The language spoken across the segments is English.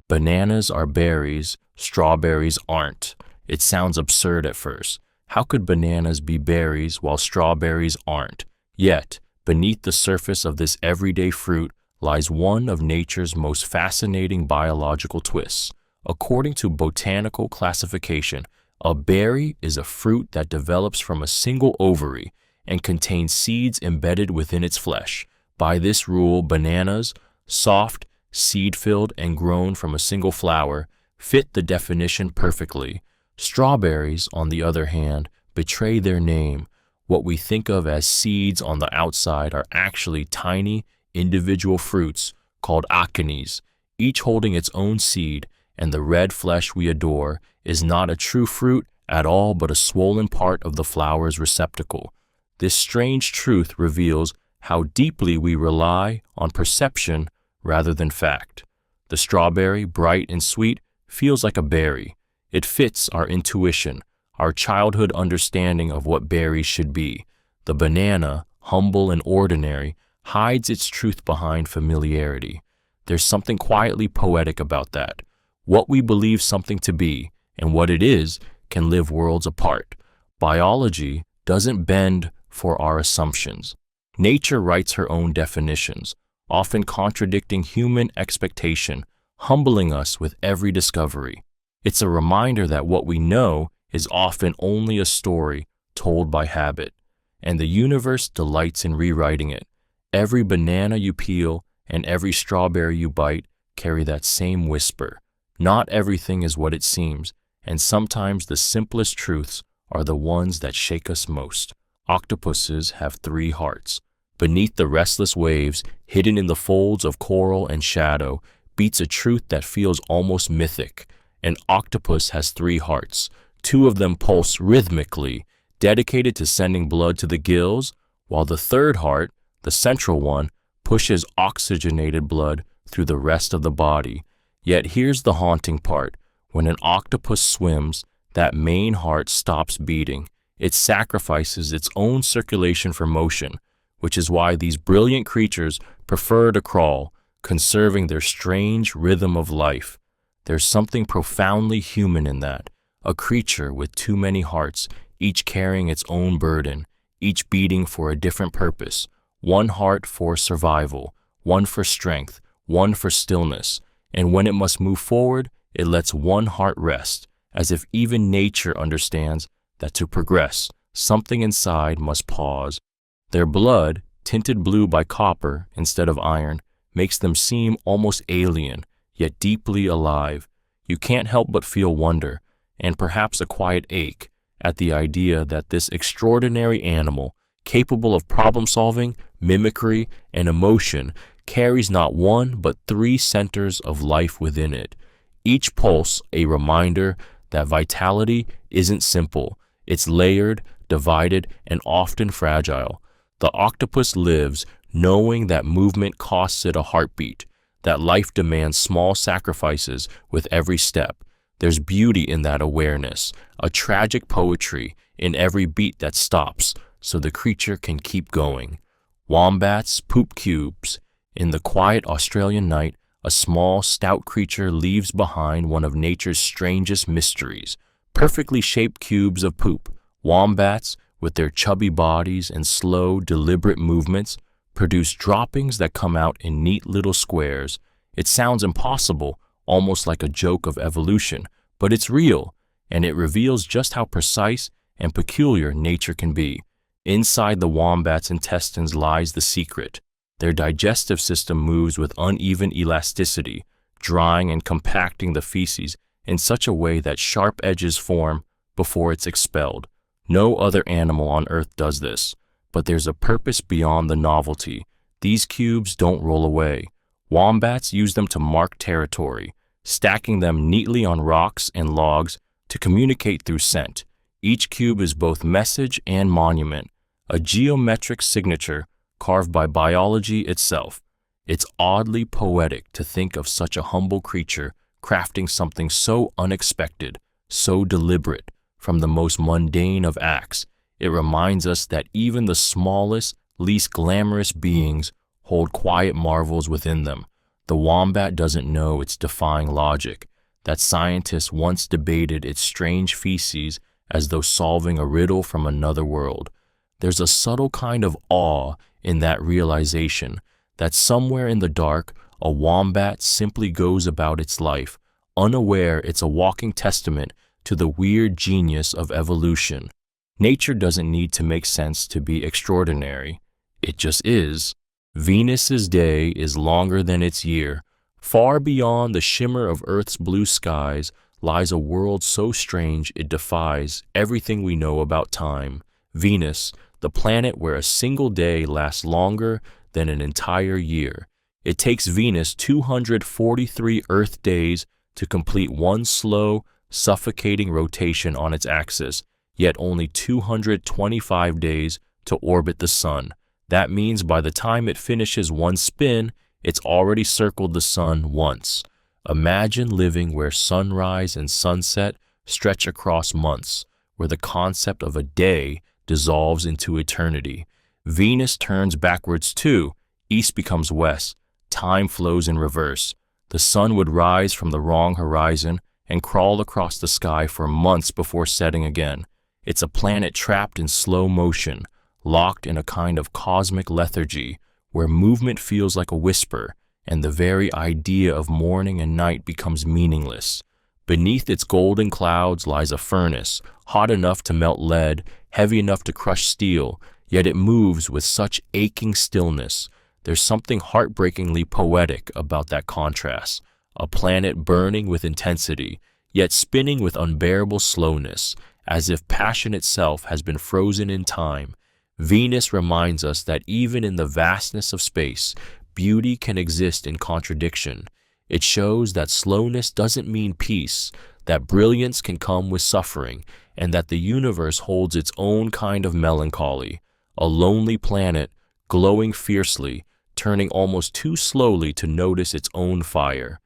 Bananas are berries, strawberries aren't. It sounds absurd at first. How could bananas be berries while strawberries aren't? Yet, beneath the surface of this everyday fruit lies one of nature's most fascinating biological twists. According to botanical classification, a berry is a fruit that develops from a single ovary and contains seeds embedded within its flesh. By this rule, bananas, soft, seed-filled, and grown from a single flower, fit the definition perfectly. Strawberries, on the other hand, betray their name. What we think of as seeds on the outside are actually tiny, individual fruits called achenes, each holding its own seed, and the red flesh we adore is not a true fruit at all but a swollen part of the flower's receptacle. This strange truth reveals how deeply we rely on perception rather than fact. The strawberry, bright and sweet, feels like a berry. It fits our intuition, our childhood understanding of what berries should be. The banana, humble and ordinary, hides its truth behind familiarity. There's something quietly poetic about that. What we believe something to be and what it is can live worlds apart. Biology doesn't bend for our assumptions. Nature writes her own definitions, often contradicting human expectation, humbling us with every discovery. It's a reminder that what we know is often only a story told by habit, and the universe delights in rewriting it. Every banana you peel and every strawberry you bite carry that same whisper. Not everything is what it seems, and sometimes the simplest truths are the ones that shake us most. Octopuses have 3 hearts. Beneath the restless waves, hidden in the folds of coral and shadow, beats a truth that feels almost mythic. An octopus has 3 hearts. 2 of them pulse rhythmically, dedicated to sending blood to the gills, while the third heart, the central one, pushes oxygenated blood through the rest of the body. Yet here's the haunting part. When an octopus swims, that main heart stops beating. It sacrifices its own circulation for motion, which is why these brilliant creatures prefer to crawl, conserving their strange rhythm of life. There's something profoundly human in that, a creature with too many hearts, each carrying its own burden, each beating for a different purpose. One heart for survival, one for strength, one for stillness, and when it must move forward, it lets one heart rest, as if even nature understands that to progress, something inside must pause. Their blood, tinted blue by copper instead of iron, makes them seem almost alien, yet deeply alive. You can't help but feel wonder, and perhaps a quiet ache, at the idea that this extraordinary animal, capable of problem-solving, mimicry, and emotion, carries not one but 3 centers of life within it. Each pulse a reminder that vitality isn't simple. It's layered, divided, and often fragile. The octopus lives knowing that movement costs it a heartbeat, that life demands small sacrifices with every step. There's beauty in that awareness, a tragic poetry in every beat that stops, so the creature can keep going. Wombats poop cubes. In the quiet Australian night, a small, stout creature leaves behind one of nature's strangest mysteries, perfectly shaped cubes of poop. Wombats, with their chubby bodies and slow, deliberate movements, produce droppings that come out in neat little squares. It sounds impossible, almost like a joke of evolution, but it's real, and it reveals just how precise and peculiar nature can be. Inside the wombat's intestines lies the secret. Their digestive system moves with uneven elasticity, drying and compacting the feces in such a way that sharp edges form before it's expelled. No other animal on Earth does this, but there's a purpose beyond the novelty. These cubes don't roll away. Wombats use them to mark territory, stacking them neatly on rocks and logs to communicate through scent. Each cube is both message and monument, a geometric signature carved by biology itself. It's oddly poetic to think of such a humble creature crafting something so unexpected, so deliberate, from the most mundane of acts. It reminds us that even the smallest, least glamorous beings hold quiet marvels within them. The wombat doesn't know it's defying logic, that scientists once debated its strange feces as though solving a riddle from another world. There's a subtle kind of awe in that realization that somewhere in the dark, a wombat simply goes about its life, unaware it's a walking testament to the weird genius of evolution. Nature doesn't need to make sense to be extraordinary. It just is. Venus's day is longer than its year. Far beyond the shimmer of Earth's blue skies lies a world so strange it defies everything we know about time. Venus, the planet where a single day lasts longer than an entire year. It takes Venus 243 Earth days to complete one slow, suffocating rotation on its axis, yet only 225 days to orbit the Sun. That means by the time it finishes one spin, it's already circled the Sun once. Imagine living where sunrise and sunset stretch across months, where the concept of a day dissolves into eternity. Venus turns backwards too. East becomes west. Time flows in reverse. The Sun would rise from the wrong horizon and crawl across the sky for months before setting again. It's a planet trapped in slow motion, locked in a kind of cosmic lethargy, where movement feels like a whisper, and the very idea of morning and night becomes meaningless. Beneath its golden clouds lies a furnace, hot enough to melt lead, heavy enough to crush steel, yet it moves with such aching stillness. There's something heartbreakingly poetic about that contrast. A planet burning with intensity, yet spinning with unbearable slowness, as if passion itself has been frozen in time. Venus reminds us that even in the vastness of space, beauty can exist in contradiction. It shows that slowness doesn't mean peace, that brilliance can come with suffering, and that the universe holds its own kind of melancholy. A lonely planet, glowing fiercely, turning almost too slowly to notice its own fire.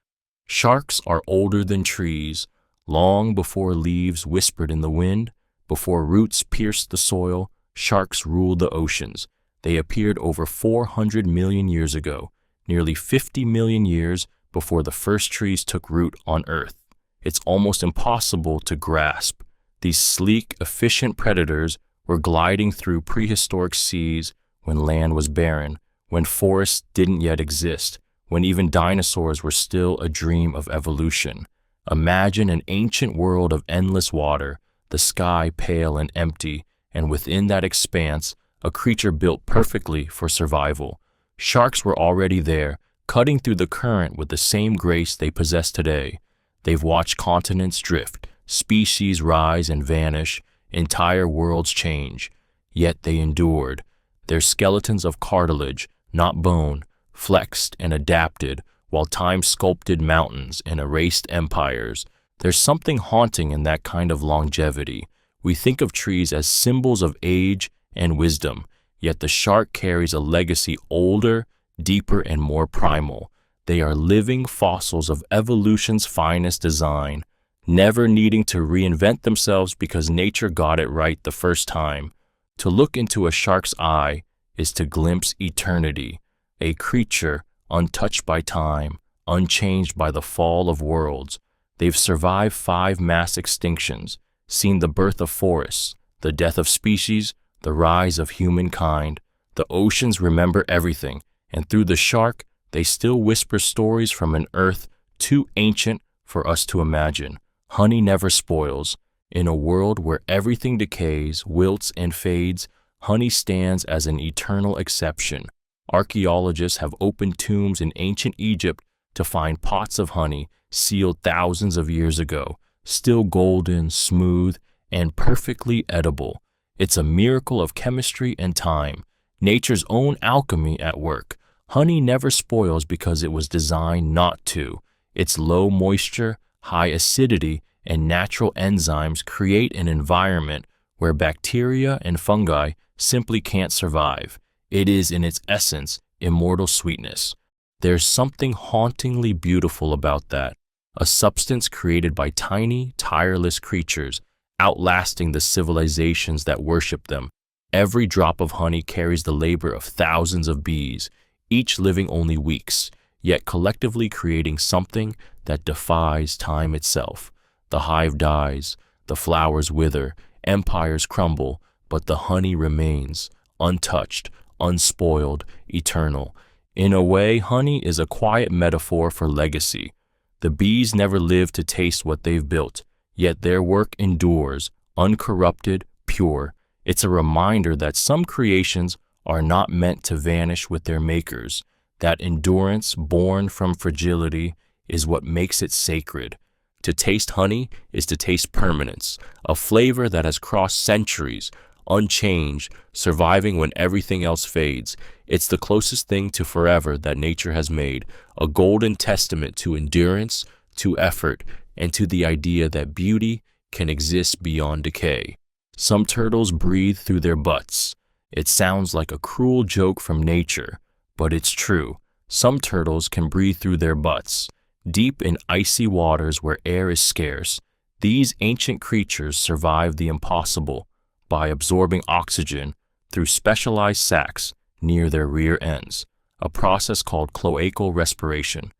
Sharks are older than trees. Long before leaves whispered in the wind, before roots pierced the soil, sharks ruled the oceans. They appeared over 400 million years ago, nearly 50 million years before the first trees took root on Earth. It's almost impossible to grasp. These sleek, efficient predators were gliding through prehistoric seas when land was barren, when forests didn't yet exist, when even dinosaurs were still a dream of evolution. Imagine an ancient world of endless water, the sky pale and empty, and within that expanse, a creature built perfectly for survival. Sharks were already there, cutting through the current with the same grace they possess today. They've watched continents drift, species rise and vanish, entire worlds change. Yet they endured. Their skeletons of cartilage, not bone, flexed and adapted, while time sculpted mountains and erased empires. There's something haunting in that kind of longevity. We think of trees as symbols of age and wisdom, yet the shark carries a legacy older, deeper, and more primal. They are living fossils of evolution's finest design, never needing to reinvent themselves because nature got it right the first time. To look into a shark's eye is to glimpse eternity, a creature untouched by time, unchanged by the fall of worlds. They've survived 5 mass extinctions, seen the birth of forests, the death of species, the rise of humankind. The oceans remember everything, and through the shark, they still whisper stories from an earth too ancient for us to imagine. Honey never spoils. In a world where everything decays, wilts, and fades, honey stands as an eternal exception. Archaeologists have opened tombs in ancient Egypt to find pots of honey sealed thousands of years ago, still golden, smooth, and perfectly edible. It's a miracle of chemistry and time, nature's own alchemy at work. Honey never spoils because it was designed not to. Its low moisture, high acidity, and natural enzymes create an environment where bacteria and fungi simply can't survive. It is, in its essence, immortal sweetness. There's something hauntingly beautiful about that, a substance created by tiny, tireless creatures, outlasting the civilizations that worship them. Every drop of honey carries the labor of thousands of bees, each living only weeks, yet collectively creating something that defies time itself. The hive dies, the flowers wither, empires crumble, but the honey remains, untouched, unspoiled, eternal. In a way, honey is a quiet metaphor for legacy. The bees never live to taste what they've built, yet their work endures, uncorrupted, pure. It's a reminder that some creations are not meant to vanish with their makers. That endurance born from fragility is what makes it sacred. To taste honey is to taste permanence, a flavor that has crossed centuries, unchanged, surviving when everything else fades. It's the closest thing to forever that nature has made, a golden testament to endurance, to effort, and to the idea that beauty can exist beyond decay. Some turtles breathe through their butts. It sounds like a cruel joke from nature, but it's true. Some turtles can breathe through their butts. Deep in icy waters where air is scarce, these ancient creatures survive the impossible by absorbing oxygen through specialized sacs near their rear ends, a process called cloacal respiration.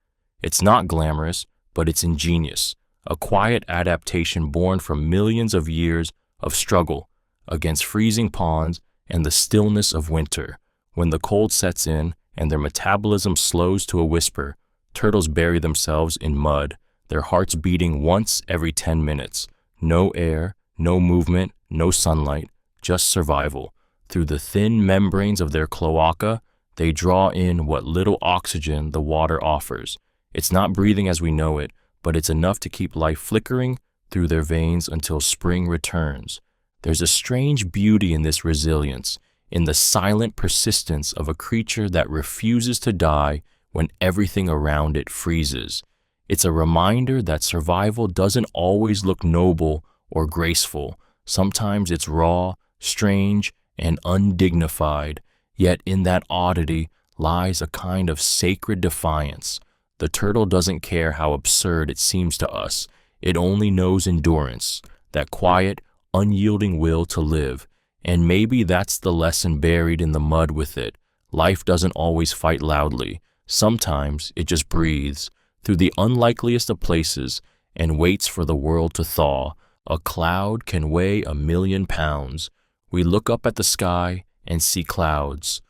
It's not glamorous, but it's ingenious, a quiet adaptation born from millions of years of struggle against freezing ponds and the stillness of winter. When the cold sets in and their metabolism slows to a whisper, turtles bury themselves in mud, their hearts beating once every 10 minutes. No air, no movement, no sunlight, just survival. Through the thin membranes of their cloaca, they draw in what little oxygen the water offers. It's not breathing as we know it, but it's enough to keep life flickering through their veins until spring returns. There's a strange beauty in this resilience, in the silent persistence of a creature that refuses to die when everything around it freezes. It's a reminder that survival doesn't always look noble or graceful. Sometimes it's raw, strange, and undignified. Yet in that oddity lies a kind of sacred defiance. The turtle doesn't care how absurd it seems to us. It only knows endurance, that quiet, unyielding will to live. And maybe that's the lesson buried in the mud with it. Life doesn't always fight loudly. Sometimes it just breathes through the unlikeliest of places and waits for the world to thaw. A cloud can weigh 1,000,000 pounds. We look up at the sky and see clouds,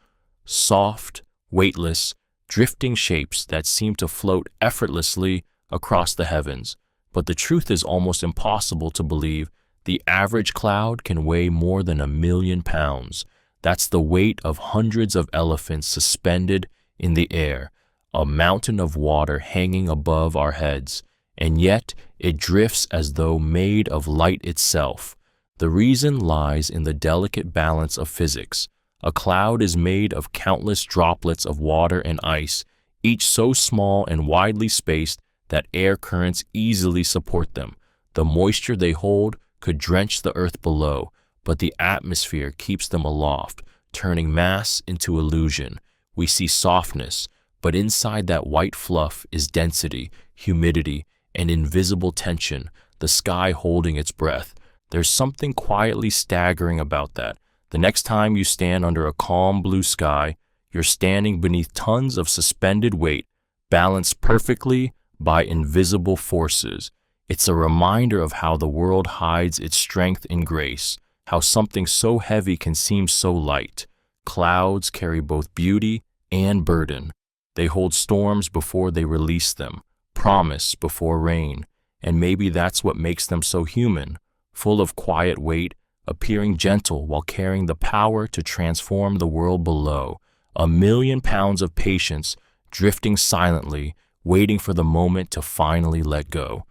soft, weightless, drifting shapes that seem to float effortlessly across the heavens. But the truth is almost impossible to believe. The average cloud can weigh more than 1,000,000 pounds. That's the weight of hundreds of elephants suspended in the air, a mountain of water hanging above our heads, and yet it drifts as though made of light itself. The reason lies in the delicate balance of physics. A cloud is made of countless droplets of water and ice, each so small and widely spaced that air currents easily support them. The moisture they hold could drench the earth below, but the atmosphere keeps them aloft, turning mass into illusion. We see softness, but inside that white fluff is density, humidity, and invisible tension, the sky holding its breath. There's something quietly staggering about that. The next time you stand under a calm blue sky, you're standing beneath tons of suspended weight, balanced perfectly by invisible forces. It's a reminder of how the world hides its strength in grace, how something so heavy can seem so light. Clouds carry both beauty and burden. They hold storms before they release them, promise before rain, and maybe that's what makes them so human, full of quiet weight, appearing gentle while carrying the power to transform the world below. 1,000,000 pounds of patience, drifting silently, waiting for the moment to finally let go.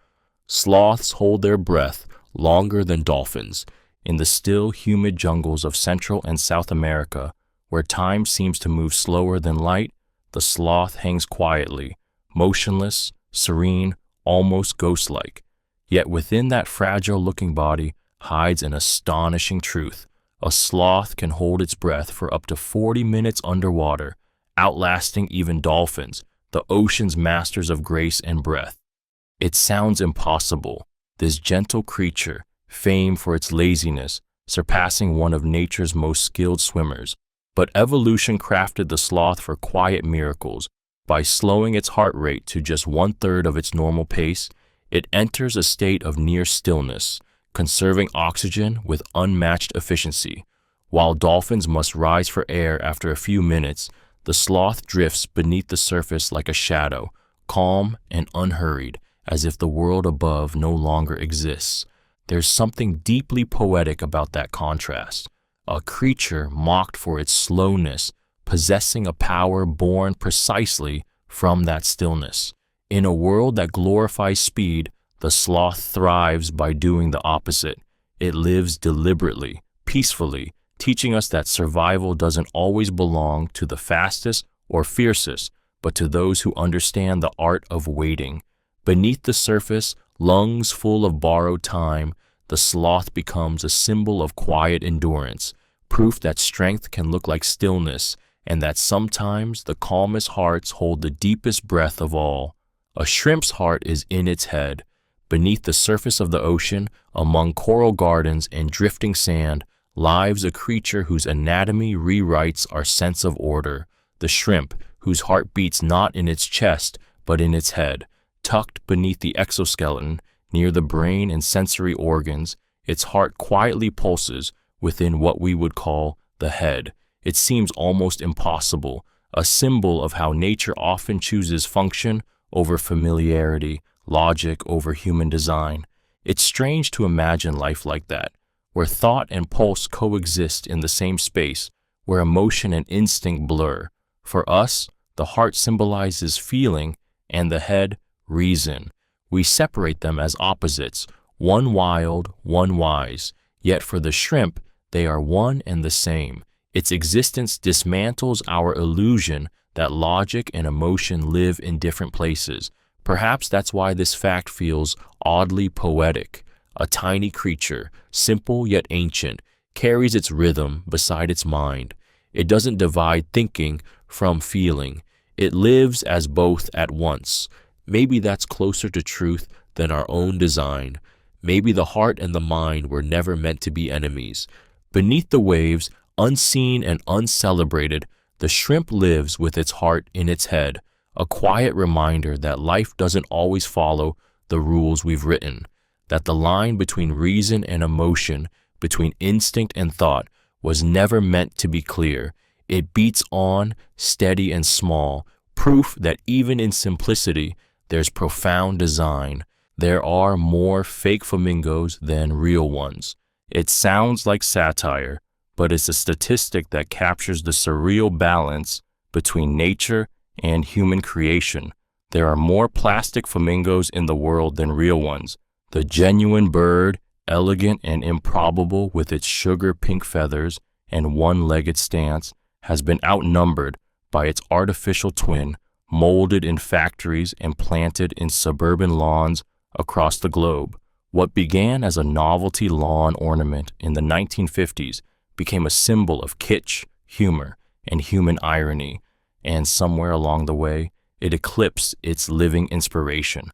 Sloths hold their breath longer than dolphins. In the still, humid jungles of Central and South America, where time seems to move slower than light, the sloth hangs quietly, motionless, serene, almost ghost-like. Yet within that fragile-looking body hides an astonishing truth. A sloth can hold its breath for up to 40 minutes underwater, outlasting even dolphins, the ocean's masters of grace and breath. It sounds impossible, this gentle creature, famed for its laziness, surpassing one of nature's most skilled swimmers. But evolution crafted the sloth for quiet miracles. By slowing its heart rate to just one-third of its normal pace, it enters a state of near stillness, conserving oxygen with unmatched efficiency. While dolphins must rise for air after a few minutes, the sloth drifts beneath the surface like a shadow, calm and unhurried, as if the world above no longer exists. There's something deeply poetic about that contrast. A creature mocked for its slowness, possessing a power born precisely from that stillness. In a world that glorifies speed, the sloth thrives by doing the opposite. It lives deliberately, peacefully, teaching us that survival doesn't always belong to the fastest or fiercest, but to those who understand the art of waiting. Beneath the surface, lungs full of borrowed time, the sloth becomes a symbol of quiet endurance, proof that strength can look like stillness, and that sometimes the calmest hearts hold the deepest breath of all. A shrimp's heart is in its head. Beneath the surface of the ocean, among coral gardens and drifting sand, lives a creature whose anatomy rewrites our sense of order. The shrimp, whose heart beats not in its chest, but in its head. Tucked beneath the exoskeleton, near the brain and sensory organs, its heart quietly pulses within what we would call the head. It seems almost impossible, a symbol of how nature often chooses function over familiarity, logic over human design. It's strange to imagine life like that, where thought and pulse coexist in the same space, where emotion and instinct blur. For us, the heart symbolizes feeling and the head, reason. We separate them as opposites, one wild, one wise. Yet for the shrimp, they are one and the same. Its existence dismantles our illusion that logic and emotion live in different places. Perhaps that's why this fact feels oddly poetic. A tiny creature, simple yet ancient, carries its rhythm beside its mind. It doesn't divide thinking from feeling. It lives as both at once. Maybe that's closer to truth than our own design. Maybe the heart and the mind were never meant to be enemies. Beneath the waves, unseen and uncelebrated, the shrimp lives with its heart in its head, a quiet reminder that life doesn't always follow the rules we've written, that the line between reason and emotion, between instinct and thought, was never meant to be clear. It beats on, steady and small, proof that even in simplicity, there's profound design. There are more fake flamingos than real ones. It sounds like satire, but it's a statistic that captures the surreal balance between nature and human creation. There are more plastic flamingos in the world than real ones. The genuine bird, elegant and improbable with its sugar-pink feathers and one-legged stance, has been outnumbered by its artificial twin, molded in factories and planted in suburban lawns across the globe. What began as a novelty lawn ornament in the 1950s became a symbol of kitsch, humor, and human irony, and somewhere along the way, it eclipsed its living inspiration.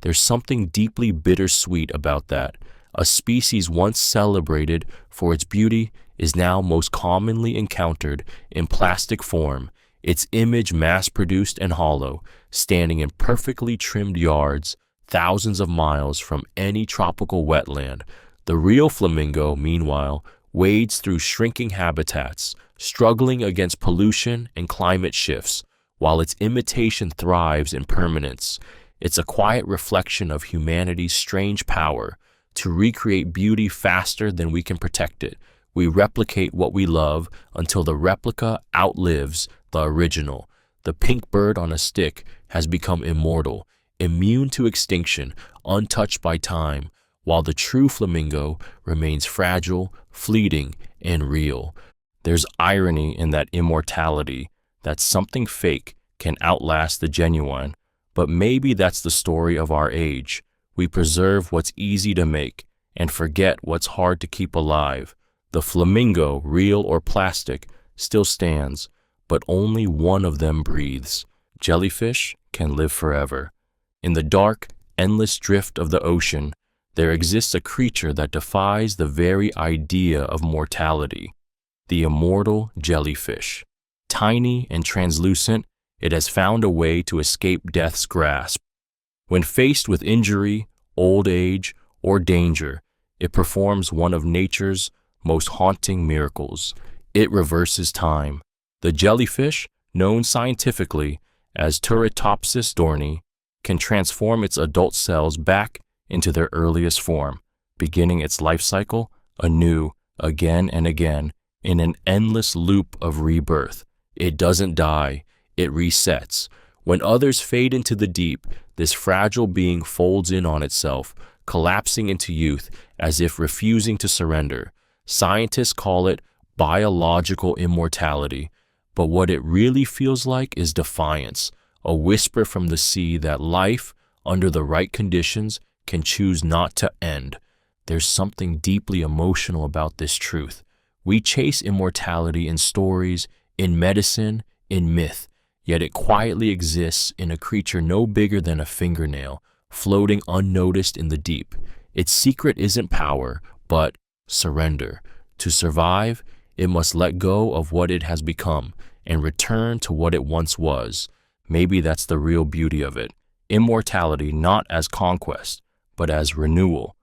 There's something deeply bittersweet about that. A species once celebrated for its beauty is now most commonly encountered in plastic form, its image mass-produced and hollow, standing in perfectly trimmed yards, thousands of miles from any tropical wetland. The real flamingo, meanwhile, wades through shrinking habitats, struggling against pollution and climate shifts, while its imitation thrives in permanence. It's a quiet reflection of humanity's strange power to recreate beauty faster than we can protect it. We replicate what we love until the replica outlives the original. The pink bird on a stick has become immortal, immune to extinction, untouched by time, while the true flamingo remains fragile, fleeting, and real. There's irony in that immortality, that something fake can outlast the genuine. But maybe that's the story of our age. We preserve what's easy to make and forget what's hard to keep alive. The flamingo, real or plastic, still stands, but only one of them breathes. Jellyfish can live forever. In the dark, endless drift of the ocean, there exists a creature that defies the very idea of mortality, the immortal jellyfish. Tiny and translucent, It has found a way to escape death's grasp. When faced with injury, old age, or danger, it performs one of nature's most haunting miracles. It reverses time. The jellyfish, known scientifically as Turritopsis dohrnii, can transform its adult cells back into their earliest form, beginning its life cycle anew again and again in an endless loop of rebirth. It doesn't die, it resets. When others fade into the deep, this fragile being folds in on itself, collapsing into youth as if refusing to surrender. Scientists call it biological immortality, but what it really feels like is defiance, a whisper from the sea that life, under the right conditions, can choose not to end. There's something deeply emotional about this truth. We chase immortality in stories, in medicine, in myth, yet it quietly exists in a creature no bigger than a fingernail, floating unnoticed in the deep. Its secret isn't power, but surrender. To survive, it must let go of what it has become and return to what it once was. Maybe that's the real beauty of it. Immortality not as conquest, but as renewal.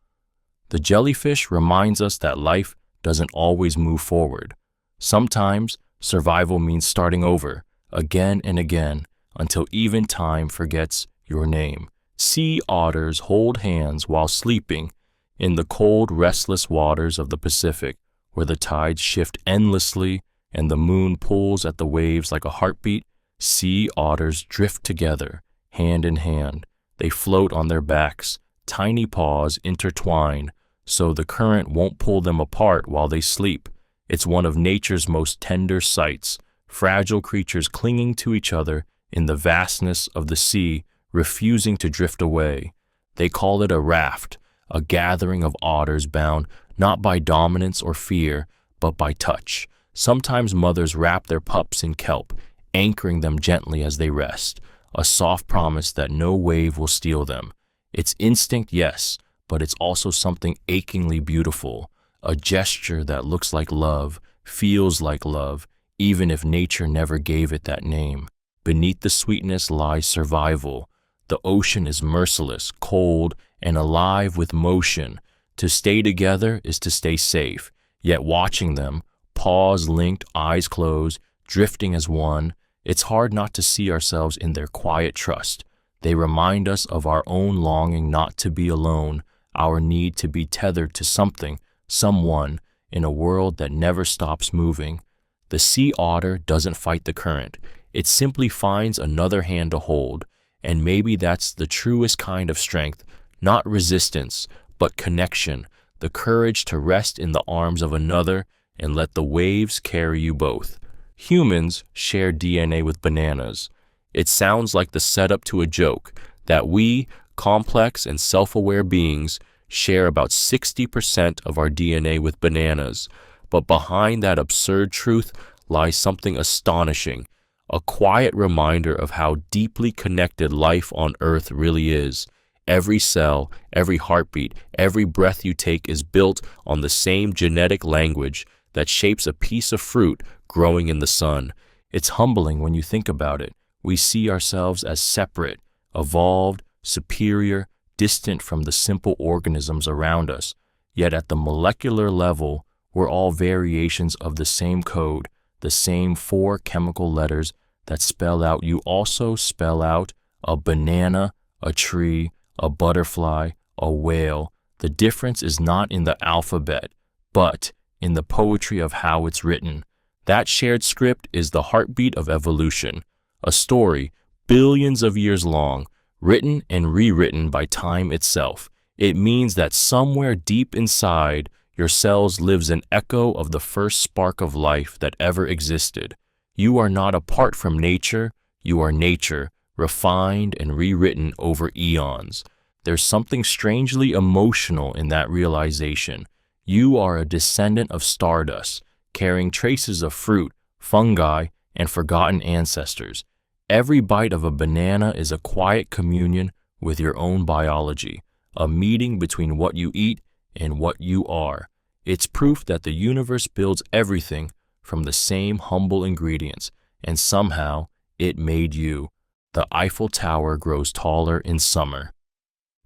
The jellyfish reminds us that life doesn't always move forward. Sometimes survival means starting over, again and again, until even time forgets your name. Sea otters hold hands while sleeping in the cold, restless waters of the Pacific, where the tides shift endlessly and the moon pulls at the waves like a heartbeat. Sea otters drift together, hand in hand. They float on their backs, tiny paws intertwined, so the current won't pull them apart while they sleep. It's one of nature's most tender sights, fragile creatures clinging to each other in the vastness of the sea, refusing to drift away. They call it a raft, a gathering of otters bound not by dominance or fear, but by touch. Sometimes mothers wrap their pups in kelp, anchoring them gently as they rest, a soft promise that no wave will steal them. It's instinct, yes, but it's also something achingly beautiful, a gesture that looks like love, feels like love, even if nature never gave it that name. Beneath the sweetness lies survival. The ocean is merciless, cold, and alive with motion. To stay together is to stay safe, yet watching them, paws linked, eyes closed, drifting as one, it's hard not to see ourselves in their quiet trust. They remind us of our own longing not to be alone, our need to be tethered to something, someone, in a world that never stops moving. The sea otter doesn't fight the current. It simply finds another hand to hold, and maybe that's the truest kind of strength, not resistance, but connection, the courage to rest in the arms of another and let the waves carry you both. Humans share DNA with bananas. It sounds like the setup to a joke that we, complex and self-aware beings, share about 60% of our DNA with bananas. But behind that absurd truth lies something astonishing, a quiet reminder of how deeply connected life on Earth really is. Every cell, every heartbeat, every breath you take is built on the same genetic language that shapes a piece of fruit growing in the sun. It's humbling when you think about it. We see ourselves as separate, evolved, superior, distant from the simple organisms around us. Yet at the molecular level, we're all variations of the same code, the same 4 chemical letters that spell out. You also spell out a banana, a tree, a butterfly, a whale. The difference is not in the alphabet, but in the poetry of how it's written. That shared script is the heartbeat of evolution, a story billions of years long, written and rewritten by time itself. It means that somewhere deep inside your cells lives an echo of the first spark of life that ever existed. You are not apart from nature, you are nature, refined and rewritten over eons. There's something strangely emotional in that realization. You are a descendant of stardust, carrying traces of fruit, fungi, and forgotten ancestors. Every bite of a banana is a quiet communion with your own biology, a meeting between what you eat and what you are. It's proof that the universe builds everything from the same humble ingredients, and somehow, it made you. The Eiffel Tower grows taller in summer.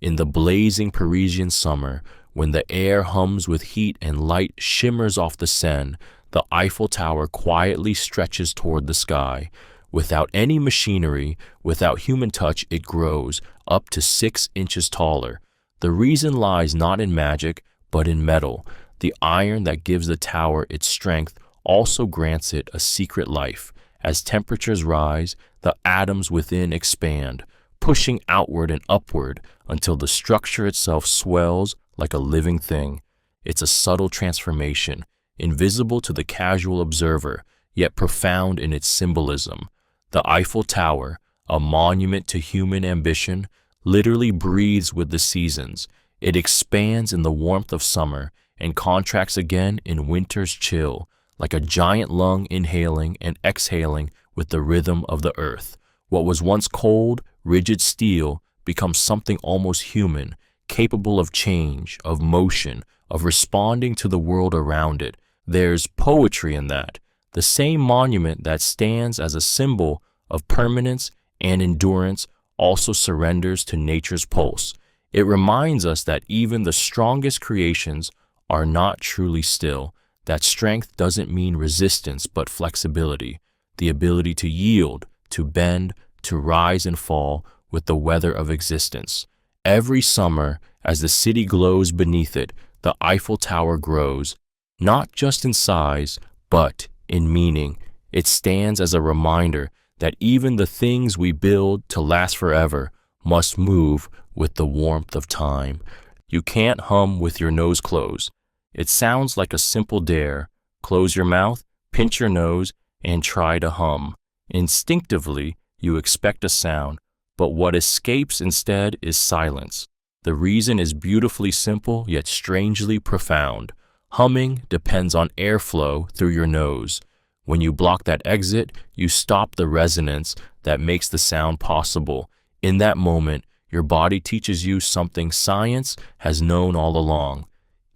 In the blazing Parisian summer, when the air hums with heat and light shimmers off the Seine, the Eiffel Tower quietly stretches toward the sky. Without any machinery, without human touch, it grows up to 6 inches taller. The reason lies not in magic, but in metal. The iron that gives the tower its strength also grants it a secret life. As temperatures rise, the atoms within expand, pushing outward and upward until the structure itself swells like a living thing. It's a subtle transformation, invisible to the casual observer, yet profound in its symbolism. The Eiffel Tower, a monument to human ambition, literally breathes with the seasons. It expands in the warmth of summer and contracts again in winter's chill, like a giant lung inhaling and exhaling with the rhythm of the earth. What was once cold, rigid steel becomes something almost human, capable of change, of motion, of responding to the world around it. There's poetry in that. The same monument that stands as a symbol of permanence and endurance also surrenders to nature's pulse. It reminds us that even the strongest creations are not truly still, that strength doesn't mean resistance but flexibility, the ability to yield, to bend, to rise and fall with the weather of existence. Every summer, as the city glows beneath it, the Eiffel Tower grows, not just in size, but in meaning. It stands as a reminder that even the things we build to last forever must move with the warmth of time. You can't hum with your nose closed. It sounds like a simple dare. Close your mouth, pinch your nose, and try to hum. Instinctively, you expect a sound, but what escapes instead is silence. The reason is beautifully simple yet strangely profound. Humming depends on airflow through your nose. When you block that exit, you stop the resonance that makes the sound possible. In that moment, your body teaches you something science has known all along.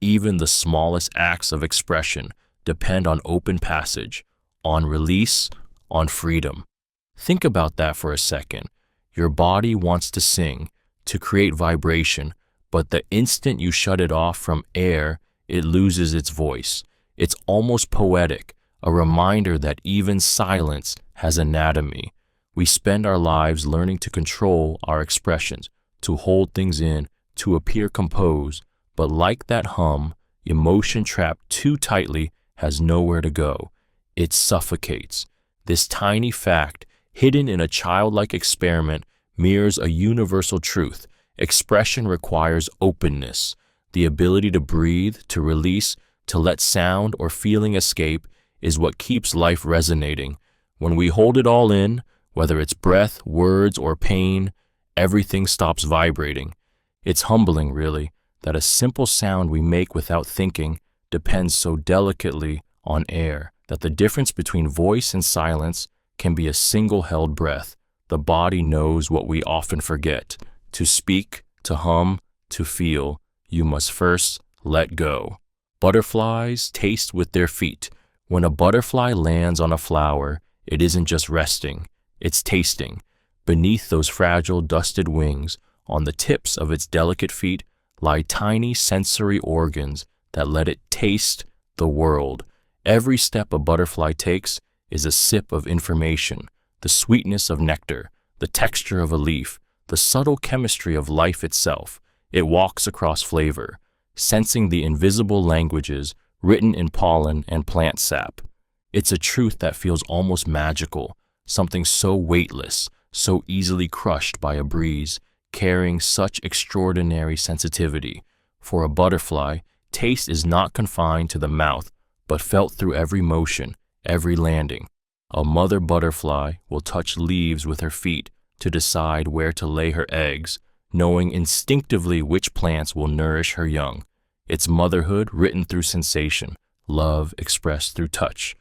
Even the smallest acts of expression depend on open passage, on release, on freedom. Think about that for a second. Your body wants to sing, to create vibration, but the instant you shut it off from air, it loses its voice. It's almost poetic, a reminder that even silence has anatomy. We spend our lives learning to control our expressions, to hold things in, to appear composed, but like that hum, emotion trapped too tightly has nowhere to go. It suffocates. This tiny fact, hidden in a childlike experiment, mirrors a universal truth. Expression requires openness, the ability to breathe, to release, to let sound or feeling escape is what keeps life resonating. When we hold it all in, whether it's breath, words, or pain, everything stops vibrating. It's humbling, really, that a simple sound we make without thinking depends so delicately on air, that the difference between voice and silence can be a single held breath. The body knows what we often forget. To speak, to hum, to feel, you must first let go. Butterflies taste with their feet. When a butterfly lands on a flower, it isn't just resting, it's tasting. Beneath those fragile, dusted wings, on the tips of its delicate feet, lie tiny sensory organs that let it taste the world. Every step a butterfly takes is a sip of information, the sweetness of nectar, the texture of a leaf, the subtle chemistry of life itself. It walks across flavor, sensing the invisible languages written in pollen and plant sap. It's a truth that feels almost magical, something so weightless, so easily crushed by a breeze, carrying such extraordinary sensitivity. For a butterfly, taste is not confined to the mouth, but felt through every motion, every landing. A mother butterfly will touch leaves with her feet to decide where to lay her eggs, knowing instinctively which plants will nourish her young. It's motherhood written through sensation, love expressed through touch.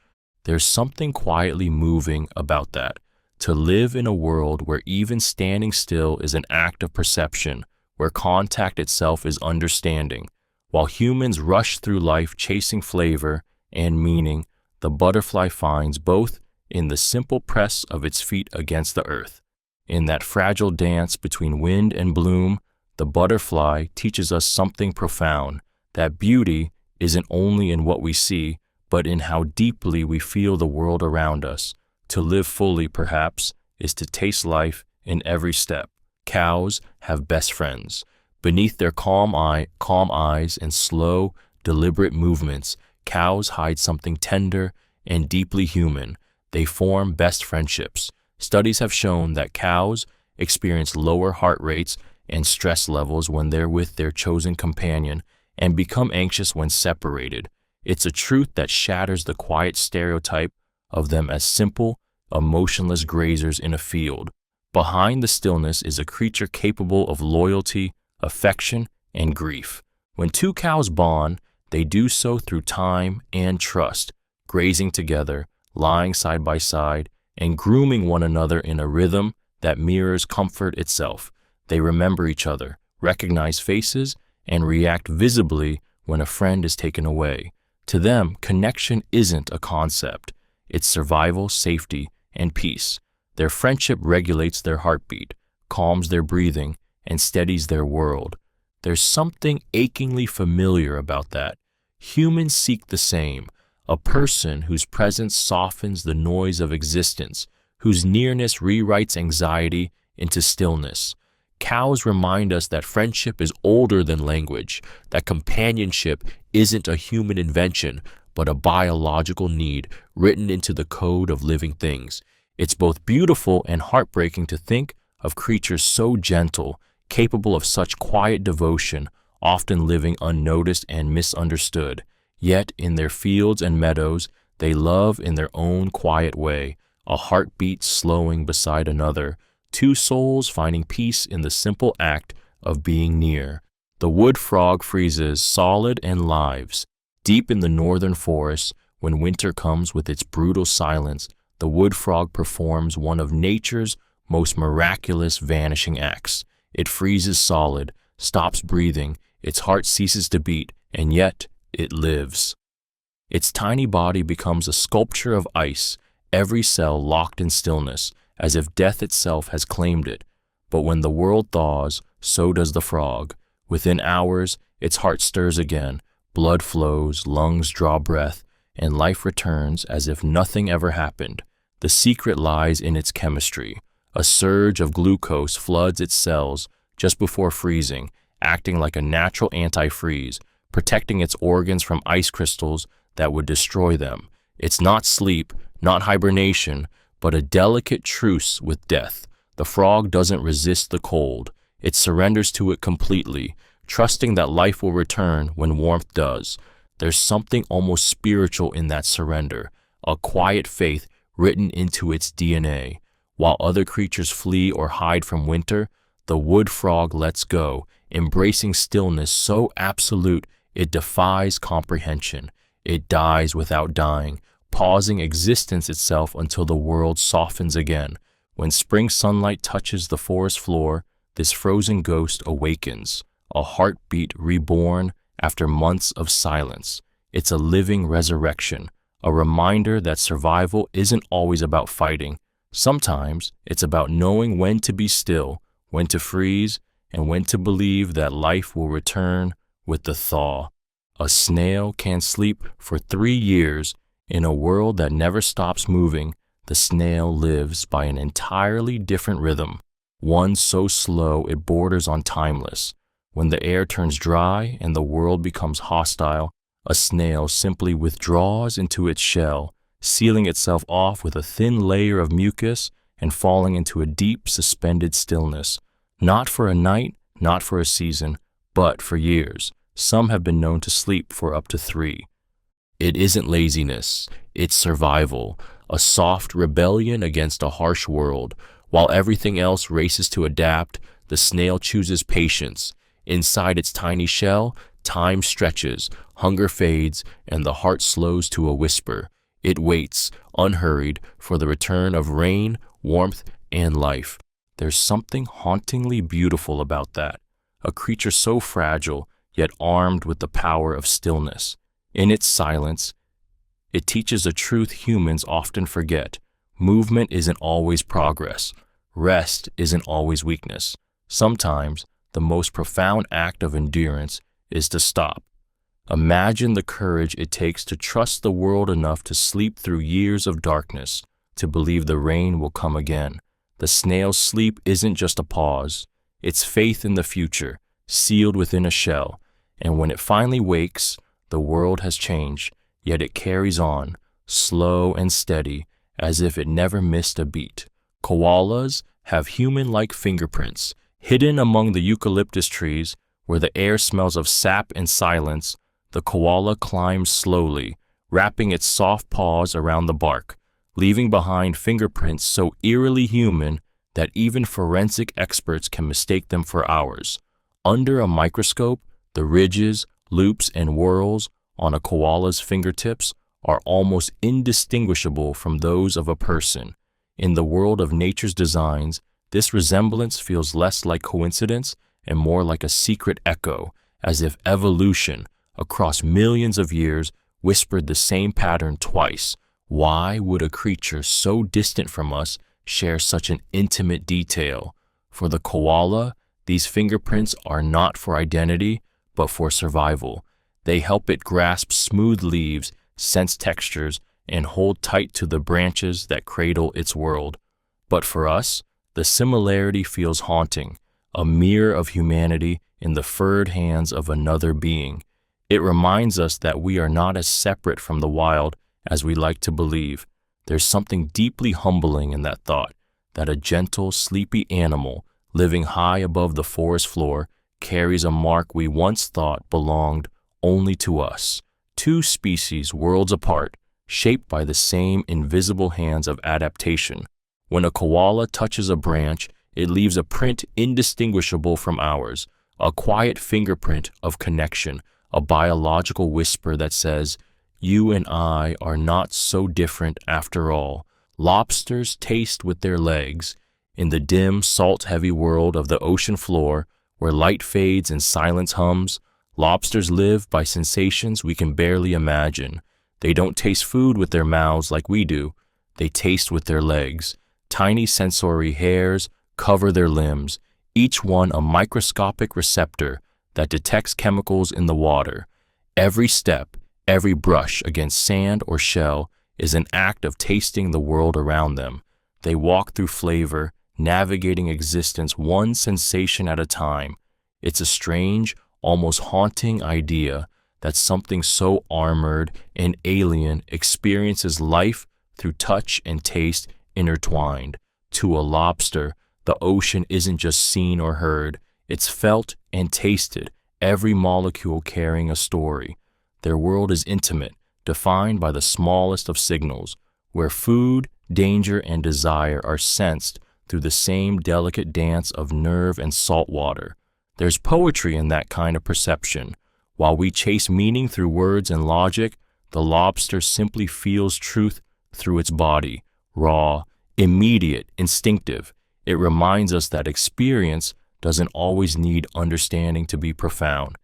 There's something quietly moving about that. To live in a world where even standing still is an act of perception, where contact itself is understanding. While humans rush through life chasing flavor and meaning, the butterfly finds both in the simple press of its feet against the earth. In that fragile dance between wind and bloom, the butterfly teaches us something profound, that beauty isn't only in what we see, but in how deeply we feel the world around us. To live fully, perhaps, is to taste life in every step. Cows have best friends. Beneath their calm eyes and slow, deliberate movements, cows hide something tender and deeply human. They form best friendships. Studies have shown that cows experience lower heart rates and stress levels when they're with their chosen companion and become anxious when separated. It's a truth that shatters the quiet stereotype of them as simple, emotionless grazers in a field. Behind the stillness is a creature capable of loyalty, affection, and grief. When two cows bond, they do so through time and trust, grazing together, lying side by side, and grooming one another in a rhythm that mirrors comfort itself. They remember each other, recognize faces, and react visibly when a friend is taken away. To them, connection isn't a concept. It's survival, safety, and peace. Their friendship regulates their heartbeat, calms their breathing, and steadies their world. There's something achingly familiar about that. Humans seek the same, a person whose presence softens the noise of existence, whose nearness rewrites anxiety into stillness. Cows remind us that friendship is older than language, that companionship isn't a human invention, but a biological need written into the code of living things. It's both beautiful and heartbreaking to think of creatures so gentle, capable of such quiet devotion, often living unnoticed and misunderstood. Yet in their fields and meadows, they love in their own quiet way, a heartbeat slowing beside another, two souls finding peace in the simple act of being near. The wood frog freezes solid and lives. Deep in the northern forests, when winter comes with its brutal silence, the wood frog performs one of nature's most miraculous vanishing acts. It freezes solid, stops breathing, its heart ceases to beat, and yet it lives. Its tiny body becomes a sculpture of ice, every cell locked in stillness, as if death itself has claimed it. But when the world thaws, so does the frog. Within hours, its heart stirs again, blood flows, lungs draw breath, and life returns as if nothing ever happened. The secret lies in its chemistry. A surge of glucose floods its cells just before freezing, acting like a natural antifreeze, protecting its organs from ice crystals that would destroy them. It's not sleep, not hibernation, but a delicate truce with death. The frog doesn't resist the cold. It surrenders to it completely, trusting that life will return when warmth does. There's something almost spiritual in that surrender, a quiet faith written into its DNA. While other creatures flee or hide from winter, the wood frog lets go, embracing stillness so absolute it defies comprehension. It dies without dying, pausing existence itself until the world softens again. When spring sunlight touches the forest floor, this frozen ghost awakens, a heartbeat reborn after months of silence. It's a living resurrection, a reminder that survival isn't always about fighting. Sometimes it's about knowing when to be still, when to freeze, and when to believe that life will return with the thaw. A snail can sleep for 3 years. In a world that never stops moving, the snail lives by an entirely different rhythm, one so slow it borders on timeless. When the air turns dry and the world becomes hostile, a snail simply withdraws into its shell, sealing itself off with a thin layer of mucus and falling into a deep, suspended stillness. Not for a night, not for a season, but for years. Some have been known to sleep for up to 3. It isn't laziness, it's survival, a soft rebellion against a harsh world. While everything else races to adapt, the snail chooses patience. Inside its tiny shell, time stretches, hunger fades, and the heart slows to a whisper. It waits, unhurried, for the return of rain, warmth, and life. There's something hauntingly beautiful about that, a creature so fragile, yet armed with the power of stillness. In its silence, it teaches a truth humans often forget. Movement isn't always progress. Rest isn't always weakness. Sometimes, the most profound act of endurance is to stop. Imagine the courage it takes to trust the world enough to sleep through years of darkness, to believe the rain will come again. The snail's sleep isn't just a pause. It's faith in the future, sealed within a shell. And when it finally wakes, the world has changed, yet it carries on, slow and steady, as if it never missed a beat. Koalas have human-like fingerprints, hidden among the eucalyptus trees, where the air smells of sap and silence. The koala climbs slowly, wrapping its soft paws around the bark, leaving behind fingerprints so eerily human that even forensic experts can mistake them for ours. Under a microscope, the ridges, loops, and whorls on a koala's fingertips are almost indistinguishable from those of a person. In the world of nature's designs, this resemblance feels less like coincidence and more like a secret echo, as if evolution, across millions of years, whispered the same pattern twice. Why would a creature so distant from us share such an intimate detail? For the koala, these fingerprints are not for identity, but for survival. They help it grasp smooth leaves, sense textures, and hold tight to the branches that cradle its world. But for us, the similarity feels haunting, a mirror of humanity in the furred hands of another being. It reminds us that we are not as separate from the wild as we like to believe. There's something deeply humbling in that thought, that a gentle, sleepy animal living high above the forest floor carries a mark we once thought belonged only to us. Two species worlds apart, shaped by the same invisible hands of adaptation. When a koala touches a branch, it leaves a print indistinguishable from ours, a quiet fingerprint of connection, a biological whisper that says, "You and I are not so different after all." Lobsters taste with their legs. In the dim, salt-heavy world of the ocean floor, where light fades and silence hums, lobsters live by sensations we can barely imagine. They don't taste food with their mouths like we do. They taste with their legs. Tiny sensory hairs cover their limbs, each one a microscopic receptor that detects chemicals in the water. Every step, every brush against sand or shell is an act of tasting the world around them. They walk through flavor, navigating existence one sensation at a time. It's a strange, almost haunting idea that something so armored and alien experiences life through touch and taste intertwined. To a lobster, the ocean isn't just seen or heard, it's felt and tasted, every molecule carrying a story. Their world is intimate, defined by the smallest of signals, where food, danger, and desire are sensed through the same delicate dance of nerve and salt water. There's poetry in that kind of perception. While we chase meaning through words and logic, the lobster simply feels truth through its body, raw, immediate, instinctive. It reminds us that experience doesn't always need understanding to be profound.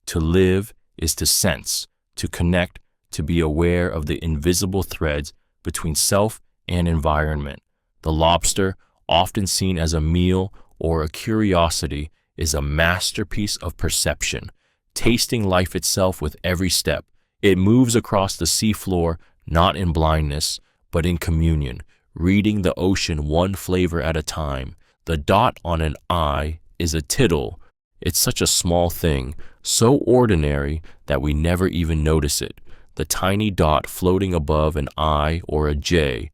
To live is to sense, to connect, to be aware of the invisible threads between self and environment. The lobster, often seen as a meal or a curiosity, is a masterpiece of perception, tasting life itself with every step. It moves across the seafloor not in blindness, but in communion, reading the ocean one flavor at a time. The dot on an I is a tittle. It's such a small thing, so ordinary that we never even notice it. The tiny dot floating above an I or a J.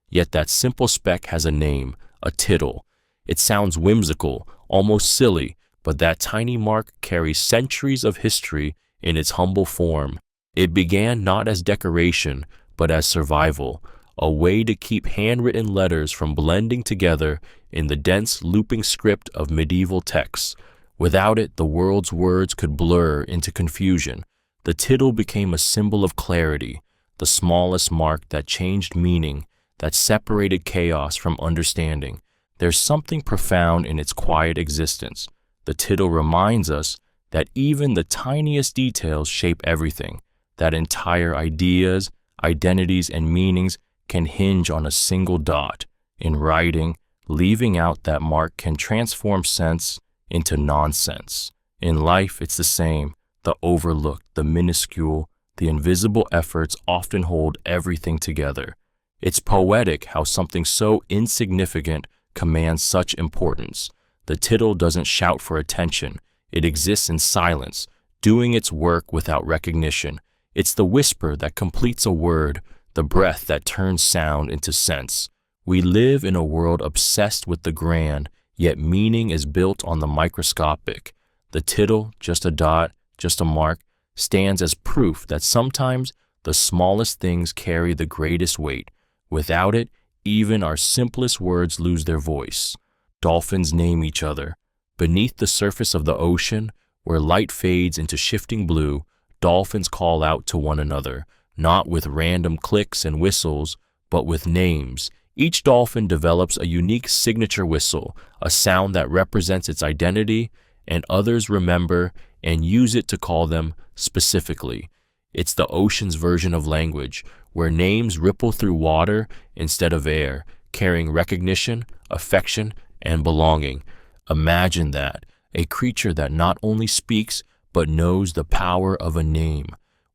Yet that simple speck has a name, a tittle. It sounds whimsical, almost silly, but that tiny mark carries centuries of history in its humble form. It began not as decoration, but as survival, a way to keep handwritten letters from blending together in the dense looping script of medieval texts. Without it, the world's words could blur into confusion. The tittle became a symbol of clarity, the smallest mark that changed meaning, that separated chaos from understanding. There's something profound in its quiet existence. The tittle reminds us that even the tiniest details shape everything, that entire ideas, identities, and meanings can hinge on a single dot. In writing, leaving out that mark can transform sense into nonsense. In life, it's the same. The overlooked, the minuscule, the invisible efforts often hold everything together. It's poetic how something so insignificant commands such importance. The tittle doesn't shout for attention. It exists in silence, doing its work without recognition. It's the whisper that completes a word, the breath that turns sound into sense. We live in a world obsessed with the grand, yet meaning is built on the microscopic. The tittle, just a dot, just a mark, stands as proof that sometimes the smallest things carry the greatest weight. Without it, even our simplest words lose their voice. Dolphins name each other. Beneath the surface of the ocean, where light fades into shifting blue, dolphins call out to one another, not with random clicks and whistles, but with names. Each dolphin develops a unique signature whistle, a sound that represents its identity, and others remember and use it to call them specifically. It's the ocean's version of language, where names ripple through water instead of air, carrying recognition, affection, and belonging. Imagine that, a creature that not only speaks, but knows the power of a name.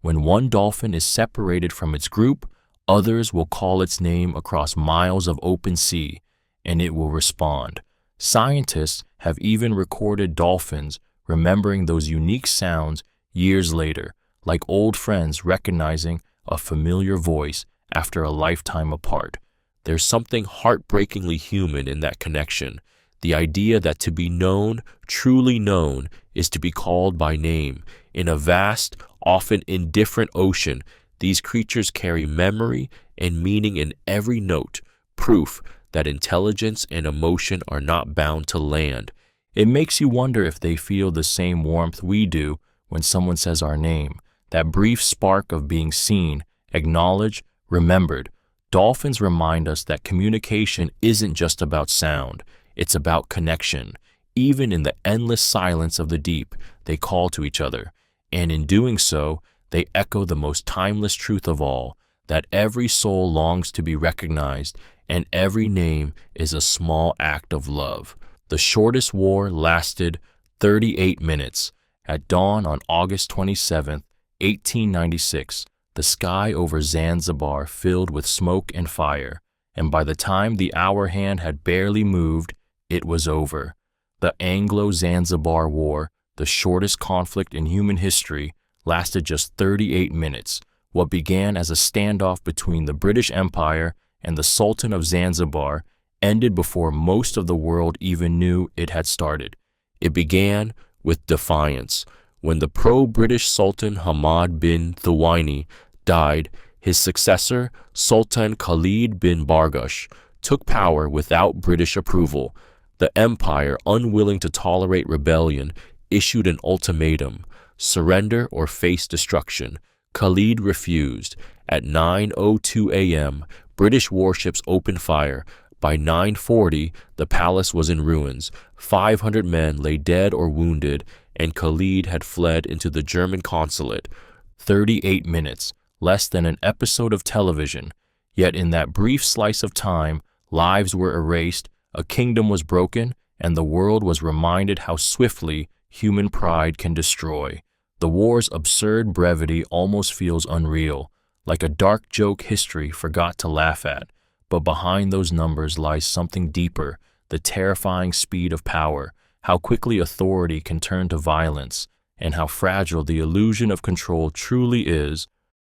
When one dolphin is separated from its group, others will call its name across miles of open sea, and it will respond. Scientists have even recorded dolphins remembering those unique sounds years later, like old friends recognizing a familiar voice after a lifetime apart. There's something heartbreakingly human in that connection. The idea that to be known, truly known, is to be called by name. In a vast, often indifferent ocean, these creatures carry memory and meaning in every note, proof that intelligence and emotion are not bound to land. It makes you wonder if they feel the same warmth we do when someone says our name, that brief spark of being seen, acknowledged, remembered. Dolphins remind us that communication isn't just about sound, it's about connection. Even in the endless silence of the deep, they call to each other, and in doing so, they echo the most timeless truth of all, that every soul longs to be recognized, and every name is a small act of love. The shortest war lasted 38 minutes. At dawn on August 27, 1896, the sky over Zanzibar filled with smoke and fire, and by the time the hour hand had barely moved, it was over. The Anglo-Zanzibar War, the shortest conflict in human history, lasted just 38 minutes. What began as a standoff between the British Empire and the Sultan of Zanzibar ended before most of the world even knew it had started. It began with defiance. When the pro-British Sultan Hamad bin Thuwaini died, his successor, Sultan Khalid bin Bargash, took power without British approval. The empire, unwilling to tolerate rebellion, issued an ultimatum: surrender or face destruction. Khalid refused. At 9:02 a.m., British warships opened fire. By 9:40, the palace was in ruins. 500 men lay dead or wounded, and Khalid had fled into the German consulate. 38 minutes, less than an episode of television. Yet in that brief slice of time, lives were erased, a kingdom was broken, and the world was reminded how swiftly human pride can destroy. The war's absurd brevity almost feels unreal, like a dark joke history forgot to laugh at. But behind those numbers lies something deeper, the terrifying speed of power, how quickly authority can turn to violence, and how fragile the illusion of control truly is.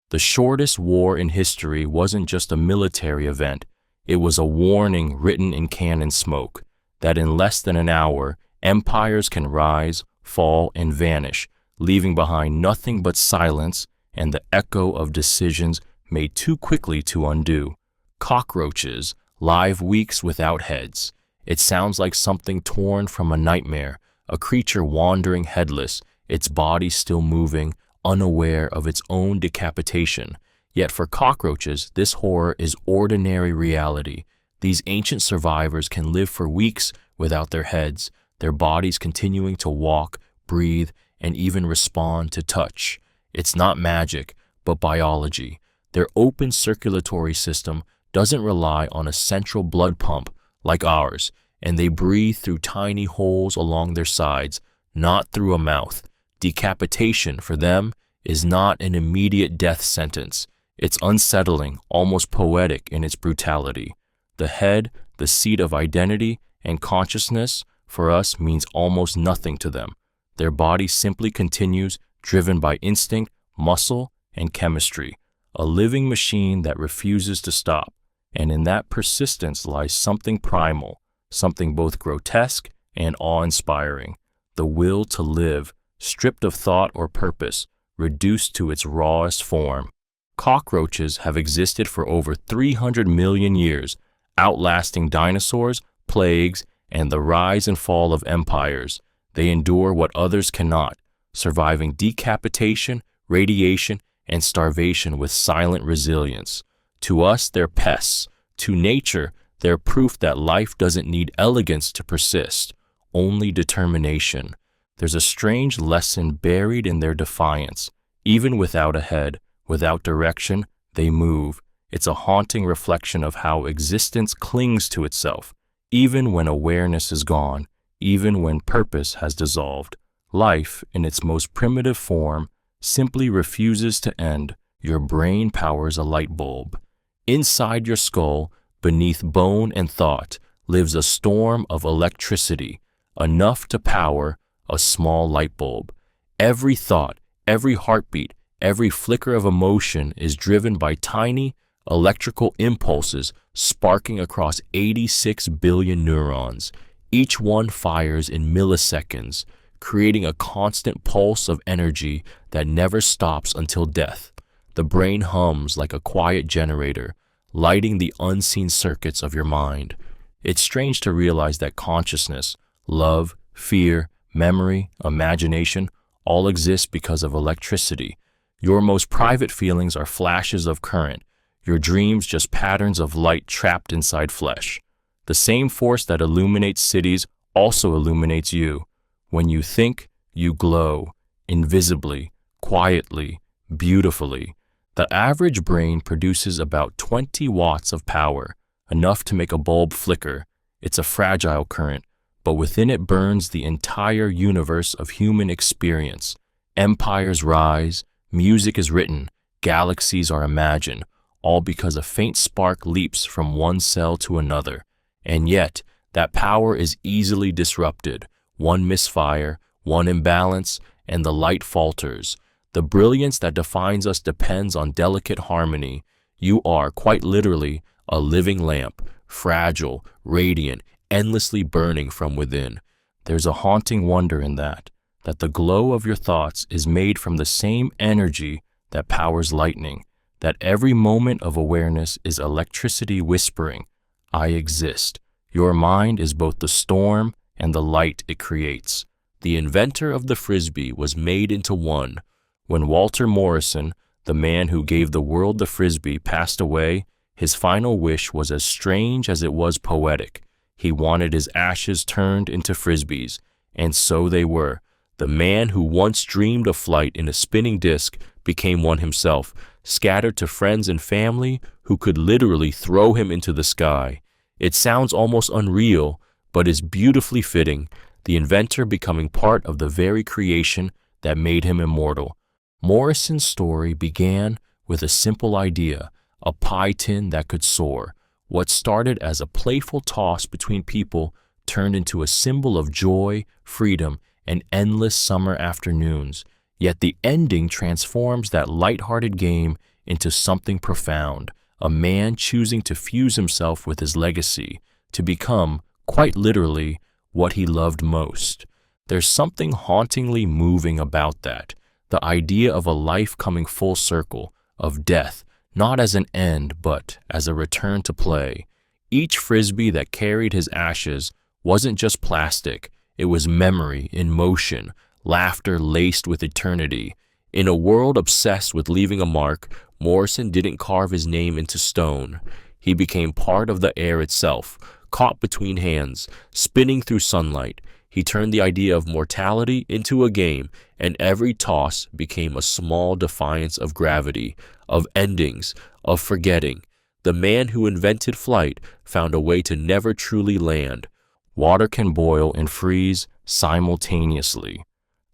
The shortest war in history wasn't just a military event, it was a warning written in cannon smoke, that in less than an hour, empires can rise, fall, and vanish, leaving behind nothing but silence and the echo of decisions made too quickly to undo. Cockroaches, live weeks without heads. It sounds like something torn from a nightmare, a creature wandering headless, its body still moving, unaware of its own decapitation. Yet for cockroaches, this horror is ordinary reality. These ancient survivors can live for weeks without their heads, their bodies continuing to walk, breathe, and even respond to touch. It's not magic, but biology. Their open circulatory system doesn't rely on a central blood pump like ours, and they breathe through tiny holes along their sides, not through a mouth. Decapitation for them is not an immediate death sentence. It's unsettling, almost poetic in its brutality. The head, the seat of identity and consciousness, for us means almost nothing to them. Their body simply continues, driven by instinct, muscle, and chemistry, a living machine that refuses to stop. And in that persistence lies something primal, something both grotesque and awe-inspiring, the will to live, stripped of thought or purpose, reduced to its rawest form. Cockroaches have existed for over 300 million years, outlasting dinosaurs, plagues, and the rise and fall of empires. They endure what others cannot, surviving decapitation, radiation, and starvation with silent resilience. To us, they're pests. To nature, they're proof that life doesn't need elegance to persist, only determination. There's a strange lesson buried in their defiance. Even without a head, without direction, they move. It's a haunting reflection of how existence clings to itself, even when awareness is gone, even when purpose has dissolved. Life, in its most primitive form, simply refuses to end. Your brain powers a light bulb. Inside your skull, beneath bone and thought, lives a storm of electricity, enough to power a small light bulb. Every thought, every heartbeat, every flicker of emotion is driven by tiny electrical impulses sparking across 86 billion neurons. Each one fires in milliseconds, creating a constant pulse of energy that never stops until death. The brain hums like a quiet generator, lighting the unseen circuits of your mind. It's strange to realize that consciousness, love, fear, memory, imagination, all exist because of electricity. Your most private feelings are flashes of current, your dreams just patterns of light trapped inside flesh. The same force that illuminates cities also illuminates you. When you think, you glow, invisibly, quietly, beautifully. The average brain produces about 20 watts of power, enough to make a bulb flicker. It's a fragile current, but within it burns the entire universe of human experience. Empires rise, music is written, galaxies are imagined, all because a faint spark leaps from one cell to another. And yet, that power is easily disrupted. One misfire, one imbalance, and the light falters. The brilliance that defines us depends on delicate harmony. You are, quite literally, a living lamp, fragile, radiant, endlessly burning from within. There's a haunting wonder in that the glow of your thoughts is made from the same energy that powers lightning, that every moment of awareness is electricity whispering, I exist. Your mind is both the storm and the light it creates. The inventor of the Frisbee was made into one. When Walter Morrison, the man who gave the world the Frisbee, passed away, his final wish was as strange as it was poetic. He wanted his ashes turned into Frisbees, and so they were. The man who once dreamed of flight in a spinning disc became one himself, scattered to friends and family who could literally throw him into the sky. It sounds almost unreal, but is beautifully fitting, the inventor becoming part of the very creation that made him immortal. Morrison's story began with a simple idea, a pie tin that could soar. What started as a playful toss between people turned into a symbol of joy, freedom, and endless summer afternoons. Yet the ending transforms that light-hearted game into something profound, a man choosing to fuse himself with his legacy, to become, quite literally, what he loved most. There's something hauntingly moving about that, the idea of a life coming full circle, of death, not as an end, but as a return to play. Each Frisbee that carried his ashes wasn't just plastic, it was memory in motion, laughter laced with eternity. In a world obsessed with leaving a mark, Morrison didn't carve his name into stone. He became part of the air itself, caught between hands, spinning through sunlight. He turned the idea of mortality into a game, and every toss became a small defiance of gravity, of endings, of forgetting. The man who invented flight found a way to never truly land. Water can boil and freeze simultaneously.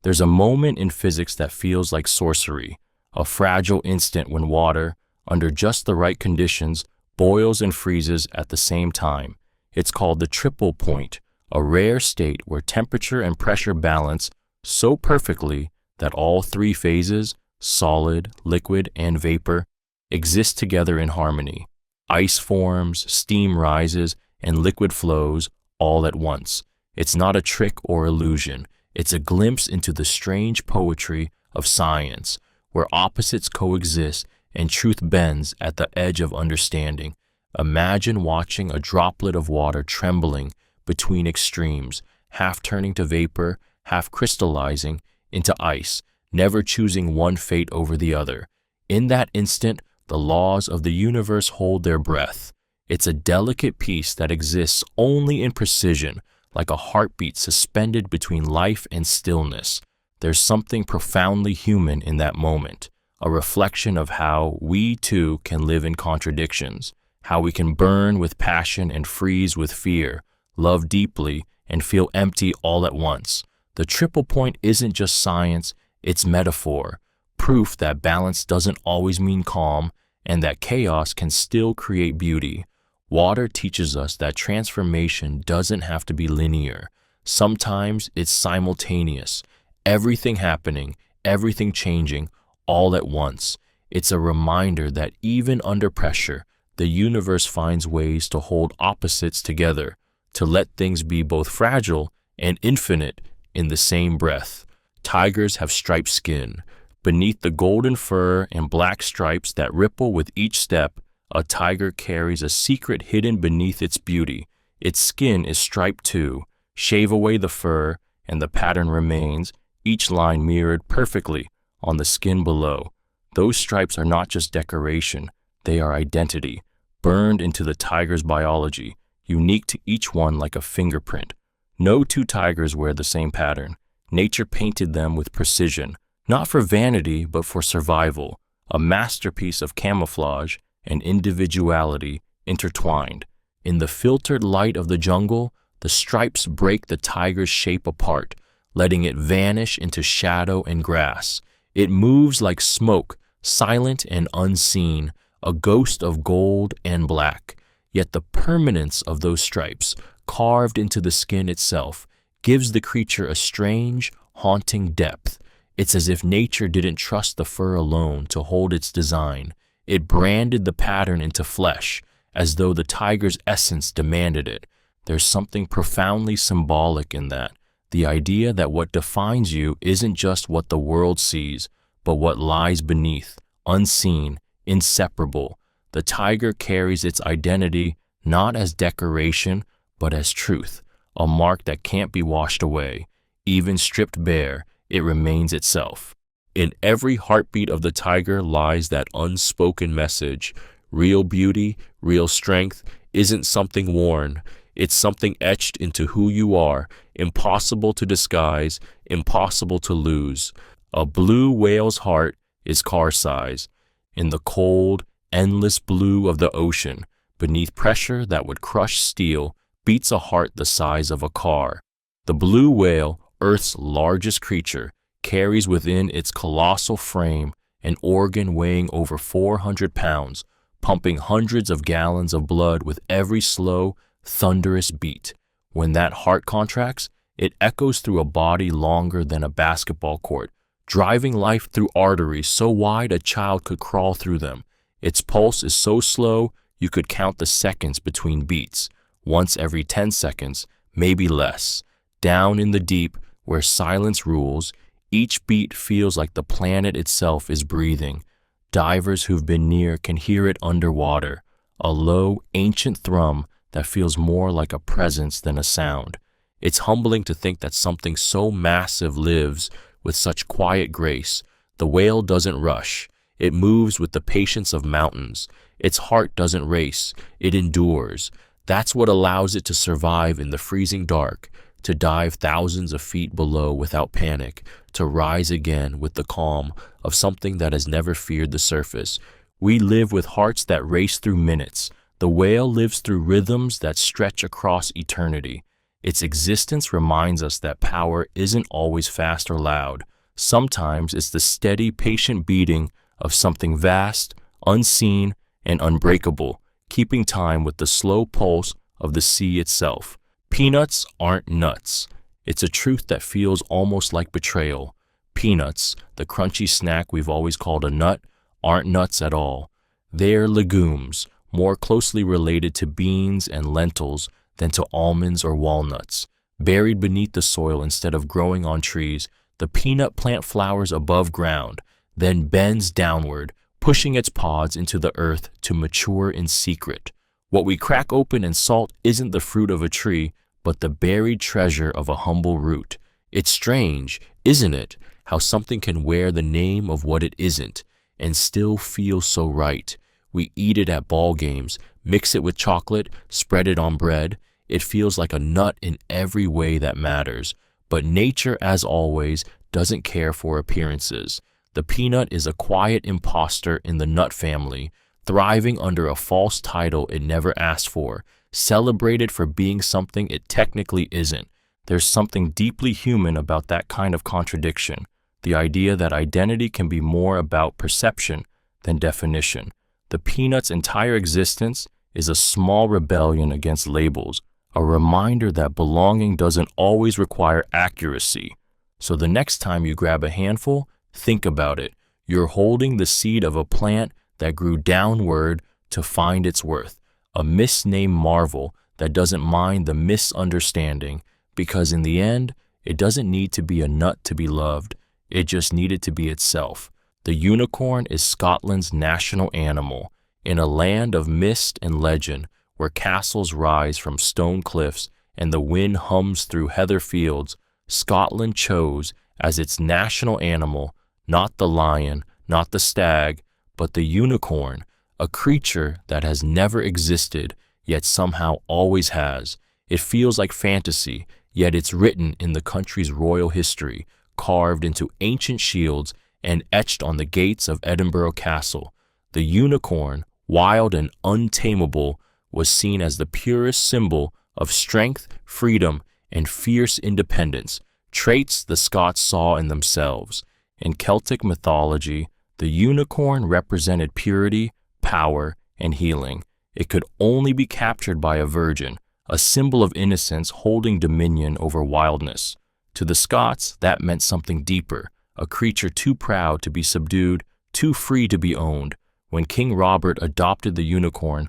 There's a moment in physics that feels like sorcery, a fragile instant when water, under just the right conditions, boils and freezes at the same time. It's called the triple point, a rare state where temperature and pressure balance so perfectly that all three phases, solid, liquid, and vapor, exist together in harmony. Ice forms, steam rises, and liquid flows all at once. It's not a trick or illusion. It's a glimpse into the strange poetry of science, where opposites coexist and truth bends at the edge of understanding. Imagine watching a droplet of water trembling between extremes, half turning to vapor, half crystallizing into ice, never choosing one fate over the other. In that instant, the laws of the universe hold their breath. It's a delicate piece that exists only in precision, like a heartbeat suspended between life and stillness. There's something profoundly human in that moment, a reflection of how we too can live in contradictions, how we can burn with passion and freeze with fear, love deeply and feel empty all at once. The triple point isn't just science, it's metaphor, proof that balance doesn't always mean calm and that chaos can still create beauty. Water teaches us that transformation doesn't have to be linear. Sometimes it's simultaneous, everything happening, everything changing, all at once. It's a reminder that even under pressure, the universe finds ways to hold opposites together, to let things be both fragile and infinite in the same breath. Tigers have striped skin. Beneath the golden fur and black stripes that ripple with each step, a tiger carries a secret hidden beneath its beauty. Its skin is striped too. Shave away the fur, and the pattern remains, each line mirrored perfectly on the skin below. Those stripes are not just decoration, they are identity, burned into the tiger's biology, unique to each one like a fingerprint. No two tigers wear the same pattern. Nature painted them with precision, not for vanity but for survival, a masterpiece of camouflage and individuality intertwined. In the filtered light of the jungle, the stripes break the tiger's shape apart, letting it vanish into shadow and grass. It moves like smoke, silent and unseen, a ghost of gold and black. Yet the permanence of those stripes, carved into the skin itself, gives the creature a strange, haunting depth. It's as if nature didn't trust the fur alone to hold its design. It branded the pattern into flesh, as though the tiger's essence demanded it. There's something profoundly symbolic in that, the idea that what defines you isn't just what the world sees, but what lies beneath, unseen, inseparable. The tiger carries its identity not as decoration, but as truth, a mark that can't be washed away. Even stripped bare, it remains itself. In every heartbeat of the tiger lies that unspoken message. Real beauty, real strength, isn't something worn. It's something etched into who you are, impossible to disguise, impossible to lose. A blue whale's heart is car size. In the cold, endless blue of the ocean, beneath pressure that would crush steel, beats a heart the size of a car. The blue whale, Earth's largest creature, carries within its colossal frame an organ weighing over 400 pounds, pumping hundreds of gallons of blood with every slow, thunderous beat. When that heart contracts, it echoes through a body longer than a basketball court, driving life through arteries so wide a child could crawl through them. Its pulse is so slow you could count the seconds between beats, once every 10 seconds, maybe less. Down in the deep, where silence rules, each beat feels like the planet itself is breathing. Divers who've been near can hear it underwater, a low, ancient thrum that feels more like a presence than a sound. It's humbling to think that something so massive lives with such quiet grace. The whale doesn't rush. It moves with the patience of mountains. Its heart doesn't race. It endures. That's what allows it to survive in the freezing dark, to dive thousands of feet below without panic, to rise again with the calm of something that has never feared the surface. We live with hearts that race through minutes. The whale lives through rhythms that stretch across eternity. Its existence reminds us that power isn't always fast or loud. Sometimes it's the steady, patient beating of something vast, unseen, and unbreakable, keeping time with the slow pulse of the sea itself. Peanuts aren't nuts. It's a truth that feels almost like betrayal. Peanuts, the crunchy snack we've always called a nut, aren't nuts at all. They're legumes, more closely related to beans and lentils than to almonds or walnuts. Buried beneath the soil instead of growing on trees, the peanut plant flowers above ground, then bends downward, pushing its pods into the earth to mature in secret. What we crack open and salt isn't the fruit of a tree, but the buried treasure of a humble root. It's strange, isn't it, how something can wear the name of what it isn't and still feel so right. We eat it at ball games, mix it with chocolate, spread it on bread. It feels like a nut in every way that matters. But nature, as always, doesn't care for appearances. The peanut is a quiet imposter in the nut family, thriving under a false title it never asked for, celebrated for being something it technically isn't. There's something deeply human about that kind of contradiction, the idea that identity can be more about perception than definition. The peanut's entire existence is a small rebellion against labels, a reminder that belonging doesn't always require accuracy. So the next time you grab a handful, think about it. You're holding the seed of a plant that grew downward to find its worth, a misnamed marvel that doesn't mind the misunderstanding, because in the end, it doesn't need to be a nut to be loved. It just needed to be itself. The unicorn is Scotland's national animal. In a land of mist and legend, where castles rise from stone cliffs and the wind hums through heather fields, Scotland chose as its national animal not the lion, not the stag, but the unicorn, a creature that has never existed, yet somehow always has. It feels like fantasy, yet it's written in the country's royal history, carved into ancient shields and etched on the gates of Edinburgh Castle. The unicorn, wild and untamable, was seen as the purest symbol of strength, freedom, and fierce independence, traits the Scots saw in themselves. In Celtic mythology, the unicorn represented purity, power, and healing. It could only be captured by a virgin, a symbol of innocence holding dominion over wildness. To the Scots, that meant something deeper, a creature too proud to be subdued, too free to be owned. When King Robert adopted the unicorn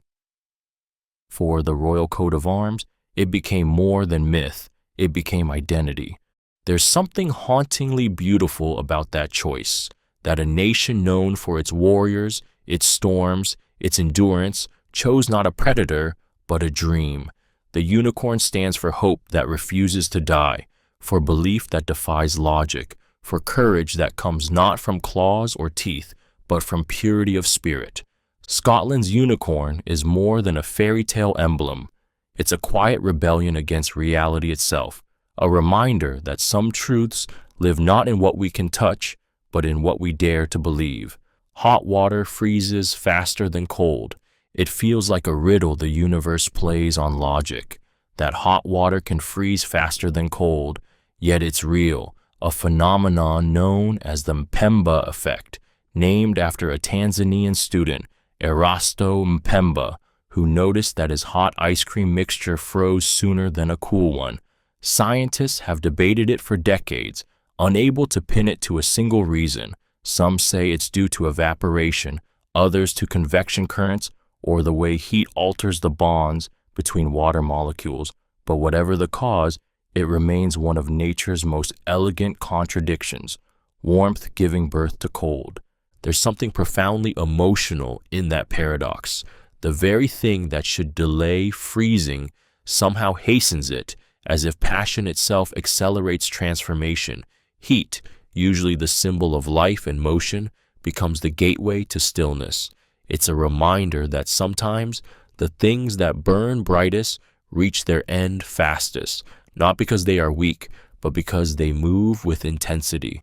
for the royal coat of arms, it became more than myth, it became identity. There's something hauntingly beautiful about that choice, that a nation known for its warriors, its storms, its endurance, chose not a predator, but a dream. The unicorn stands for hope that refuses to die, for belief that defies logic, for courage that comes not from claws or teeth, but from purity of spirit. Scotland's unicorn is more than a fairy tale emblem. It's a quiet rebellion against reality itself, a reminder that some truths live not in what we can touch, but in what we dare to believe. Hot water freezes faster than cold. It feels like a riddle the universe plays on logic, that hot water can freeze faster than cold, yet it's real, a phenomenon known as the Mpemba effect, named after a Tanzanian student, Erasto Mpemba, who noticed that his hot ice cream mixture froze sooner than a cool one. Scientists have debated it for decades, unable to pin it to a single reason. Some say it's due to evaporation, others to convection currents, or the way heat alters the bonds between water molecules. But whatever the cause, it remains one of nature's most elegant contradictions, warmth giving birth to cold. There's something profoundly emotional in that paradox. The very thing that should delay freezing somehow hastens it, as if passion itself accelerates transformation. Heat, usually the symbol of life and motion, becomes the gateway to stillness. It's a reminder that sometimes the things that burn brightest reach their end fastest, not because they are weak, but because they move with intensity.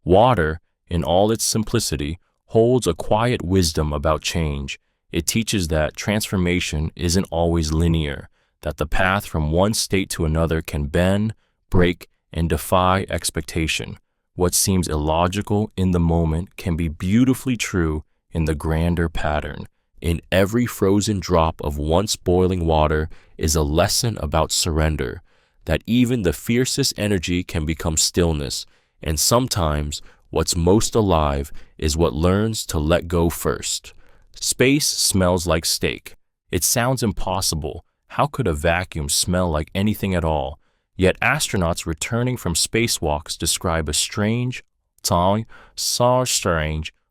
Water, in all its simplicity, holds a quiet wisdom about change. It teaches that transformation isn't always linear, that the path from one state to another can bend, break, and defy expectation. What seems illogical in the moment can be beautifully true in the grander pattern. In every frozen drop of once boiling water is a lesson about surrender, that even the fiercest energy can become stillness, and sometimes what's most alive is what learns to let go first. Space smells like steak. It sounds impossible. How could a vacuum smell like anything at all? Yet astronauts returning from spacewalks describe a strange,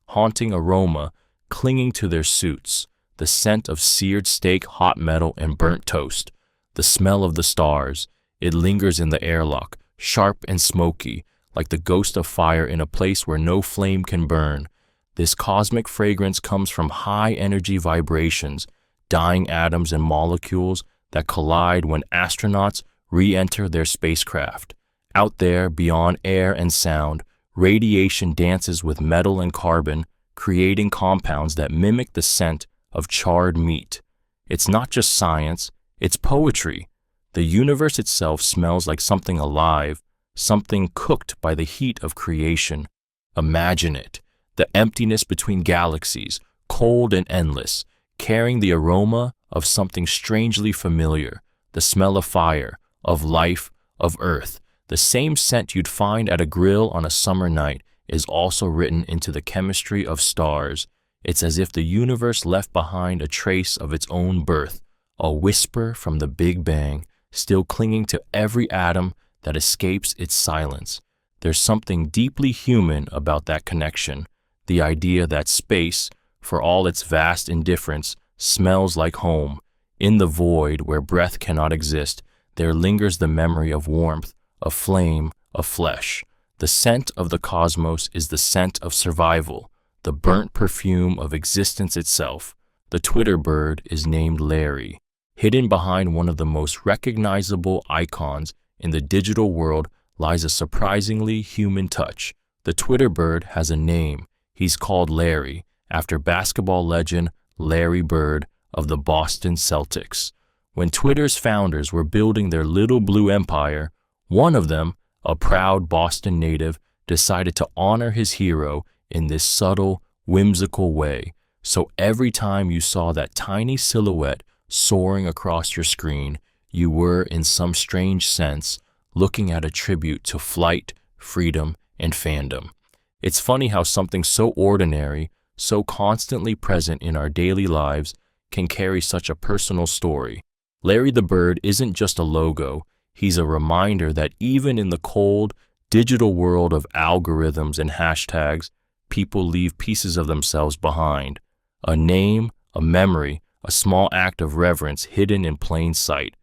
haunting aroma clinging to their suits, the scent of seared steak, hot metal, and burnt toast, the smell of the stars. It lingers in the airlock, sharp and smoky, like the ghost of fire in a place where no flame can burn. This cosmic fragrance comes from high-energy vibrations, dying atoms and molecules that collide when astronauts re-enter their spacecraft. Out there, beyond air and sound, radiation dances with metal and carbon, creating compounds that mimic the scent of charred meat. It's not just science, it's poetry. The universe itself smells like something alive, something cooked by the heat of creation. Imagine it, the emptiness between galaxies, cold and endless, carrying the aroma of something strangely familiar, the smell of fire, of life, of earth. The same scent you'd find at a grill on a summer night is also written into the chemistry of stars. It's as if the universe left behind a trace of its own birth, a whisper from the Big Bang, still clinging to every atom that escapes its silence. There's something deeply human about that connection, the idea that space, for all its vast indifference, smells like home. In the void where breath cannot exist, there lingers the memory of warmth, of flame, of flesh. The scent of the cosmos is the scent of survival, the burnt perfume of existence itself. The Twitter bird is named Larry. Hidden behind one of the most recognizable icons in the digital world lies a surprisingly human touch. The Twitter bird has a name. He's called Larry, after basketball legend Larry Bird of the Boston Celtics. When Twitter's founders were building their little blue empire, one of them, a proud Boston native, decided to honor his hero in this subtle, whimsical way. So every time you saw that tiny silhouette soaring across your screen, you were, in some strange sense, looking at a tribute to flight, freedom, and fandom. It's funny how something so ordinary, so constantly present in our daily lives, can carry such a personal story. Larry the Bird isn't just a logo, he's a reminder that even in the cold, digital world of algorithms and hashtags, people leave pieces of themselves behind. A name, a memory, a small act of reverence hidden in plain sight.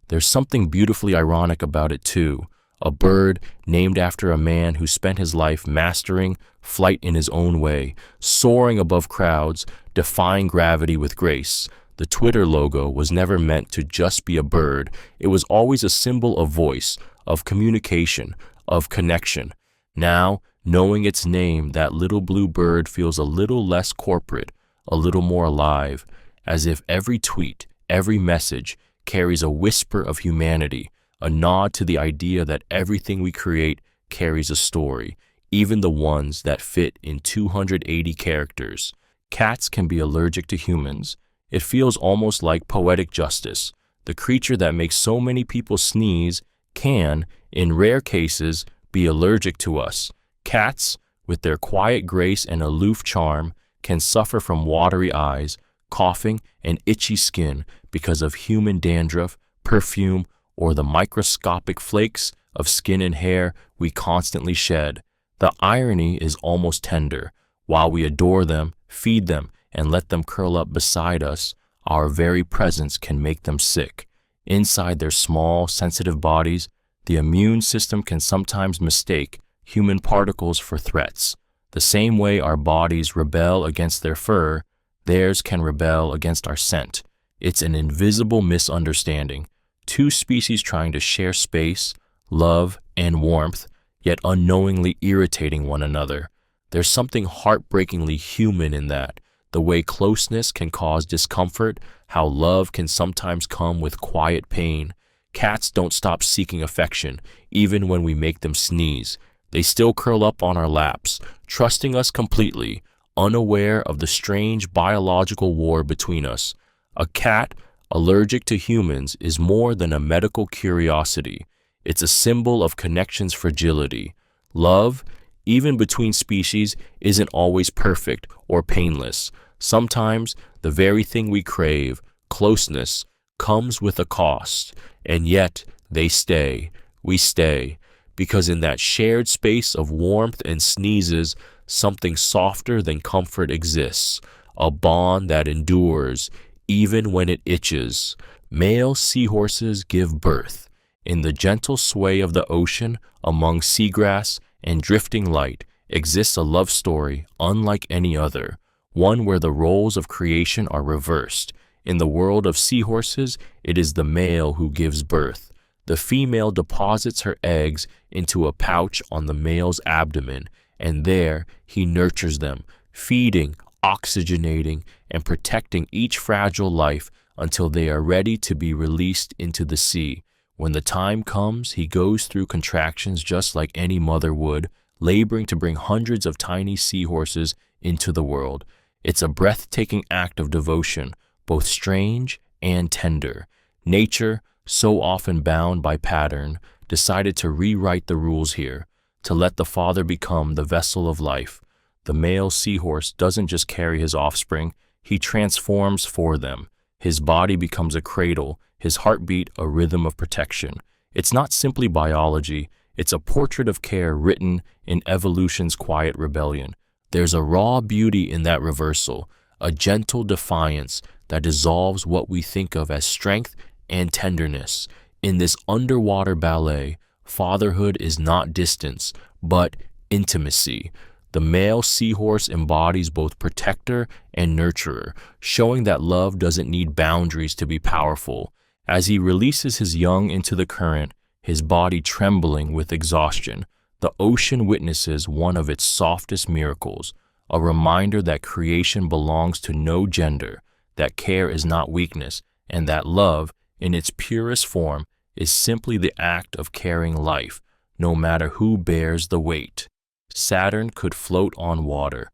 There's something beautifully ironic about it too. A bird named after a man who spent his life mastering flight in his own way, soaring above crowds, defying gravity with grace. The Twitter logo was never meant to just be a bird. It was always a symbol of voice, of communication, of connection. Now, knowing its name, that little blue bird feels a little less corporate, a little more alive, as if every tweet, every message carries a whisper of humanity, a nod to the idea that everything we create carries a story, even the ones that fit in 280 characters. Cats can be allergic to humans. It feels almost like poetic justice. The creature that makes so many people sneeze can, in rare cases, be allergic to us. Cats, with their quiet grace and aloof charm, can suffer from watery eyes, coughing, and itchy skin because of human dandruff, perfume, or the microscopic flakes of skin and hair we constantly shed. The irony is almost tender. While we adore them, feed them, and let them curl up beside us, our very presence can make them sick. Inside their small, sensitive bodies, the immune system can sometimes mistake human particles for threats. The same way our bodies rebel against their fur, theirs can rebel against our scent. It's an invisible misunderstanding. Two species trying to share space, love, and warmth, yet unknowingly irritating one another. There's something heartbreakingly human in that, the way closeness can cause discomfort, how love can sometimes come with quiet pain. Cats don't stop seeking affection, even when we make them sneeze. They still curl up on our laps, trusting us completely, unaware of the strange biological war between us. A cat allergic to humans is more than a medical curiosity. It's a symbol of connection's fragility. Love, even between species, isn't always perfect or painless. Sometimes the very thing we crave, closeness, comes with a cost, and yet they stay. We stay, because in that shared space of warmth and sneezes, something softer than comfort exists, a bond that endures, even when it itches. Male seahorses give birth. In the gentle sway of the ocean, among seagrass and drifting light, exists a love story unlike any other, one where the roles of creation are reversed. In the world of seahorses, it is the male who gives birth. The female deposits her eggs into a pouch on the male's abdomen, and there he nurtures them, feeding, oxygenating, and protecting each fragile life until they are ready to be released into the sea. When the time comes, he goes through contractions just like any mother would, laboring to bring hundreds of tiny seahorses into the world. It's a breathtaking act of devotion, both strange and tender. Nature, so often bound by pattern, decided to rewrite the rules here, to let the father become the vessel of life. The male seahorse doesn't just carry his offspring, he transforms for them. His body becomes a cradle, his heartbeat a rhythm of protection. It's not simply biology, it's a portrait of care written in evolution's quiet rebellion. There's a raw beauty in that reversal, a gentle defiance that dissolves what we think of as strength and tenderness. In this underwater ballet, fatherhood is not distance, but intimacy. The male seahorse embodies both protector and nurturer, showing that love doesn't need boundaries to be powerful. As he releases his young into the current, his body trembling with exhaustion, the ocean witnesses one of its softest miracles, a reminder that creation belongs to no gender, that care is not weakness, and that love, in its purest form, is simply the act of carrying life, no matter who bears the weight. Saturn could float on water.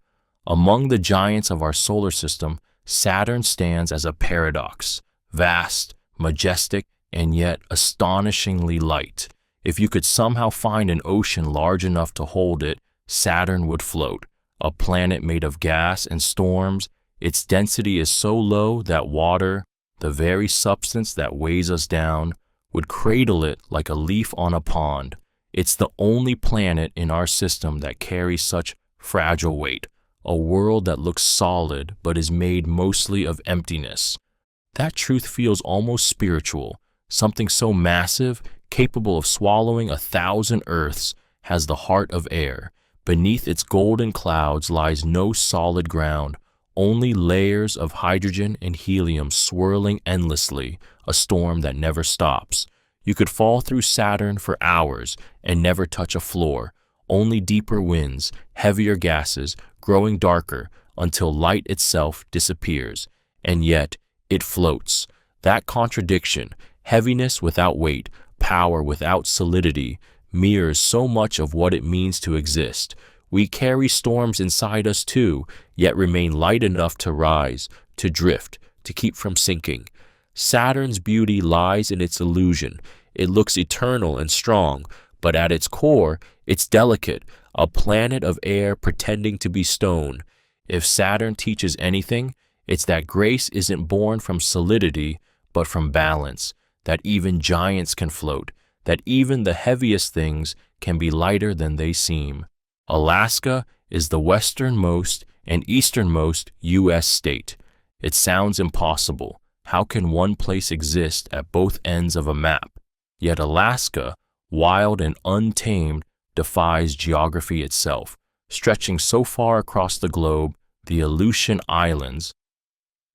Among the giants of our solar system, Saturn stands as a paradox, vast, majestic, and yet astonishingly light. If you could somehow find an ocean large enough to hold it, Saturn would float. A planet made of gas and storms, its density is so low that water, the very substance that weighs us down, would cradle it like a leaf on a pond. It's the only planet in our system that carries such fragile weight, a world that looks solid but is made mostly of emptiness. That truth feels almost spiritual. Something so massive, capable of swallowing 1,000 Earths, has the heart of air. Beneath its golden clouds lies no solid ground, only layers of hydrogen and helium swirling endlessly, a storm that never stops. You could fall through Saturn for hours and never touch a floor, only deeper winds, heavier gases, growing darker until light itself disappears. And yet, it floats. That contradiction, heaviness without weight, power without solidity, mirrors so much of what it means to exist. We carry storms inside us too, yet remain light enough to rise, to drift, to keep from sinking. Saturn's beauty lies in its illusion. It looks eternal and strong, but at its core, it's delicate, a planet of air pretending to be stone. If Saturn teaches anything, it's that grace isn't born from solidity, but from balance, that even giants can float, that even the heaviest things can be lighter than they seem. Alaska is the westernmost and easternmost U.S. state. It sounds impossible. How can one place exist at both ends of a map? Yet Alaska, wild and untamed, defies geography itself. Stretching so far across the globe, the Aleutian Islands,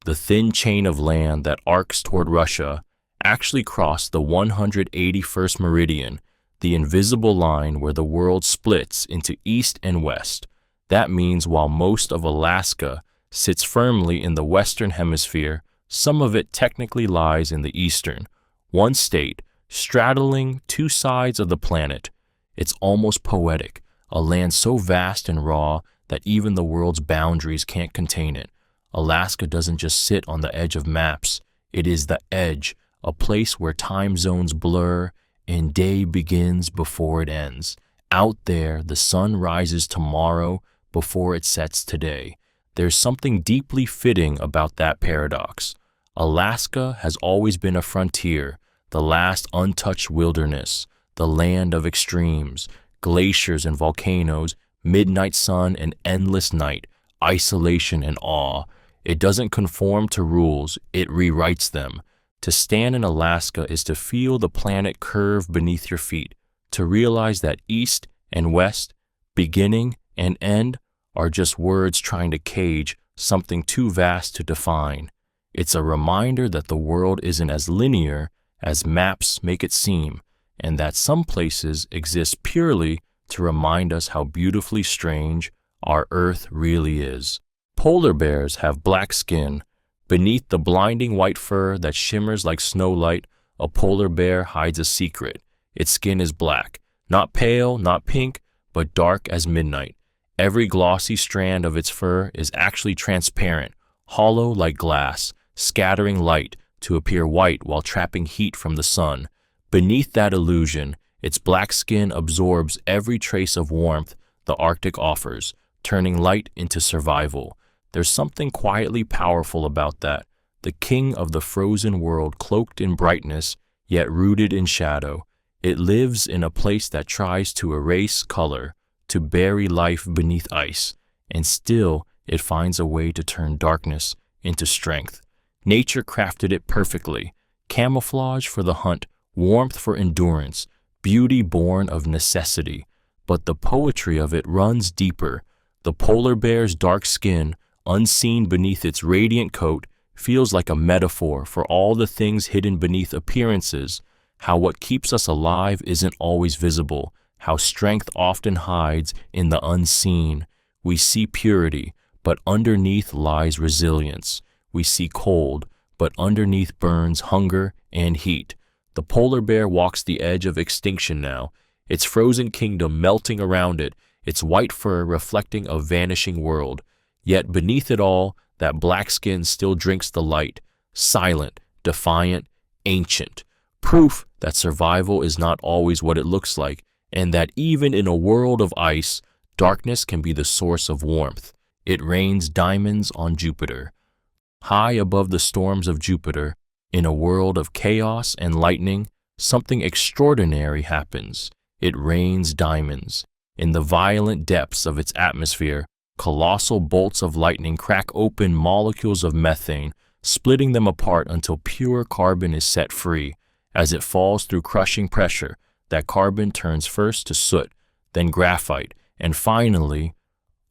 the thin chain of land that arcs toward Russia, actually cross the 181st meridian, the invisible line where the world splits into east and west. That means while most of Alaska sits firmly in the western hemisphere, some of it technically lies in the eastern, one state straddling two sides of the planet. It's almost poetic, a land so vast and raw that even the world's boundaries can't contain it. Alaska doesn't just sit on the edge of maps, it is the edge, a place where time zones blur and day begins before it ends. Out there, the sun rises tomorrow before it sets today. There's something deeply fitting about that paradox. Alaska has always been a frontier, the last untouched wilderness, the land of extremes, glaciers and volcanoes, midnight sun and endless night, isolation and awe. It doesn't conform to rules, it rewrites them. To stand in Alaska is to feel the planet curve beneath your feet, to realize that east and west, beginning and end, are just words trying to cage something too vast to define. It's a reminder that the world isn't as linear as maps make it seem, and that some places exist purely to remind us how beautifully strange our Earth really is. Polar bears have black skin. Beneath the blinding white fur that shimmers like snowlight, a polar bear hides a secret. Its skin is black, not pale, not pink, but dark as midnight. Every glossy strand of its fur is actually transparent, hollow like glass, scattering light to appear white while trapping heat from the sun. Beneath that illusion, its black skin absorbs every trace of warmth the Arctic offers, turning light into survival. There's something quietly powerful about that. The king of the frozen world cloaked in brightness, yet rooted in shadow. It lives in a place that tries to erase color, to bury life beneath ice, and still it finds a way to turn darkness into strength. Nature crafted it perfectly. Camouflage for the hunt, warmth for endurance, beauty born of necessity. But the poetry of it runs deeper. The polar bear's dark skin, unseen beneath its radiant coat, feels like a metaphor for all the things hidden beneath appearances, how what keeps us alive isn't always visible, how strength often hides in the unseen. We see purity, but underneath lies resilience. We see cold, but underneath burns hunger and heat. The polar bear walks the edge of extinction now, its frozen kingdom melting around it, its white fur reflecting a vanishing world. Yet beneath it all, that black skin still drinks the light, silent, defiant, ancient. Proof that survival is not always what it looks like, and that even in a world of ice, darkness can be the source of warmth. It rains diamonds on Jupiter. High above the storms of Jupiter, in a world of chaos and lightning, something extraordinary happens. It rains diamonds. In the violent depths of its atmosphere, colossal bolts of lightning crack open molecules of methane, splitting them apart until pure carbon is set free. As it falls through crushing pressure, that carbon turns first to soot, then graphite, and finally,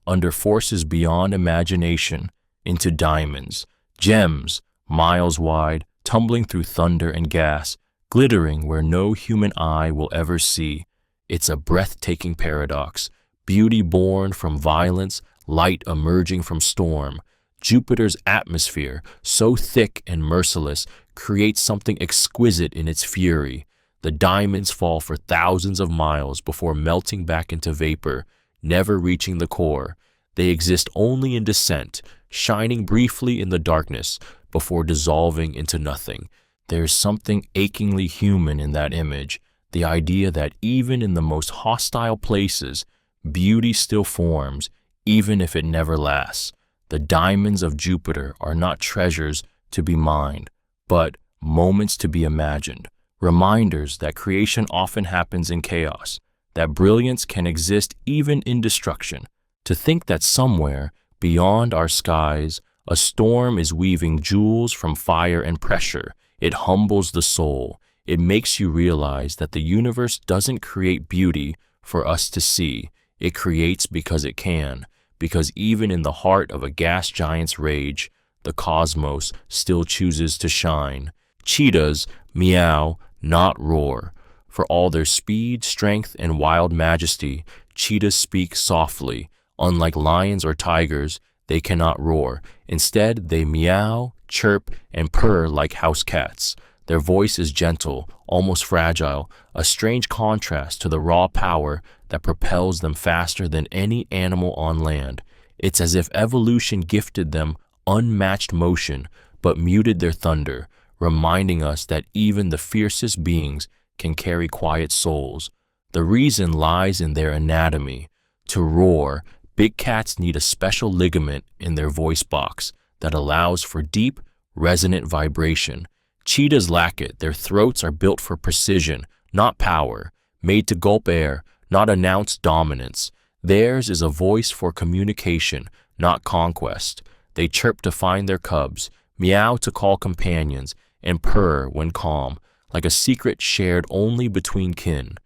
under forces beyond imagination, into diamonds, gems, miles wide, tumbling through thunder and gas, glittering where no human eye will ever see. It's a breathtaking paradox, beauty born from violence, light emerging from storm. Jupiter's atmosphere, so thick and merciless, creates something exquisite in its fury. The diamonds fall for thousands of miles before melting back into vapor, never reaching the core. They exist only in descent, shining briefly in the darkness before dissolving into nothing. There's something achingly human in that image, the idea that even in the most hostile places, beauty still forms, even if it never lasts. The diamonds of Jupiter are not treasures to be mined, but moments to be imagined, reminders that creation often happens in chaos, that brilliance can exist even in destruction. To think that somewhere, beyond our skies, a storm is weaving jewels from fire and pressure, it humbles the soul. It makes you realize that the universe doesn't create beauty for us to see. It creates because it can, because even in the heart of a gas giant's rage, the cosmos still chooses to shine. Cheetahs meow, not roar. For all their speed, strength, and wild majesty, cheetahs speak softly, Unlike lions or tigers, they cannot roar. Instead, they meow, chirp, and purr like house cats. Their voice is gentle, almost fragile, a strange contrast to the raw power that propels them faster than any animal on land. It's as if evolution gifted them unmatched motion, but muted their thunder, reminding us that even the fiercest beings can carry quiet souls. The reason lies in their anatomy. To roar, big cats need a special ligament in their voice box that allows for deep, resonant vibration. Cheetahs lack it. Their throats are built for precision, not power, made to gulp air, not announce dominance. Theirs is a voice for communication, not conquest. They chirp to find their cubs, meow to call companions, and purr when calm, like a secret shared only between kin.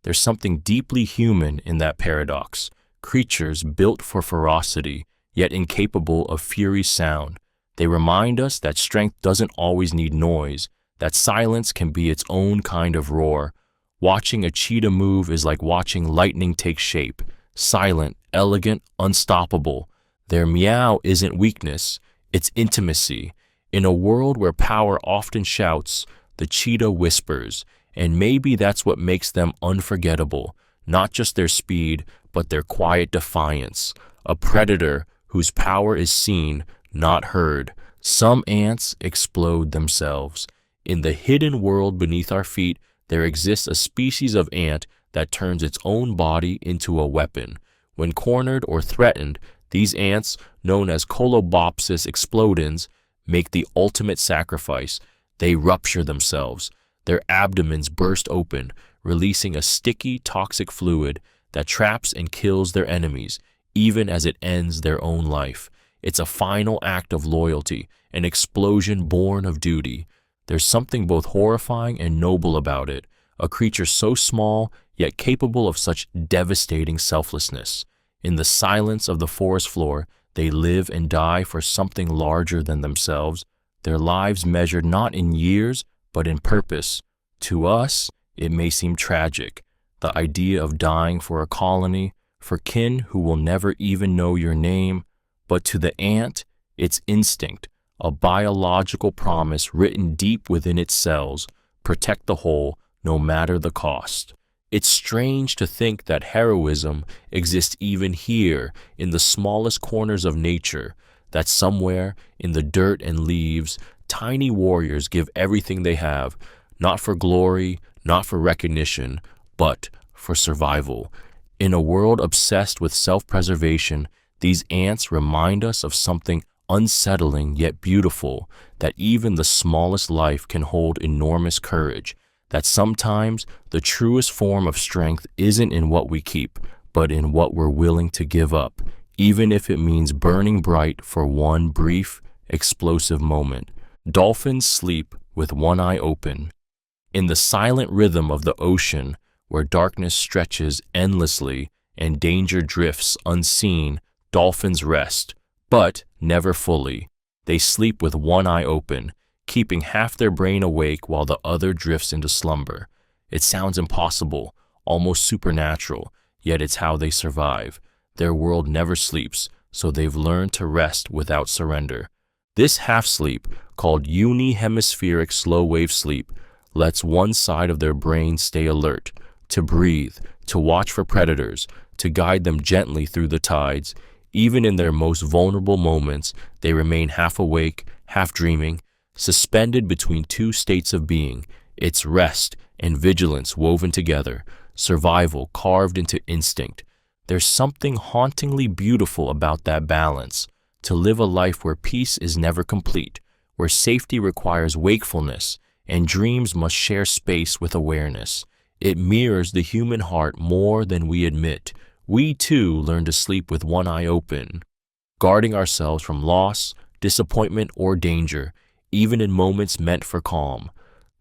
There's something deeply human in that paradox. Creatures built for ferocity, yet incapable of fury's sound. They remind us that strength doesn't always need noise, that silence can be its own kind of roar. Watching a cheetah move is like watching lightning take shape, silent, elegant, unstoppable. Their meow isn't weakness, it's intimacy. In a world where power often shouts, the cheetah whispers, and maybe that's what makes them unforgettable, not just their speed, but their quiet defiance. A predator whose power is seen, not heard. Some ants explode themselves. In the hidden world beneath our feet, there exists a species of ant that turns its own body into a weapon. When cornered or threatened, these ants, known as Colobopsis explodens, make the ultimate sacrifice. They rupture themselves. Their abdomens burst open, releasing a sticky, toxic fluid that traps and kills their enemies, even as it ends their own life. It's a final act of loyalty, an explosion born of duty. There's something both horrifying and noble about it, a creature so small, yet capable of such devastating selflessness. In the silence of the forest floor, they live and die for something larger than themselves, their lives measured not in years, but in purpose. To us, it may seem tragic, the idea of dying for a colony, for kin who will never even know your name, but to the ant, it's instinct, a biological promise written deep within its cells, protect the whole, no matter the cost. It's strange to think that heroism exists even here in the smallest corners of nature, that somewhere in the dirt and leaves, tiny warriors give everything they have, not for glory, not for recognition, but for survival. In a world obsessed with self-preservation, these ants remind us of something unsettling yet beautiful, that even the smallest life can hold enormous courage, that sometimes the truest form of strength isn't in what we keep, but in what we're willing to give up, even if it means burning bright for one brief, explosive moment. Dolphins sleep with one eye open. In the silent rhythm of the ocean, where darkness stretches endlessly and danger drifts unseen, dolphins rest, but never fully. They sleep with one eye open, keeping half their brain awake while the other drifts into slumber. It sounds impossible, almost supernatural, yet it's how they survive. Their world never sleeps, so they've learned to rest without surrender. This half-sleep, called unihemispheric slow-wave sleep, lets one side of their brain stay alert, to breathe, to watch for predators, to guide them gently through the tides. Even in their most vulnerable moments, they remain half awake, half dreaming, suspended between two states of being. It's rest and vigilance woven together, survival carved into instinct. There's something hauntingly beautiful about that balance, to live a life where peace is never complete, where safety requires wakefulness, and dreams must share space with awareness. It mirrors the human heart more than we admit. We too learn to sleep with one eye open, guarding ourselves from loss, disappointment, or danger, even in moments meant for calm.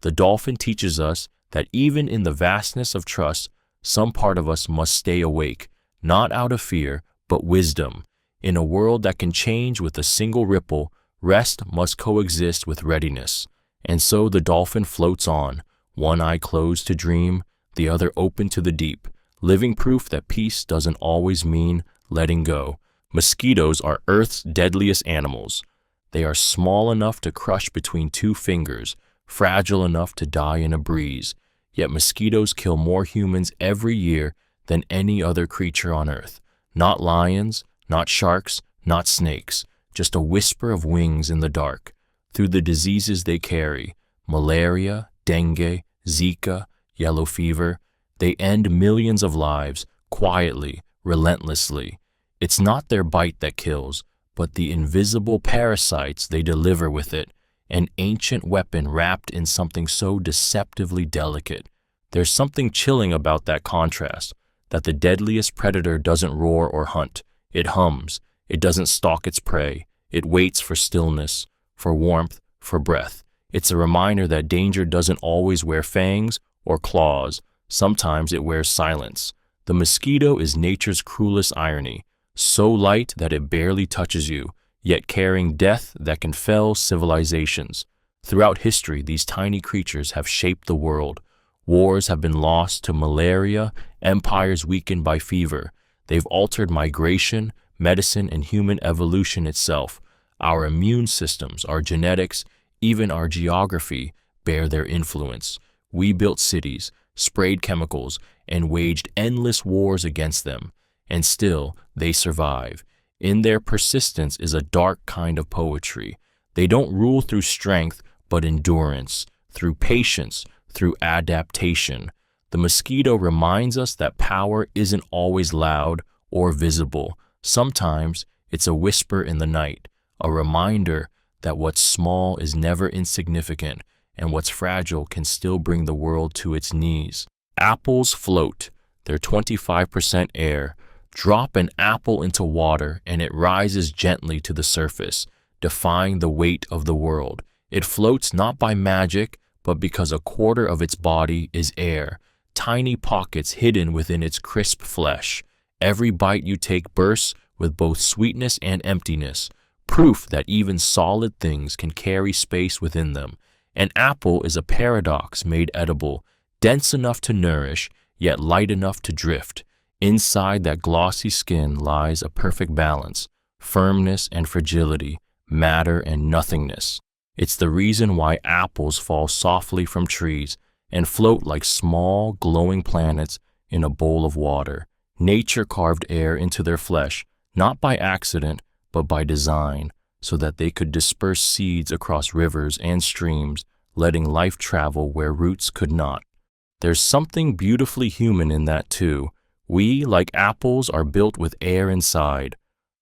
The dolphin teaches us that even in the vastness of trust, some part of us must stay awake, not out of fear, but wisdom. In a world that can change with a single ripple, rest must coexist with readiness. And so the dolphin floats on, one eye closed to dream, the other open to the deep, living proof that peace doesn't always mean letting go. Mosquitoes are Earth's deadliest animals. They are small enough to crush between two fingers, fragile enough to die in a breeze. Yet mosquitoes kill more humans every year than any other creature on Earth. Not lions, not sharks, not snakes, just a whisper of wings in the dark. Through the diseases they carry, malaria, dengue, Zika, yellow fever, they end millions of lives, quietly, relentlessly. It's not their bite that kills, but the invisible parasites they deliver with it, an ancient weapon wrapped in something so deceptively delicate. There's something chilling about that contrast, that the deadliest predator doesn't roar or hunt. It hums. It doesn't stalk its prey. It waits for stillness, for warmth, for breath. It's a reminder that danger doesn't always wear fangs or claws. Sometimes it wears silence. The mosquito is nature's cruelest irony, so light that it barely touches you, yet carrying death that can fell civilizations. Throughout history, these tiny creatures have shaped the world. Wars have been lost to malaria, empires weakened by fever. They've altered migration, medicine, and human evolution itself. Our immune systems, our genetics, even our geography bear their influence. We built cities, sprayed chemicals, and waged endless wars against them. And still, they survive. In their persistence is a dark kind of poetry. They don't rule through strength, but endurance, through patience, through adaptation. The mosquito reminds us that power isn't always loud or visible. Sometimes it's a whisper in the night, a reminder that what's small is never insignificant and what's fragile can still bring the world to its knees. Apples float. They're 25% air. Drop an apple into water and it rises gently to the surface, defying the weight of the world. It floats not by magic, but because a quarter of its body is air, tiny pockets hidden within its crisp flesh. Every bite you take bursts with both sweetness and emptiness, proof that even solid things can carry space within them. An apple is a paradox made edible, dense enough to nourish, yet light enough to drift. Inside that glossy skin lies a perfect balance, firmness and fragility, matter and nothingness. It's the reason why apples fall softly from trees and float like small, glowing planets in a bowl of water. Nature carved air into their flesh, not by accident, but by design, so that they could disperse seeds across rivers and streams, letting life travel where roots could not. There's something beautifully human in that too. We, like apples, are built with air inside,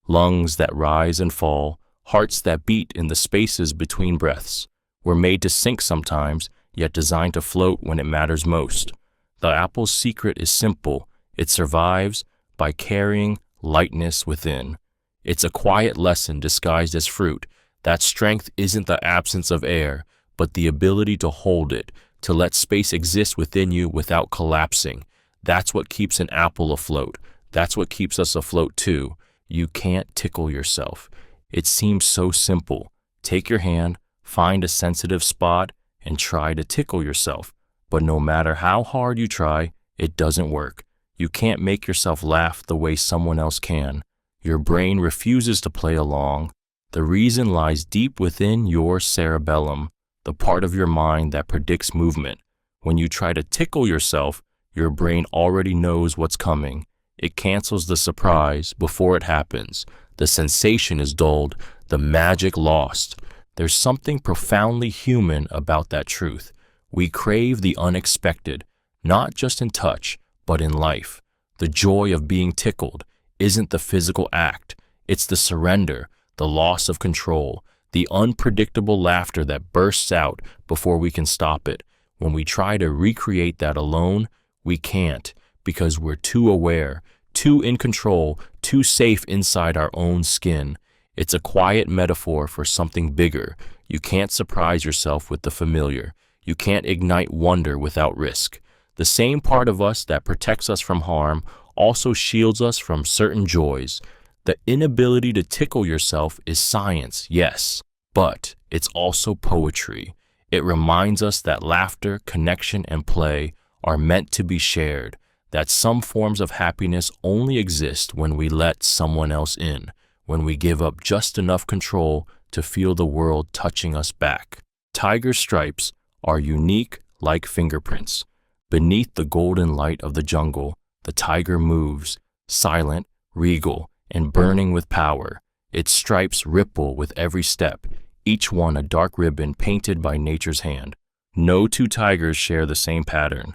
lungs that rise and fall, hearts that beat in the spaces between breaths. We're made to sink sometimes, yet designed to float when it matters most. The apple's secret is simple. It survives by carrying lightness within. It's a quiet lesson disguised as fruit. That strength isn't the absence of air, but the ability to hold it, to let space exist within you without collapsing. That's what keeps an apple afloat. That's what keeps us afloat too. You can't tickle yourself. It seems so simple. Take your hand, find a sensitive spot, and try to tickle yourself. But no matter how hard you try, it doesn't work. You can't make yourself laugh the way someone else can. Your brain refuses to play along. The reason lies deep within your cerebellum, the part of your mind that predicts movement. When you try to tickle yourself, your brain already knows what's coming. It cancels the surprise before it happens. The sensation is dulled, the magic lost. There's something profoundly human about that truth. We crave the unexpected, not just in touch, but in life. The joy of being tickled isn't the physical act. It's the surrender, the loss of control, the unpredictable laughter that bursts out before we can stop it. When we try to recreate that alone, we can't, because we're too aware, too in control, too safe inside our own skin. It's a quiet metaphor for something bigger. You can't surprise yourself with the familiar. You can't ignite wonder without risk. The same part of us that protects us from harm also shields us from certain joys. The inability to tickle yourself is science, yes, but it's also poetry. It reminds us that laughter, connection, and play are meant to be shared, that some forms of happiness only exist when we let someone else in, when we give up just enough control to feel the world touching us back. Tiger stripes are unique like fingerprints. Beneath the golden light of the jungle, the tiger moves, silent, regal, and burning with power. Its stripes ripple with every step, each one a dark ribbon painted by nature's hand. No two tigers share the same pattern.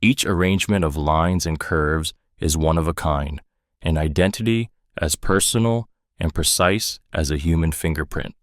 Each arrangement of lines and curves is one of a kind, an identity as personal and precise as a human fingerprint.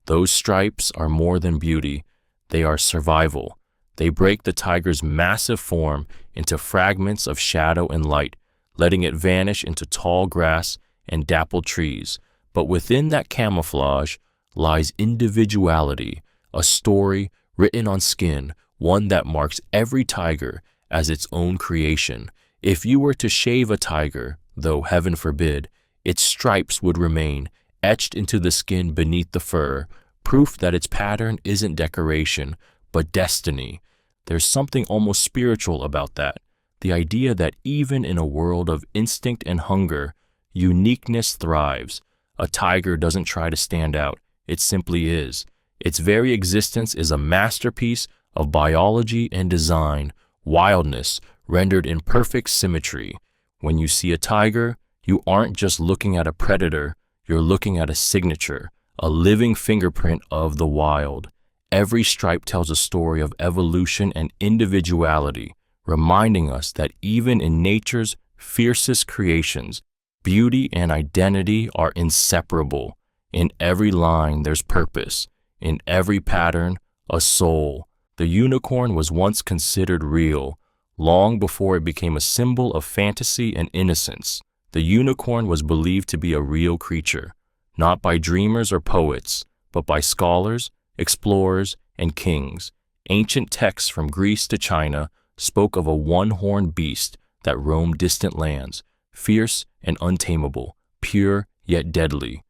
Those stripes are more than beauty, they are survival. They break the tiger's massive form into fragments of shadow and light, letting it vanish into tall grass and dappled trees. But within that camouflage lies individuality, a story written on skin, one that marks every tiger as its own creation. If you were to shave a tiger, though heaven forbid, its stripes would remain, etched into the skin beneath the fur, proof that its pattern isn't decoration, but destiny. There's something almost spiritual about that, the idea that even in a world of instinct and hunger, uniqueness thrives. A tiger doesn't try to stand out, it simply is. Its very existence is a masterpiece of biology and design, wildness rendered in perfect symmetry. When you see a tiger, you aren't just looking at a predator, you're looking at a signature, a living fingerprint of the wild. Every stripe tells a story of evolution and individuality, reminding us that even in nature's fiercest creations, beauty and identity are inseparable. In every line, there's purpose. In every pattern, a soul. The unicorn was once considered real, long before it became a symbol of fantasy and innocence. The unicorn was believed to be a real creature, not by dreamers or poets, but by scholars, explorers, and kings. Ancient texts from Greece to China spoke of a one-horned beast that roamed distant lands, fierce and untamable, pure yet deadly.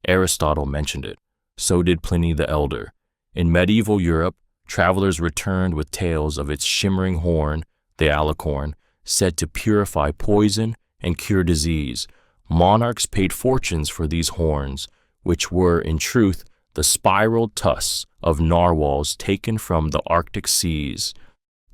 Aristotle mentioned it. So did Pliny the Elder. In medieval Europe, travelers returned with tales of its shimmering horn, the alicorn, said to purify poison and cure disease. Monarchs paid fortunes for these horns, which were, in truth, the spiraled tusks of narwhals taken from the Arctic seas.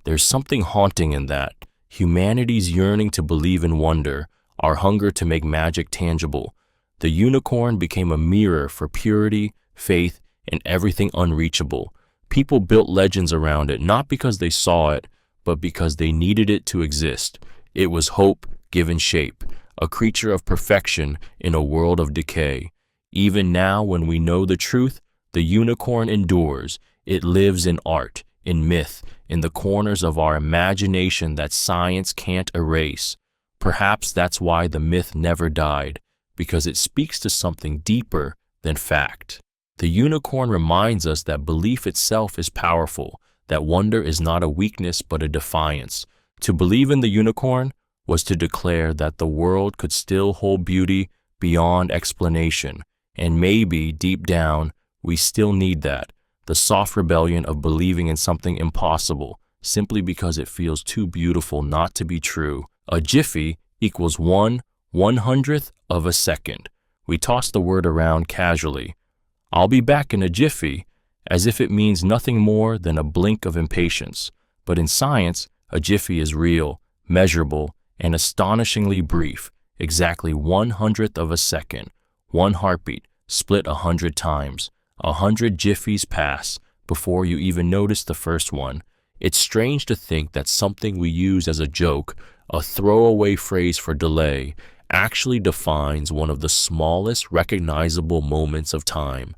There's something haunting in that, humanity's yearning to believe in wonder, our hunger to make magic tangible. The unicorn became a mirror for purity, faith, and everything unreachable. People built legends around it not because they saw it, but because they needed it to exist. It was hope given shape, a creature of perfection in a world of decay. Even now, when we know the truth, the unicorn endures. It lives in art, in myth, in the corners of our imagination that science can't erase. Perhaps that's why the myth never died, because it speaks to something deeper than fact. The unicorn reminds us that belief itself is powerful, that wonder is not a weakness but a defiance. To believe in the unicorn was to declare that the world could still hold beauty beyond explanation, and maybe, deep down, we still need that, the soft rebellion of believing in something impossible, simply because it feels too beautiful not to be true. A jiffy equals 1/100th of a second. We toss the word around casually. I'll be back in a jiffy, as if it means nothing more than a blink of impatience. But in science, a jiffy is real, measurable, and astonishingly brief, exactly 1/100th of a second. One heartbeat, split 100 times. 100 jiffies pass before you even notice the first one. It's strange to think that something we use as a joke, a throwaway phrase for delay, actually defines one of the smallest recognizable moments of time.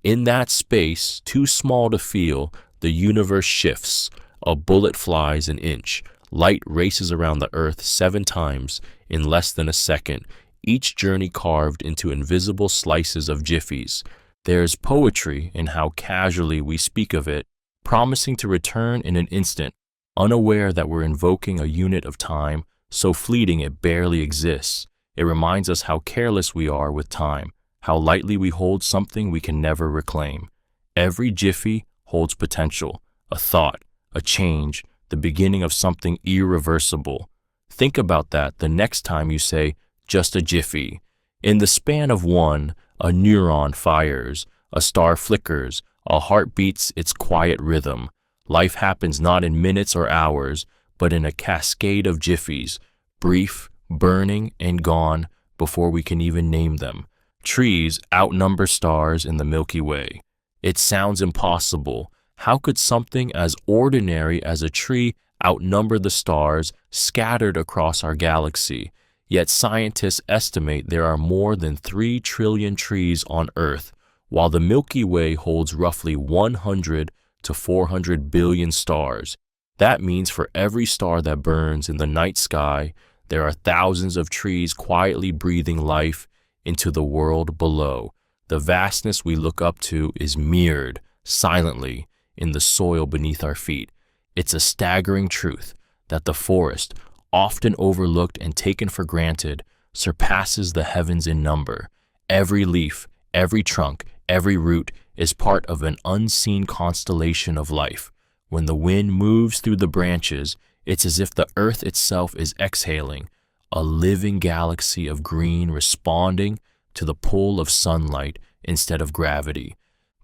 In that space, too small to feel, the universe shifts. A bullet flies an inch. Light races around the earth 7 times in less than a second, each journey carved into invisible slices of jiffies. There's poetry in how casually we speak of it, promising to return in an instant, unaware that we're invoking a unit of time so fleeting it barely exists. It reminds us how careless we are with time, how lightly we hold something we can never reclaim. Every jiffy holds potential, a thought, a change, the beginning of something irreversible. Think about that the next time you say, just a jiffy. In the span of one, a neuron fires, a star flickers, a heart beats its quiet rhythm. Life happens not in minutes or hours, but in a cascade of jiffies, brief, burning, and gone before we can even name them. Trees outnumber stars in the Milky Way. It sounds impossible. How could something as ordinary as a tree outnumber the stars scattered across our galaxy? Yet scientists estimate there are more than 3 trillion trees on Earth, while the Milky Way holds roughly 100 to 400 billion stars. That means for every star that burns in the night sky, there are thousands of trees quietly breathing life into the world below. The vastness we look up to is mirrored, silently, in the soil beneath our feet. It's a staggering truth that the forest, often overlooked and taken for granted, surpasses the heavens in number. Every leaf, every trunk, every root is part of an unseen constellation of life. When the wind moves through the branches, it's as if the earth itself is exhaling, a living galaxy of green responding to the pull of sunlight instead of gravity.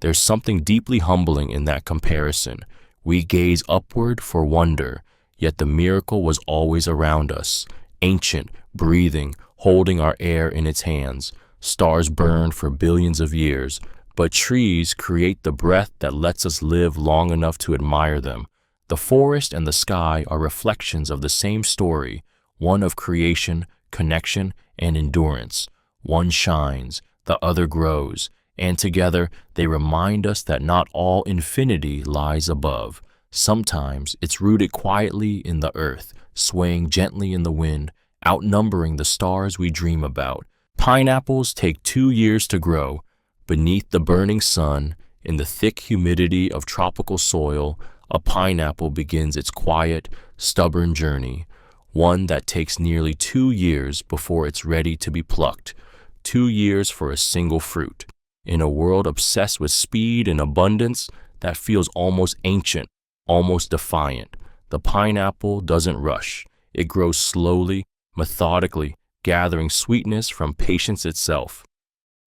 There's something deeply humbling in that comparison. We gaze upward for wonder, yet the miracle was always around us, ancient, breathing, holding our air in its hands. Stars burn for billions of years, but trees create the breath that lets us live long enough to admire them. The forest and the sky are reflections of the same story, one of creation, connection, and endurance. One shines, the other grows, and together they remind us that not all infinity lies above. Sometimes it's rooted quietly in the earth, swaying gently in the wind, outnumbering the stars we dream about. Pineapples take 2 years to grow. Beneath the burning sun, in the thick humidity of tropical soil, a pineapple begins its quiet, stubborn journey, one that takes nearly 2 years before it's ready to be plucked. 2 years for a single fruit. In a world obsessed with speed and abundance, that feels almost ancient, almost defiant. The pineapple doesn't rush. It grows slowly, methodically, gathering sweetness from patience itself.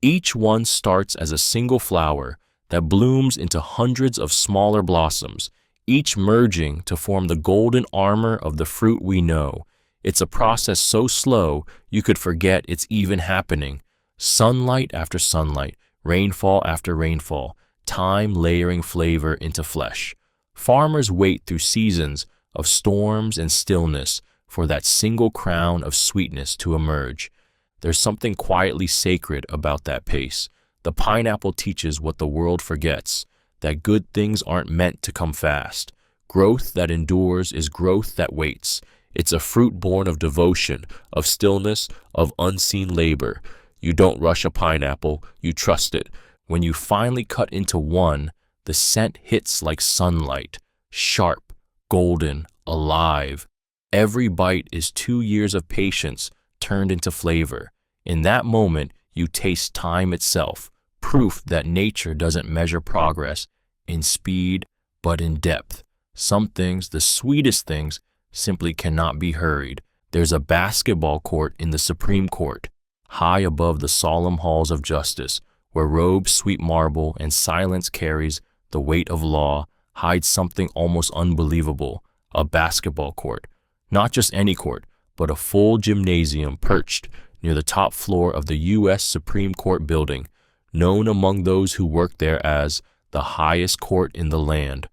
Each one starts as a single flower that blooms into hundreds of smaller blossoms, each merging to form the golden armor of the fruit we know. It's a process so slow you could forget it's even happening. Sunlight after sunlight, rainfall after rainfall, time layering flavor into flesh. Farmers wait through seasons of storms and stillness for that single crown of sweetness to emerge. There's something quietly sacred about that pace. The pineapple teaches what the world forgets, that good things aren't meant to come fast. Growth that endures is growth that waits. It's a fruit born of devotion, of stillness, of unseen labor. You don't rush a pineapple, you trust it. When you finally cut into one, the scent hits like sunlight, sharp, golden, alive. Every bite is 2 years of patience turned into flavor. In that moment, you taste time itself, proof that nature doesn't measure progress in speed, but in depth. Some things, the sweetest things, simply cannot be hurried. There's a basketball court in the Supreme Court, high above the solemn halls of justice, where robes sweep marble and silence carries the weight of law, hides something almost unbelievable, a basketball court. Not just any court, but a full gymnasium perched near the top floor of the U.S. Supreme Court building, known among those who work there as the highest court in the land.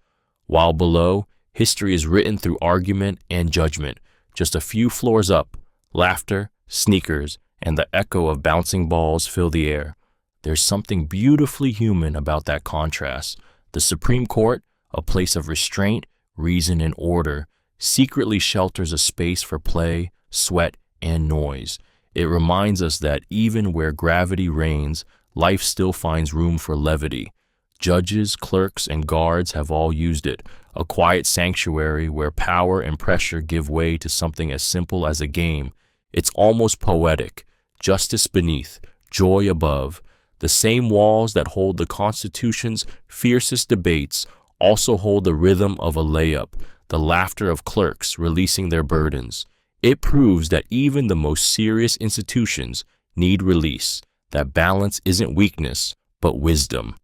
While below, history is written through argument and judgment. Just a few floors up, laughter, sneakers, and the echo of bouncing balls fill the air. There's something beautifully human about that contrast. The Supreme Court, a place of restraint, reason, and order, secretly shelters a space for play, sweat, and noise. It reminds us that even where gravity reigns, life still finds room for levity. Judges, clerks, and guards have all used it, a quiet sanctuary where power and pressure give way to something as simple as a game. It's almost poetic. Justice beneath, joy above. The same walls that hold the Constitution's fiercest debates also hold the rhythm of a layup, the laughter of clerks releasing their burdens. It proves that even the most serious institutions need release, that balance isn't weakness, but wisdom.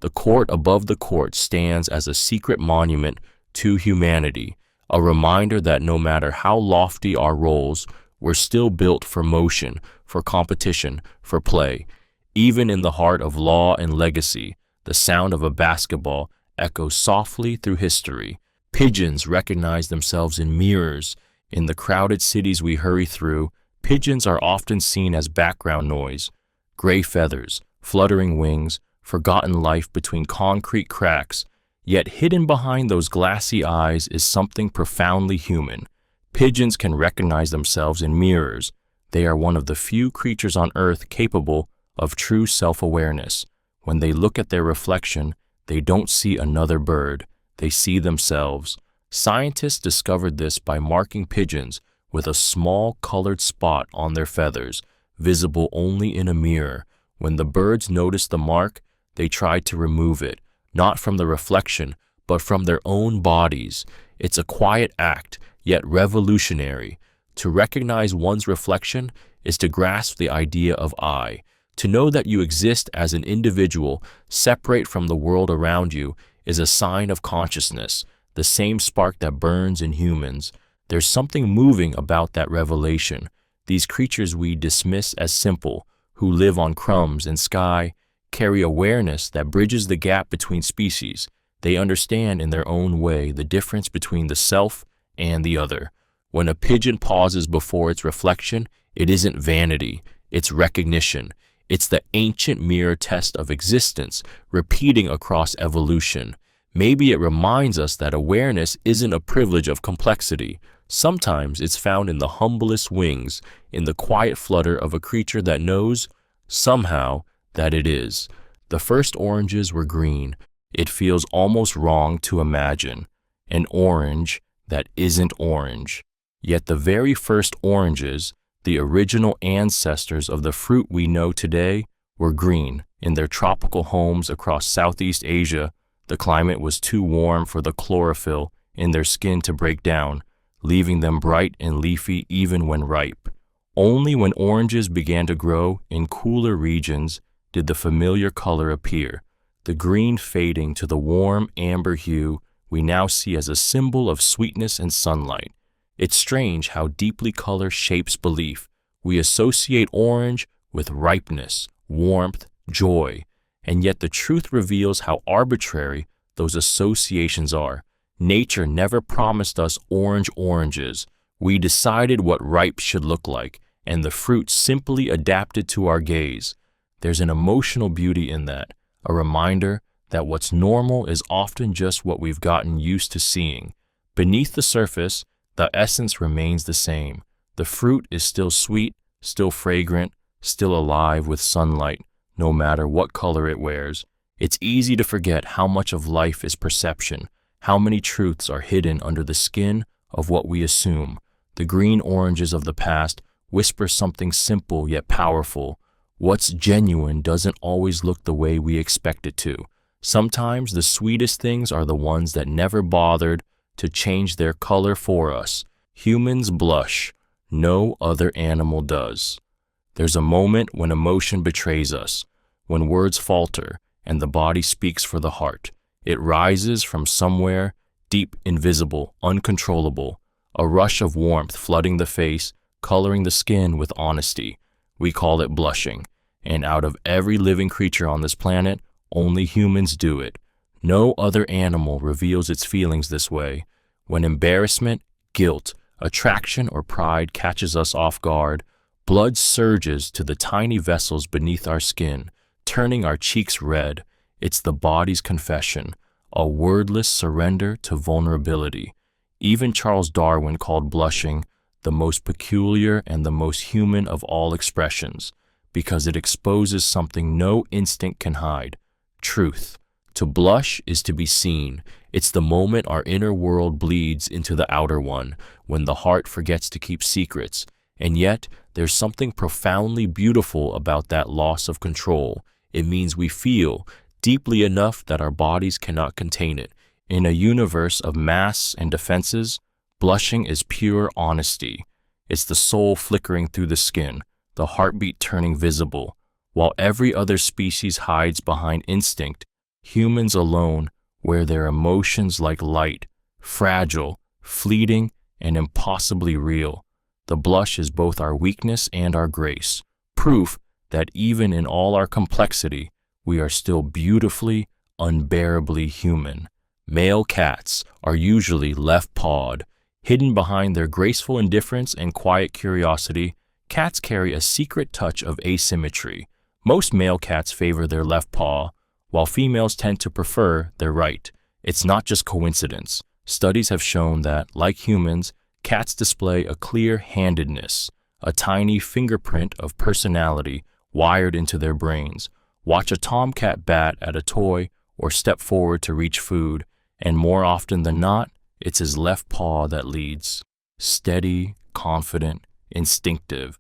The court above the court stands as a secret monument to humanity, a reminder that no matter how lofty our roles, we're still built for motion, for competition, for play. Even in the heart of law and legacy, the sound of a basketball echoes softly through history. Pigeons recognize themselves in mirrors. In the crowded cities we hurry through, pigeons are often seen as background noise. Gray feathers, fluttering wings, forgotten life between concrete cracks. Yet hidden behind those glassy eyes is something profoundly human. Pigeons can recognize themselves in mirrors. They are one of the few creatures on Earth capable of true self-awareness. When they look at their reflection, they don't see another bird. They see themselves. Scientists discovered this by marking pigeons with a small colored spot on their feathers, visible only in a mirror. When the birds noticed the mark, they tried to remove it, not from the reflection, but from their own bodies. It's a quiet act, yet revolutionary. To recognize one's reflection is to grasp the idea of I. To know that you exist as an individual, separate from the world around you, is a sign of consciousness, the same spark that burns in humans. There's something moving about that revelation. These creatures we dismiss as simple, who live on crumbs and sky, carry awareness that bridges the gap between species. They understand in their own way the difference between the self and the other. When a pigeon pauses before its reflection, it isn't vanity, it's recognition. It's the ancient mirror test of existence, repeating across evolution. Maybe it reminds us that awareness isn't a privilege of complexity. Sometimes it's found in the humblest wings, in the quiet flutter of a creature that knows, somehow, that it is. The first oranges were green. It feels almost wrong to imagine an orange that isn't orange. Yet the very first oranges, the original ancestors of the fruit we know today, were green. In their tropical homes across Southeast Asia, the climate was too warm for the chlorophyll in their skin to break down, leaving them bright and leafy even when ripe. Only when oranges began to grow in cooler regions did the familiar color appear, the green fading to the warm amber hue we now see as a symbol of sweetness and sunlight. It's strange how deeply color shapes belief. We associate orange with ripeness, warmth, joy, and yet the truth reveals how arbitrary those associations are. Nature never promised us oranges. We decided what ripe should look like, and the fruit simply adapted to our gaze. There's an emotional beauty in that, a reminder that what's normal is often just what we've gotten used to seeing. Beneath the surface, the essence remains the same. The fruit is still sweet, still fragrant, still alive with sunlight, no matter what color it wears. It's easy to forget how much of life is perception, how many truths are hidden under the skin of what we assume. The green oranges of the past whisper something simple yet powerful. What's genuine doesn't always look the way we expect it to. Sometimes the sweetest things are the ones that never bothered to change their color for us. Humans blush. No other animal does. There's a moment when emotion betrays us, when words falter and the body speaks for the heart. It rises from somewhere deep, invisible, uncontrollable, a rush of warmth flooding the face, coloring the skin with honesty. We call it blushing, and out of every living creature on this planet, only humans do it. No other animal reveals its feelings this way. When embarrassment, guilt, attraction, or pride catches us off guard, blood surges to the tiny vessels beneath our skin, turning our cheeks red. It's the body's confession, a wordless surrender to vulnerability. Even Charles Darwin called blushing the most peculiar and the most human of all expressions, because it exposes something no instinct can hide: truth. To blush is to be seen. It's the moment our inner world bleeds into the outer one, when the heart forgets to keep secrets. And yet, there's something profoundly beautiful about that loss of control. It means we feel deeply enough that our bodies cannot contain it. In a universe of masks and defenses, blushing is pure honesty. It's the soul flickering through the skin, the heartbeat turning visible. While every other species hides behind instinct, humans alone wear their emotions like light, fragile, fleeting, and impossibly real. The blush is both our weakness and our grace, proof that even in all our complexity, we are still beautifully, unbearably human. Male cats are usually left-pawed. Hidden behind their graceful indifference and quiet curiosity, cats carry a secret touch of asymmetry. Most male cats favor their left paw, while females tend to prefer their right. It's not just coincidence. Studies have shown that, like humans, cats display a clear-handedness, a tiny fingerprint of personality wired into their brains. Watch a tomcat bat at a toy or step forward to reach food, and more often than not, it's his left paw that leads. Steady, confident, instinctive.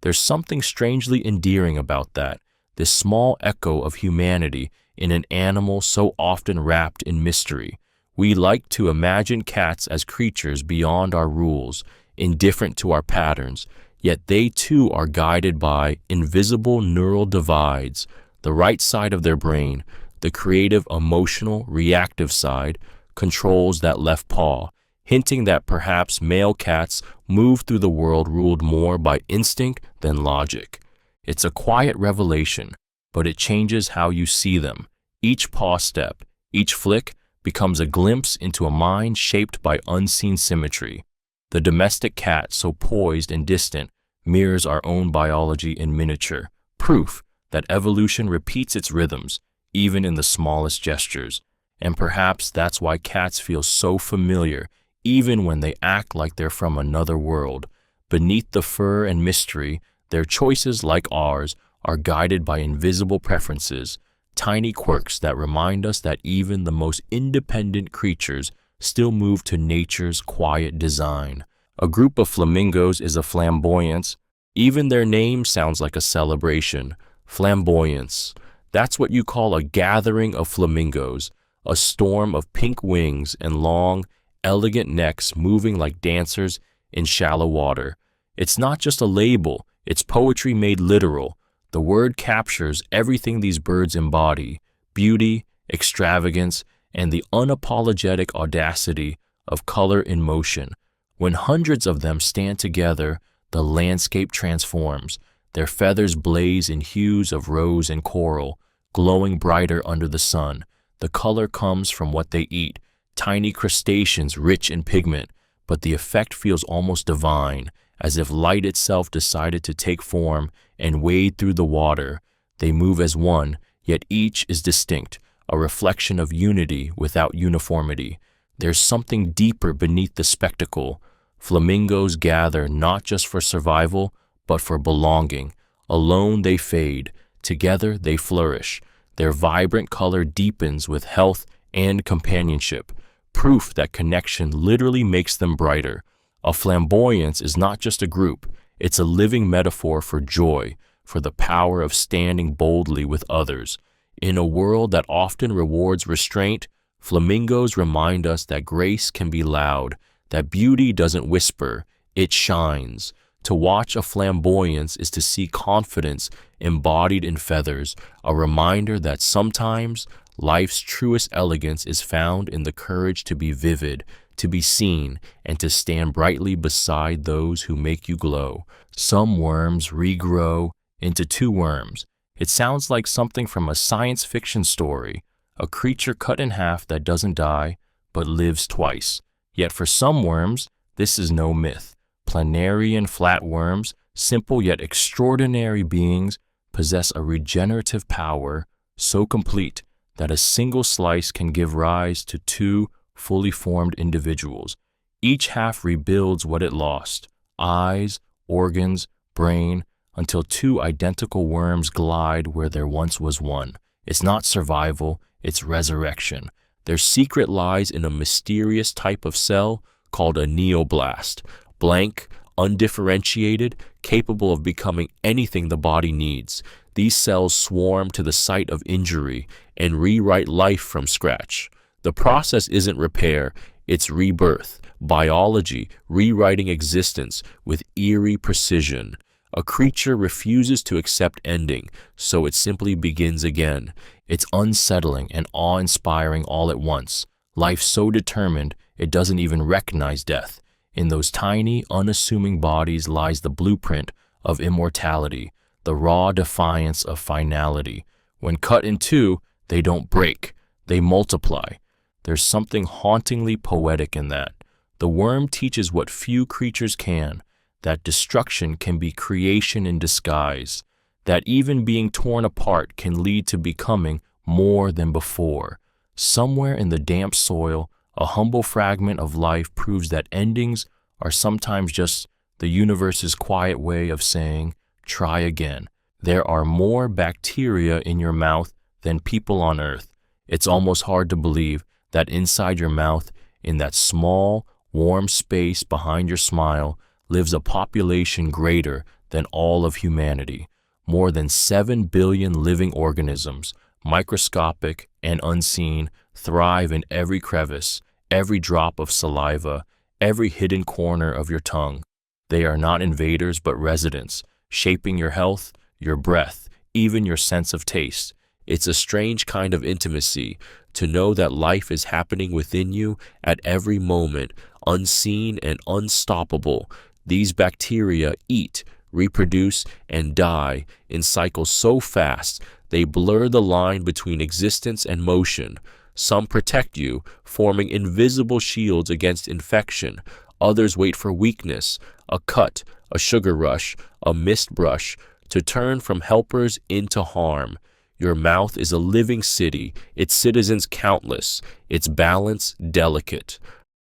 There's something strangely endearing about that, this small echo of humanity in an animal so often wrapped in mystery. We like to imagine cats as creatures beyond our rules, indifferent to our patterns, yet they too are guided by invisible neural divides. The right side of their brain, the creative, emotional, reactive side, controls that left paw, hinting that perhaps male cats move through the world ruled more by instinct than logic. It's a quiet revelation, but it changes how you see them. Each paw step, each flick, becomes a glimpse into a mind shaped by unseen symmetry. The domestic cat, so poised and distant, mirrors our own biology in miniature, proof that evolution repeats its rhythms, even in the smallest gestures. And perhaps that's why cats feel so familiar, even when they act like they're from another world. Beneath the fur and mystery, their choices, like ours, are guided by invisible preferences, tiny quirks that remind us that even the most independent creatures still move to nature's quiet design. A group of flamingos is a flamboyance. Even their name sounds like a celebration. Flamboyance. That's what you call a gathering of flamingos, a storm of pink wings and long, elegant necks moving like dancers in shallow water. It's not just a label, it's poetry made literal. The word captures everything these birds embody: beauty, extravagance, and the unapologetic audacity of color in motion. When hundreds of them stand together, the landscape transforms. Their feathers blaze in hues of rose and coral, glowing brighter under the sun. The color comes from what they eat, tiny crustaceans rich in pigment, but the effect feels almost divine, as if light itself decided to take form and wade through the water. They move as one, yet each is distinct, a reflection of unity without uniformity. There's something deeper beneath the spectacle. Flamingos gather not just for survival, but for belonging. Alone they fade, together they flourish. Their vibrant color deepens with health and companionship, proof that connection literally makes them brighter. A flamboyance is not just a group, it's a living metaphor for joy, for the power of standing boldly with others. In a world that often rewards restraint, flamingos remind us that grace can be loud, that beauty doesn't whisper, it shines. To watch a flamboyance is to see confidence embodied in feathers, a reminder that sometimes life's truest elegance is found in the courage to be vivid, to be seen, and to stand brightly beside those who make you glow. Some worms regrow into two worms. It sounds like something from a science fiction story, a creature cut in half that doesn't die, but lives twice. Yet for some worms, this is no myth. Planarian flatworms, simple yet extraordinary beings, possess a regenerative power so complete that a single slice can give rise to two fully formed individuals. Each half rebuilds what it lost: eyes, organs, brain, until two identical worms glide where there once was one. It's not survival, it's resurrection. Their secret lies in a mysterious type of cell called a neoblast. Blank, undifferentiated, capable of becoming anything the body needs. These cells swarm to the site of injury and rewrite life from scratch. The process isn't repair, It's rebirth, biology rewriting existence with eerie precision. A creature refuses to accept ending, so it simply begins again. It's unsettling and awe-inspiring all at once. Life so determined it doesn't even recognize death. In those tiny, unassuming bodies lies the blueprint of immortality, the raw defiance of finality. When cut in two, they don't break, they multiply. There's something hauntingly poetic in that. The worm teaches what few creatures can, that destruction can be creation in disguise, that even being torn apart can lead to becoming more than before. Somewhere in the damp soil, a humble fragment of life proves that endings are sometimes just the universe's quiet way of saying, try again. There are more bacteria in your mouth than people on Earth. It's almost hard to believe that inside your mouth, in that small, warm space behind your smile, lives a population greater than all of humanity. More than 7 billion living organisms, microscopic and unseen, thrive in every crevice, every drop of saliva, every hidden corner of your tongue. They are not invaders but residents, shaping your health, your breath, even your sense of taste. It's a strange kind of intimacy to know that life is happening within you at every moment, unseen and unstoppable. These bacteria eat, reproduce, and die in cycles so fast they blur the line between existence and motion. Some protect you, forming invisible shields against infection. Others wait for weakness, a cut, a sugar rush, a missed brush, to turn from helpers into harm. Your mouth is a living city, its citizens countless, its balance delicate.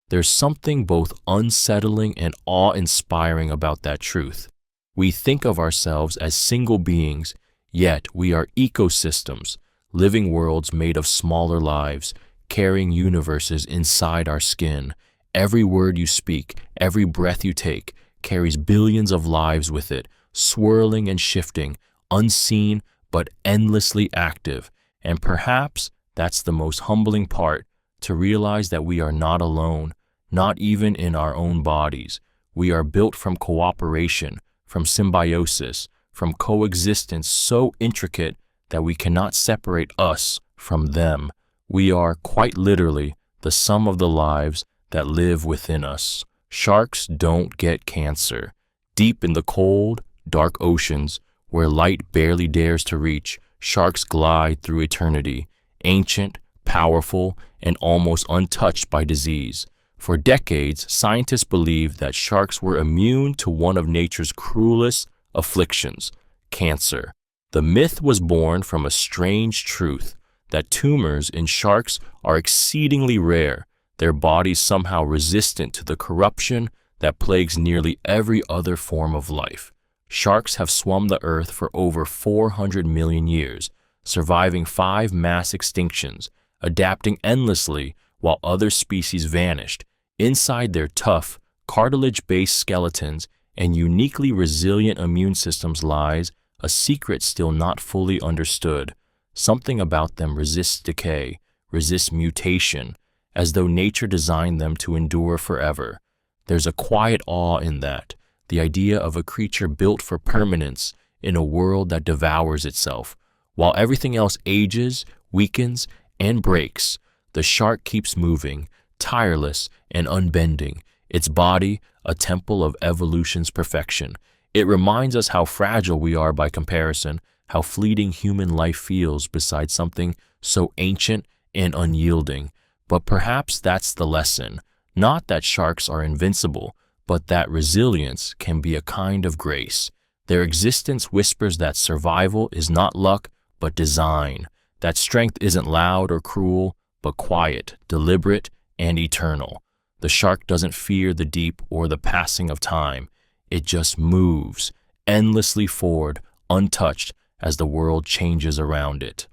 There's something both unsettling and awe-inspiring about that truth. We think of ourselves as single beings, yet we are ecosystems, living worlds made of smaller lives, carrying universes inside our skin. Every word you speak, every breath you take, carries billions of lives with it, swirling and shifting, unseen but endlessly active. And perhaps that's the most humbling part, to realize that we are not alone, not even in our own bodies. We are built from cooperation, from symbiosis, from coexistence so intricate that we cannot separate us from them. We are, quite literally, the sum of the lives that live within us. Sharks don't get cancer. Deep in the cold, dark oceans, where light barely dares to reach, sharks glide through eternity, ancient, powerful, and almost untouched by disease. For decades, scientists believed that sharks were immune to one of nature's cruelest afflictions, cancer. The myth was born from a strange truth, that tumors in sharks are exceedingly rare, their bodies somehow resistant to the corruption that plagues nearly every other form of life. Sharks have swum the earth for over 400 million years, surviving 5 mass extinctions, adapting endlessly while other species vanished. Inside their tough, cartilage-based skeletons and uniquely resilient immune systems lies a secret still not fully understood. Something about them resists decay, resists mutation, as though nature designed them to endure forever. There's a quiet awe in that, the idea of a creature built for permanence in a world that devours itself. While everything else ages, weakens, and breaks, the shark keeps moving, tireless and unbending, its body a temple of evolution's perfection. It reminds us how fragile we are by comparison, how fleeting human life feels beside something so ancient and unyielding. But perhaps that's the lesson, not that sharks are invincible, but that resilience can be a kind of grace. Their existence whispers that survival is not luck, but design, that strength isn't loud or cruel, but quiet, deliberate, and eternal. The shark doesn't fear the deep or the passing of time. It just moves, endlessly forward, untouched as the world changes around it.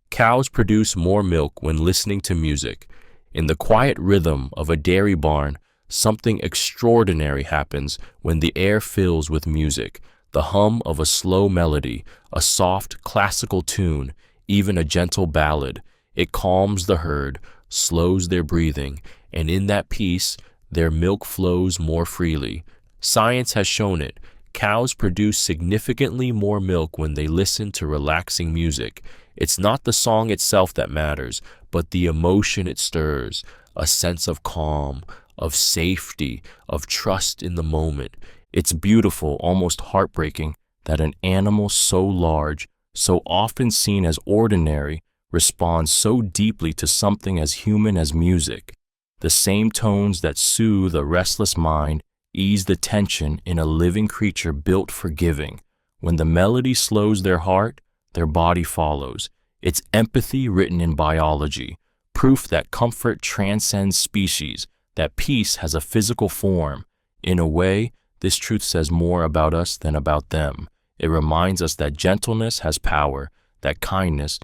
Cows produce more milk when listening to music. In the quiet rhythm of a dairy barn, something extraordinary happens when the air fills with music, the hum of a slow melody, a soft classical tune, even a gentle ballad. It calms the herd, slows their breathing, and in that peace, their milk flows more freely. Science has shown it. Cows produce significantly more milk when they listen to relaxing music. It's not the song itself that matters, but the emotion it stirs, a sense of calm, of safety, of trust in the moment. It's beautiful, almost heartbreaking, that an animal so large, so often seen as ordinary, responds so deeply to something as human as music. The same tones that soothe a restless mind ease the tension in a living creature built for giving. When the melody slows their heart, their body follows. It's empathy written in biology, proof that comfort transcends species, that peace has a physical form. In a way, this truth says more about us than about them. It reminds us that gentleness has power, that kindness,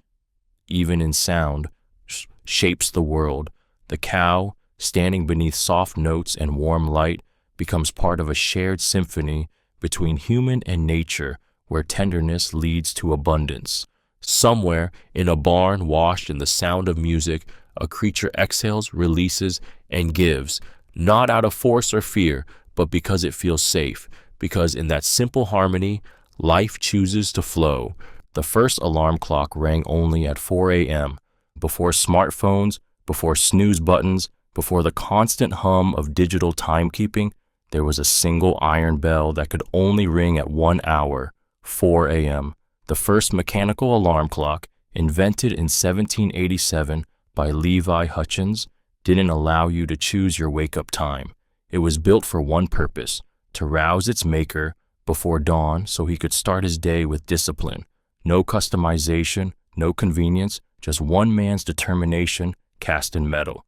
even in sound, shapes the world. The cow, standing beneath soft notes and warm light, becomes part of a shared symphony between human and nature, where tenderness leads to abundance. Somewhere, in a barn washed in the sound of music, a creature exhales, releases, and gives, not out of force or fear, but because it feels safe, because in that simple harmony, life chooses to flow. The first alarm clock rang only at 4 a.m., before smartphones, before snooze buttons, before the constant hum of digital timekeeping. There was a single iron bell that could only ring at 1 hour, 4 a.m. The first mechanical alarm clock, invented in 1787 by Levi Hutchins, didn't allow you to choose your wake-up time. It was built for one purpose, to rouse its maker before dawn so he could start his day with discipline. No customization, no convenience, just one man's determination cast in metal.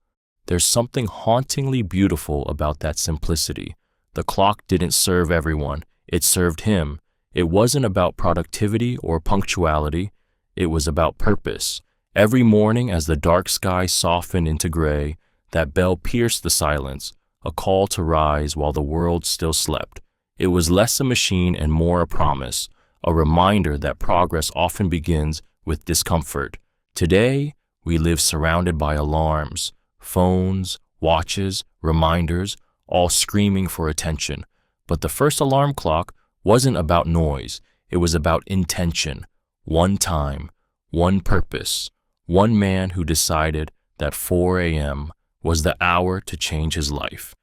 There's something hauntingly beautiful about that simplicity. The clock didn't serve everyone, it served him. It wasn't about productivity or punctuality, it was about purpose. Every morning as the dark sky softened into gray, that bell pierced the silence, a call to rise while the world still slept. It was less a machine and more a promise, a reminder that progress often begins with discomfort. Today, we live surrounded by alarms, phones, watches, reminders, all screaming for attention. But the first alarm clock wasn't about noise, it was about intention. One time, one purpose, one man who decided that 4 a.m. was the hour to change his life.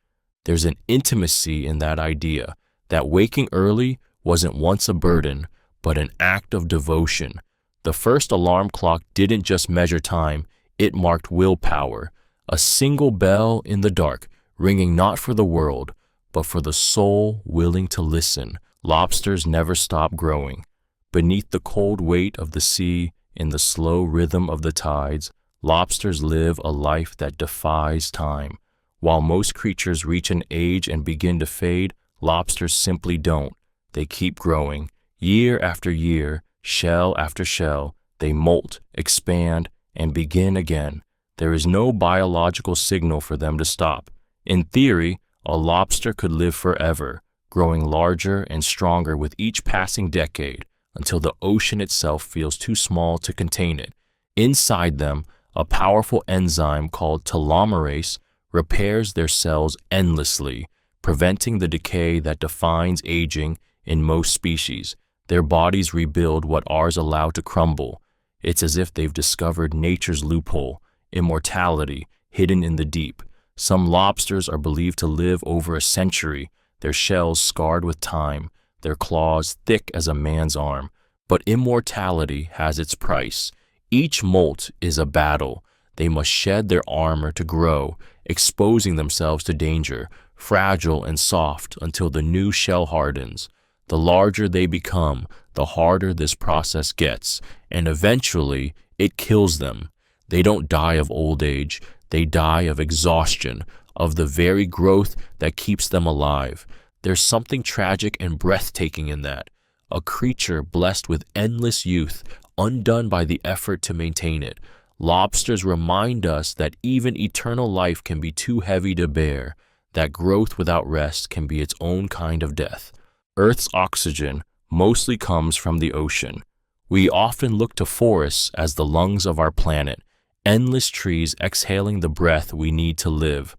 There's an intimacy in that idea, that waking early wasn't once a burden, but an act of devotion. The first alarm clock didn't just measure time, it marked willpower. A single bell in the dark, ringing not for the world, but for the soul willing to listen. Lobsters never stop growing. Beneath the cold weight of the sea, in the slow rhythm of the tides, lobsters live a life that defies time. While most creatures reach an age and begin to fade, lobsters simply don't. They keep growing. Year after year, shell after shell, they molt, expand, and begin again. There is no biological signal for them to stop. In theory, a lobster could live forever, growing larger and stronger with each passing decade, until the ocean itself feels too small to contain it. Inside them, a powerful enzyme called telomerase repairs their cells endlessly, preventing the decay that defines aging in most species. Their bodies rebuild what ours allow to crumble. It's as if they've discovered nature's loophole, immortality hidden in the deep. Some lobsters are believed to live over a century, their shells scarred with time, their claws thick as a man's arm. But immortality has its price. Each molt is a battle. They must shed their armor to grow, exposing themselves to danger, fragile and soft until the new shell hardens. The larger they become, the harder this process gets, and eventually it kills them. They don't die of old age, they die of exhaustion, of the very growth that keeps them alive. There's something tragic and breathtaking in that. A creature blessed with endless youth, undone by the effort to maintain it. Lobsters remind us that even eternal life can be too heavy to bear, that growth without rest can be its own kind of death. Earth's oxygen mostly comes from the ocean. We often look to forests as the lungs of our planet, endless trees exhaling the breath we need to live.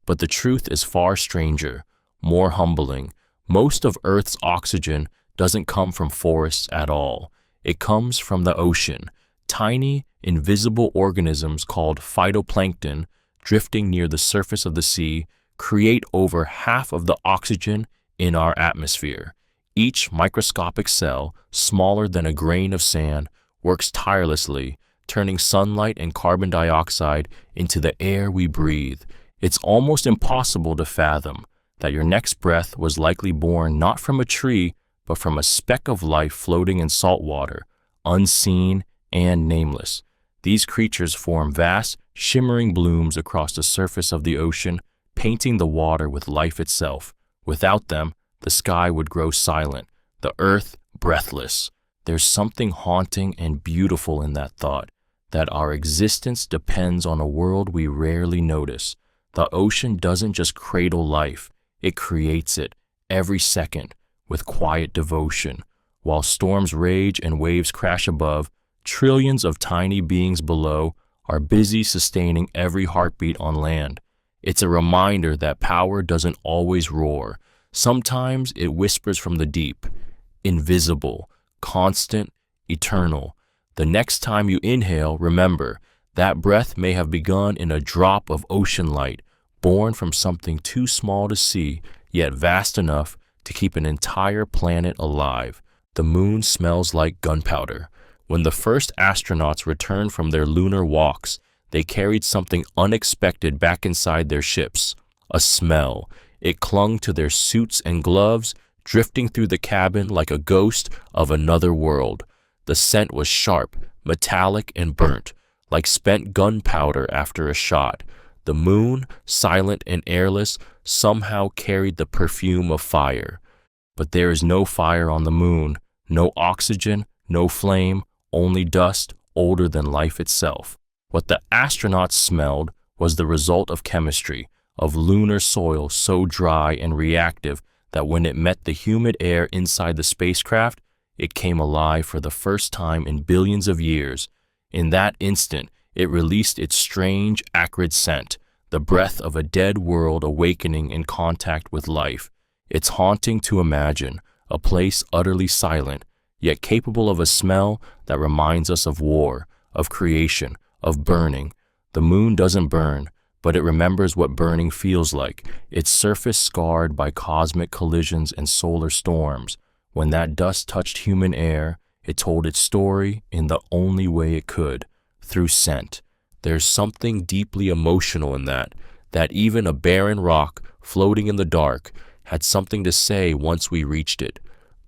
But the truth is far stranger, more humbling. Most of Earth's oxygen doesn't come from forests at all. It comes from the ocean. Tiny, invisible organisms called phytoplankton, drifting near the surface of the sea, create over half of the oxygen in our atmosphere. Each microscopic cell, smaller than a grain of sand, works tirelessly, turning sunlight and carbon dioxide into the air we breathe. It's almost impossible to fathom that your next breath was likely born not from a tree, but from a speck of life floating in salt water, unseen and nameless. These creatures form vast, shimmering blooms across the surface of the ocean, painting the water with life itself. Without them, the sky would grow silent, the earth breathless. There's something haunting and beautiful in that thought, that our existence depends on a world we rarely notice. The ocean doesn't just cradle life, it creates it, every second, with quiet devotion. While storms rage and waves crash above, trillions of tiny beings below are busy sustaining every heartbeat on land. It's a reminder that power doesn't always roar. Sometimes it whispers from the deep, invisible, constant, eternal. The next time you inhale, remember, that breath may have begun in a drop of ocean light, born from something too small to see, yet vast enough to keep an entire planet alive. The moon smells like gunpowder. When the first astronauts returned from their lunar walks, they carried something unexpected back inside their ships, a smell. It clung to their suits and gloves, drifting through the cabin like a ghost of another world. The scent was sharp, metallic, and burnt, like spent gunpowder after a shot. The moon, silent and airless, somehow carried the perfume of fire. But there is no fire on the moon, no oxygen, no flame, only dust older than life itself. What the astronauts smelled was the result of chemistry, of lunar soil so dry and reactive that when it met the humid air inside the spacecraft, it came alive for the first time in billions of years. In that instant, it released its strange, acrid scent, the breath of a dead world awakening in contact with life. It's haunting to imagine, a place utterly silent, yet capable of a smell that reminds us of war, of creation, of burning. The moon doesn't burn, but it remembers what burning feels like, its surface scarred by cosmic collisions and solar storms. When that dust touched human air, it told its story in the only way it could, through scent. There's something deeply emotional in that even a barren rock floating in the dark had something to say once we reached it.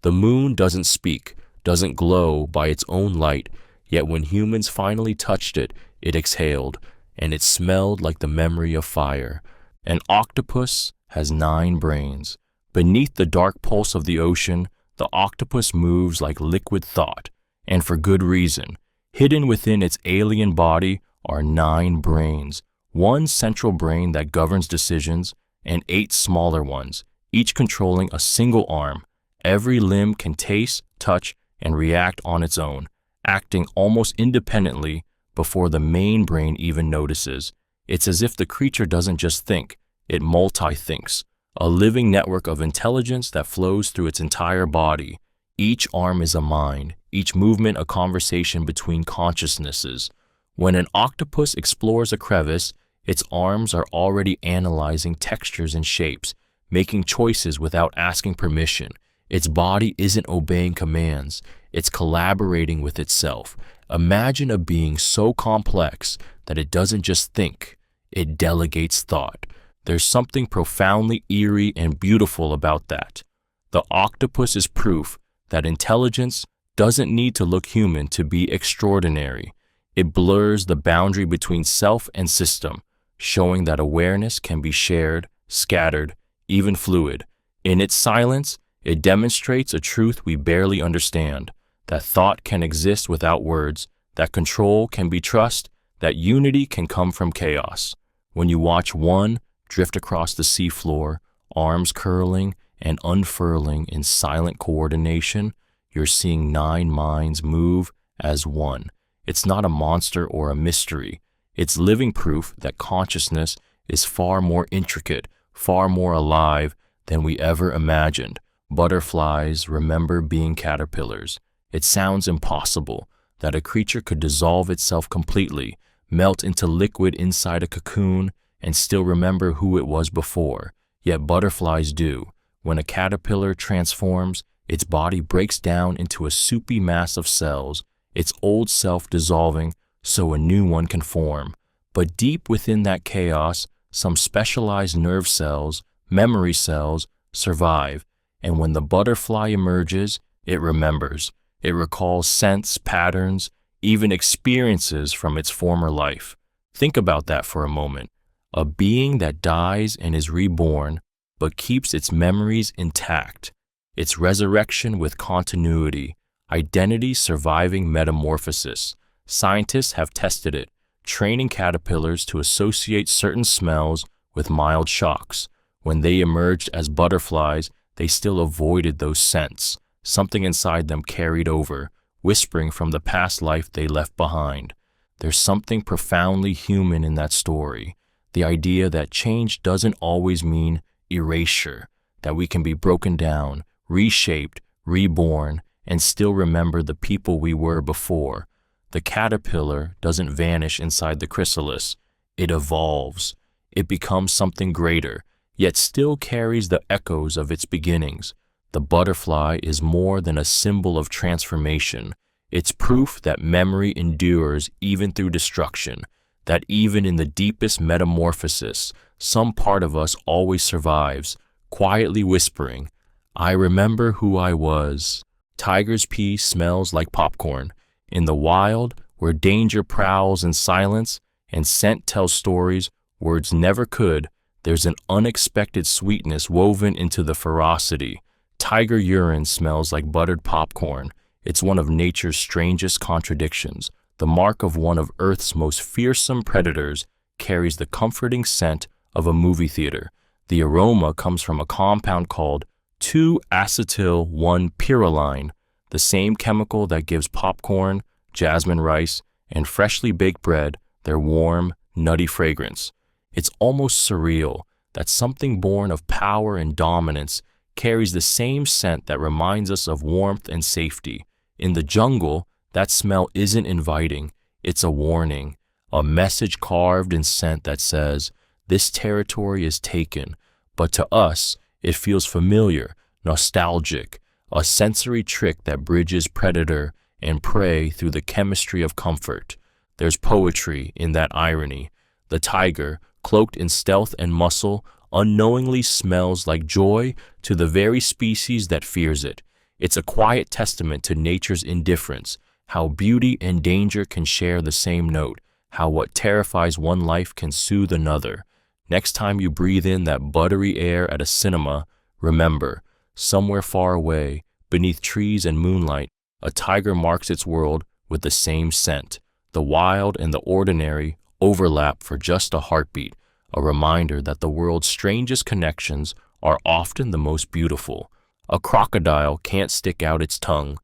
The moon doesn't speak, doesn't glow by its own light, yet when humans finally touched it, it exhaled, and it smelled like the memory of fire. An octopus has 9 brains. Beneath the dark pulse of the ocean, the octopus moves like liquid thought, and for good reason. Hidden within its alien body are 9 brains, one central brain that governs decisions, and 8 smaller ones, each controlling a single arm. Every limb can taste, touch, and react on its own, acting almost independently before the main brain even notices. It's as if the creature doesn't just think, it multi-thinks, a living network of intelligence that flows through its entire body. Each arm is a mind, each movement a conversation between consciousnesses. When an octopus explores a crevice, its arms are already analyzing textures and shapes, making choices without asking permission. Its body isn't obeying commands, it's collaborating with itself. Imagine a being so complex that it doesn't just think, it delegates thought. There's something profoundly eerie and beautiful about that. The octopus is proof that intelligence doesn't need to look human to be extraordinary. It blurs the boundary between self and system, showing that awareness can be shared, scattered, even fluid. In its silence, it demonstrates a truth we barely understand, that thought can exist without words, that control can be trust, that unity can come from chaos. When you watch one drift across the seafloor, arms curling and unfurling in silent coordination, you're seeing 9 minds move as one. It's not a monster or a mystery. It's living proof that consciousness is far more intricate, far more alive than we ever imagined. Butterflies remember being caterpillars. It sounds impossible that a creature could dissolve itself completely, melt into liquid inside a cocoon, and still remember who it was before. Yet butterflies do. When a caterpillar transforms, its body breaks down into a soupy mass of cells, its old self dissolving so a new one can form. But deep within that chaos, some specialized nerve cells, memory cells, survive, and when the butterfly emerges, it remembers. It recalls scents, patterns, even experiences from its former life. Think about that for a moment. A being that dies and is reborn, but keeps its memories intact. Its resurrection with continuity, identity surviving metamorphosis. Scientists have tested it, training caterpillars to associate certain smells with mild shocks. When they emerged as butterflies, they still avoided those scents. Something inside them carried over, whispering from the past life they left behind. There's something profoundly human in that story. The idea that change doesn't always mean erasure, that we can be broken down, reshaped, reborn, and still remember the people we were before. The caterpillar doesn't vanish inside the chrysalis. It evolves. It becomes something greater, yet still carries the echoes of its beginnings. The butterfly is more than a symbol of transformation. It's proof that memory endures even through destruction, that even in the deepest metamorphosis, some part of us always survives, quietly whispering, "I remember who I was." Tiger's pee smells like popcorn. In the wild, where danger prowls in silence and scent tells stories words never could, there's an unexpected sweetness woven into the ferocity. Tiger urine smells like buttered popcorn. It's one of nature's strangest contradictions. The mark of one of Earth's most fearsome predators carries the comforting scent of a movie theater. The aroma comes from a compound called 2-acetyl-1-pyrroline, the same chemical that gives popcorn, jasmine rice, and freshly baked bread their warm, nutty fragrance. It's almost surreal that something born of power and dominance carries the same scent that reminds us of warmth and safety. In the jungle, that smell isn't inviting, it's a warning, a message carved in scent that says, "This territory is taken." But to us, it feels familiar, nostalgic, a sensory trick that bridges predator and prey through the chemistry of comfort. There's poetry in that irony. The tiger, cloaked in stealth and muscle, unknowingly smells like joy to the very species that fears it. It's a quiet testament to nature's indifference, how beauty and danger can share the same note, how what terrifies one life can soothe another. Next time you breathe in that buttery air at a cinema, remember, somewhere far away, beneath trees and moonlight, a tiger marks its world with the same scent. The wild and the ordinary overlap for just a heartbeat, a reminder that the world's strangest connections are often the most beautiful. A crocodile can't stick out its tongue.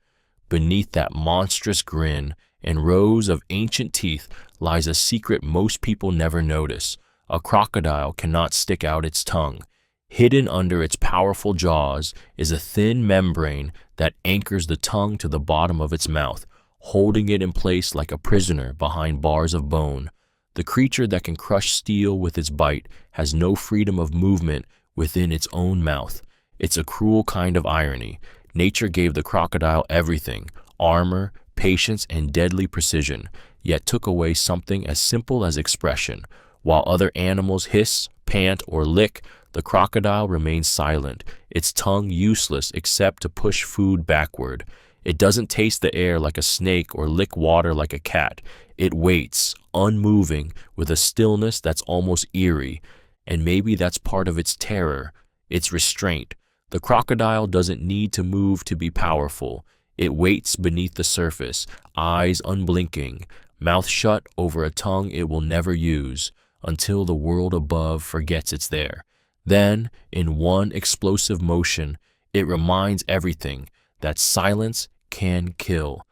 Beneath that monstrous grin and rows of ancient teeth lies a secret most people never notice. A crocodile cannot stick out its tongue. Hidden under its powerful jaws is a thin membrane that anchors the tongue to the bottom of its mouth, holding it in place like a prisoner behind bars of bone. The creature that can crush steel with its bite has no freedom of movement within its own mouth. It's a cruel kind of irony. Nature gave the crocodile everything, armor, patience, and deadly precision, yet took away something as simple as expression. While other animals hiss, pant, or lick, the crocodile remains silent, its tongue useless except to push food backward. It doesn't taste the air like a snake or lick water like a cat. It waits, unmoving, with a stillness that's almost eerie. And maybe that's part of its terror, its restraint. The crocodile doesn't need to move to be powerful. It waits beneath the surface, eyes unblinking, mouth shut over a tongue it will never use, until the world above forgets it's there. Then, in one explosive motion, it reminds everything that silence can kill.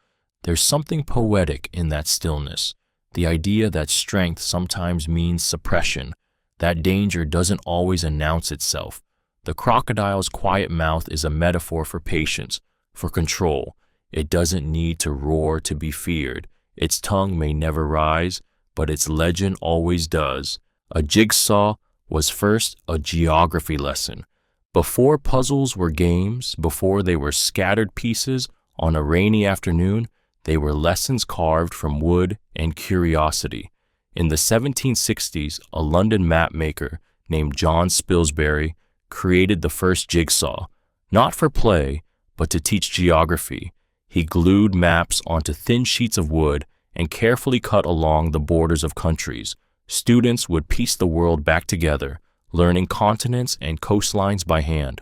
There's something poetic in that stillness. The idea that strength sometimes means suppression, that danger doesn't always announce itself. The crocodile's quiet mouth is a metaphor for patience, for control. It doesn't need to roar to be feared. Its tongue may never rise, but its legend always does. A jigsaw was first a geography lesson. Before puzzles were games, before they were scattered pieces on a rainy afternoon, they were lessons carved from wood and curiosity. In the 1760s, a London map maker named John Spilsbury created the first jigsaw, not for play, but to teach geography. He glued maps onto thin sheets of wood and carefully cut along the borders of countries. Students would piece the world back together, learning continents and coastlines by hand.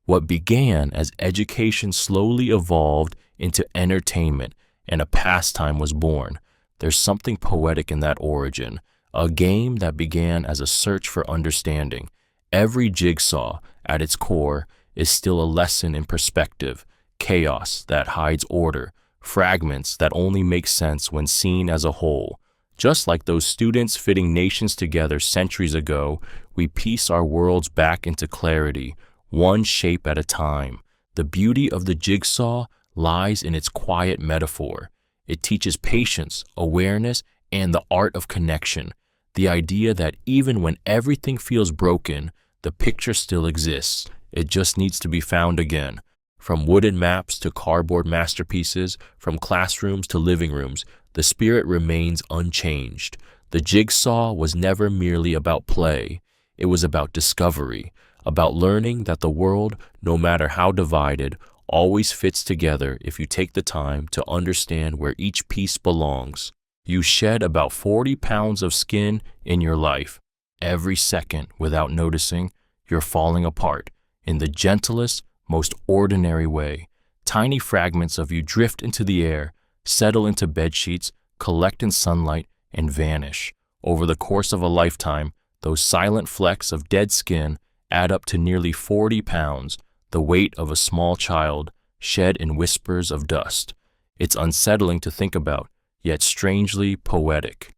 What began as education slowly evolved into entertainment, and a pastime was born. There's something poetic in that origin, a game that began as a search for understanding. Every jigsaw, at its core, is still a lesson in perspective, chaos that hides order, fragments that only make sense when seen as a whole. Just like those students fitting nations together centuries ago, we piece our worlds back into clarity, one shape at a time. The beauty of the jigsaw lies in its quiet metaphor. It teaches patience, awareness, and the art of connection. The idea that even when everything feels broken, the picture still exists. It just needs to be found again. From wooden maps to cardboard masterpieces, from classrooms to living rooms, the spirit remains unchanged. The jigsaw was never merely about play. It was about discovery, about learning that the world, no matter how divided, always fits together if you take the time to understand where each piece belongs. You shed about 40 pounds of skin in your life. Every second, without noticing, you're falling apart in the gentlest, most ordinary way. Tiny fragments of you drift into the air, settle into bedsheets, collect in sunlight, and vanish. Over the course of a lifetime, those silent flecks of dead skin add up to nearly 40 pounds, the weight of a small child, shed in whispers of dust. It's unsettling to think about, yet strangely poetic.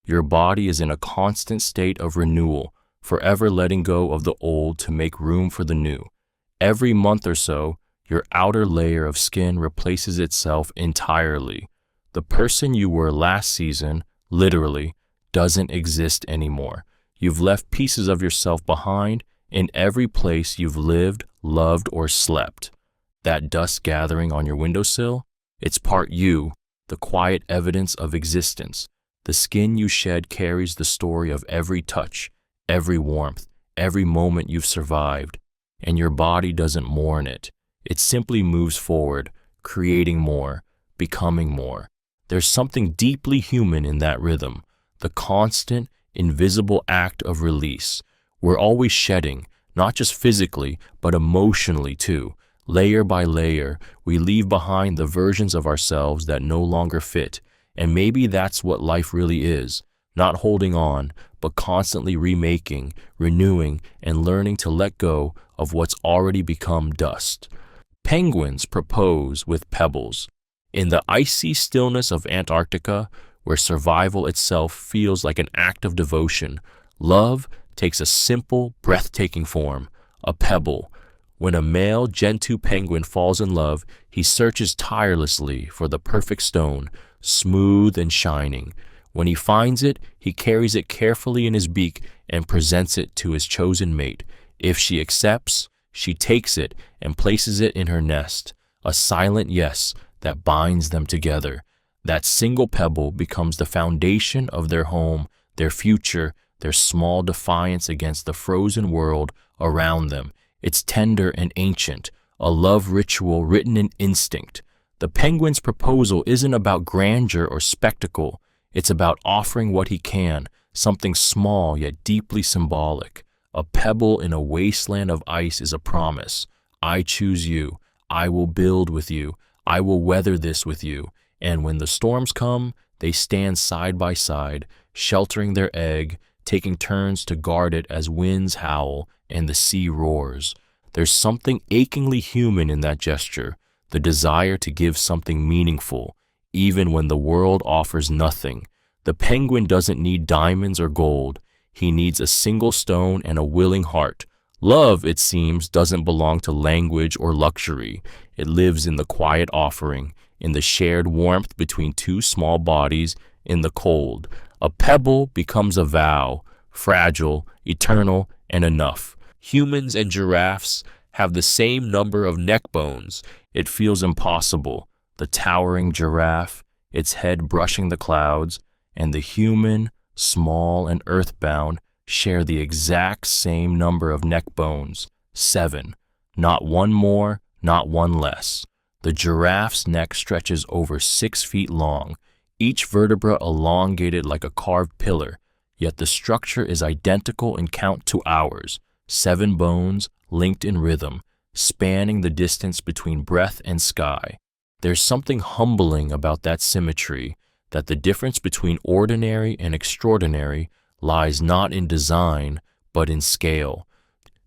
Your body is in a constant state of renewal, forever letting go of the old to make room for the new. Every month or so, your outer layer of skin replaces itself entirely. The person you were last season, literally, doesn't exist anymore. You've left pieces of yourself behind in every place you've lived, loved, or slept. That dust gathering on your windowsill, it's part you, the quiet evidence of existence. The skin you shed carries the story of every touch, every warmth, every moment you've survived, and your body doesn't mourn it. It simply moves forward, creating more, becoming more. There's something deeply human in that rhythm, the constant, invisible act of release. We're always shedding, not just physically, but emotionally too. Layer by layer, we leave behind the versions of ourselves that no longer fit. And maybe that's what life really is, not holding on, but constantly remaking, renewing, and learning to let go of what's already become dust. Penguins propose with pebbles. In the icy stillness of Antarctica, where survival itself feels like an act of devotion, love takes a simple, breathtaking form, a pebble. When a male Gentoo penguin falls in love, he searches tirelessly for the perfect stone, smooth and shining. When he finds it, he carries it carefully in his beak and presents it to his chosen mate. If she accepts, she takes it and places it in her nest, a silent yes that binds them together. That single pebble becomes the foundation of their home, their future, their small defiance against the frozen world around them. It's tender and ancient, a love ritual written in instinct. The penguin's proposal isn't about grandeur or spectacle. It's about offering what he can, something small yet deeply symbolic. A pebble in a wasteland of ice is a promise. I choose you. I will build with you. I will weather this with you. And when the storms come, they stand side by side, sheltering their egg, taking turns to guard it as winds howl and the sea roars. There's something achingly human in that gesture, the desire to give something meaningful, even when the world offers nothing. The penguin doesn't need diamonds or gold. He needs a single stone and a willing heart. Love, it seems, doesn't belong to language or luxury. It lives in the quiet offering, in the shared warmth between two small bodies, in the cold. A pebble becomes a vow, fragile, eternal, and enough. Humans and giraffes have the same number of neck bones. It feels impossible. The towering giraffe, its head brushing the clouds, and the human, small and earthbound, share the exact same number of neck bones, 7. Not one more, not one less. The giraffe's neck stretches over 6 feet long, each vertebra elongated like a carved pillar, yet the structure is identical in count to ours, 7 bones linked in rhythm, spanning the distance between breath and sky. There's something humbling about that symmetry, that the difference between ordinary and extraordinary lies not in design, but in scale.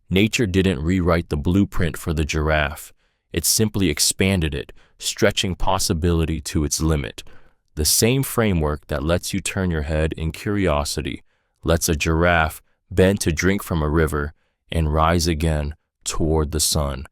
Nature didn't rewrite the blueprint for the giraffe. It simply expanded it, stretching possibility to its limit. The same framework that lets you turn your head in curiosity lets a giraffe bend to drink from a river and rise again toward the sun.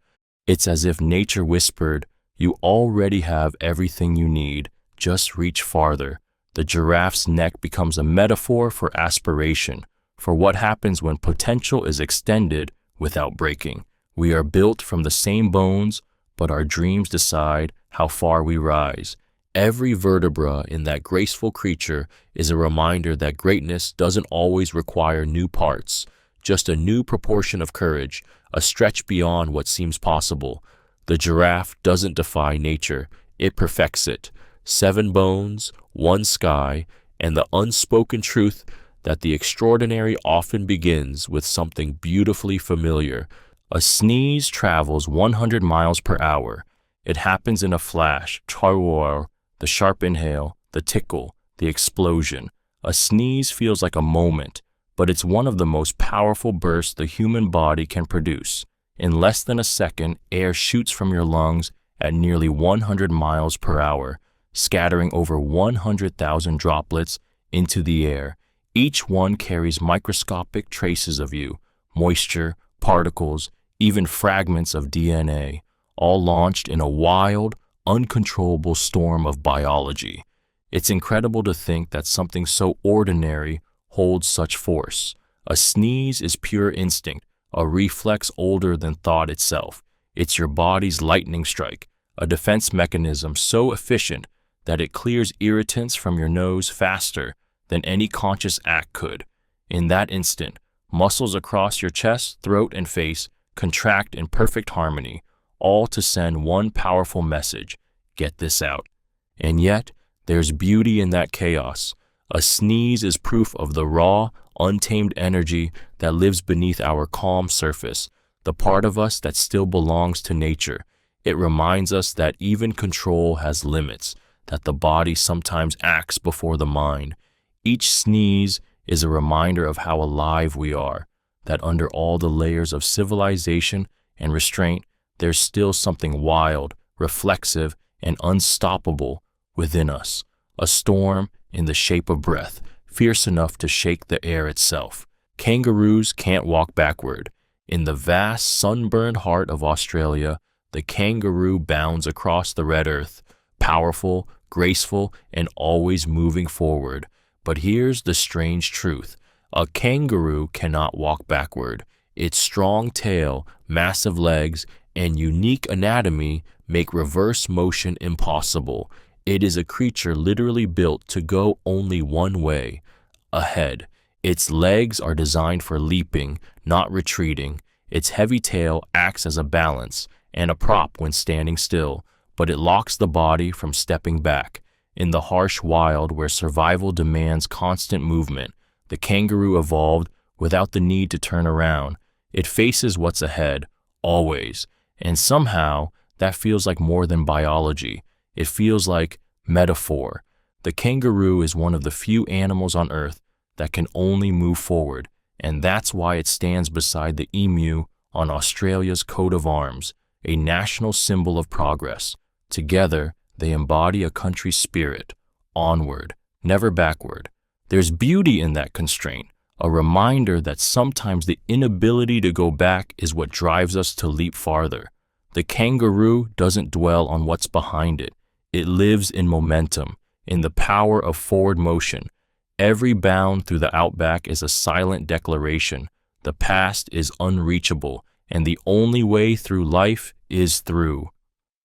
It's as if nature whispered, "You already have everything you need, just reach farther." The giraffe's neck becomes a metaphor for aspiration, for what happens when potential is extended without breaking. We are built from the same bones, but our dreams decide how far we rise. Every vertebra in that graceful creature is a reminder that greatness doesn't always require new parts, just a new proportion of courage, a stretch beyond what seems possible. The giraffe doesn't defy nature, it perfects it. 7 bones, 1 sky, and the unspoken truth that the extraordinary often begins with something beautifully familiar. A sneeze travels 100 miles per hour. It happens in a flash, the sharp inhale, the tickle, the explosion. A sneeze feels like a moment, but it's one of the most powerful bursts the human body can produce. In less than a second, air shoots from your lungs at nearly 100 miles per hour, scattering over 100,000 droplets into the air. Each one carries microscopic traces of you, moisture, particles, even fragments of DNA, all launched in a wild, uncontrollable storm of biology. It's incredible to think that something so ordinary holds such force. A sneeze is pure instinct, a reflex older than thought itself. It's your body's lightning strike, a defense mechanism so efficient that it clears irritants from your nose faster than any conscious act could. In that instant, muscles across your chest, throat, and face contract in perfect harmony, all to send one powerful message: get this out. And yet, there's beauty in that chaos. A sneeze is proof of the raw, untamed energy that lives beneath our calm surface, the part of us that still belongs to nature. It reminds us that even control has limits, that the body sometimes acts before the mind. Each sneeze is a reminder of how alive we are, that under all the layers of civilization and restraint, there's still something wild, reflexive, and unstoppable within us. A storm in the shape of breath, fierce enough to shake the air itself. Kangaroos can't walk backward. In the vast, sunburned heart of Australia, the kangaroo bounds across the red earth, powerful, graceful, and always moving forward. But here's the strange truth. A kangaroo cannot walk backward. Its strong tail, massive legs, and unique anatomy make reverse motion impossible. It is a creature literally built to go only one way, ahead. Its legs are designed for leaping, not retreating. Its heavy tail acts as a balance and a prop when standing still, but it locks the body from stepping back. In the harsh wild where survival demands constant movement, the kangaroo evolved without the need to turn around. It faces what's ahead, always. And somehow, that feels like more than biology. It feels like metaphor. The kangaroo is one of the few animals on Earth that can only move forward, and that's why it stands beside the emu on Australia's coat of arms, a national symbol of progress. Together, they embody a country's spirit, onward, never backward. There's beauty in that constraint, a reminder that sometimes the inability to go back is what drives us to leap farther. The kangaroo doesn't dwell on what's behind it. It lives in momentum, in the power of forward motion. Every bound through the outback is a silent declaration. The past is unreachable, and the only way through life is through.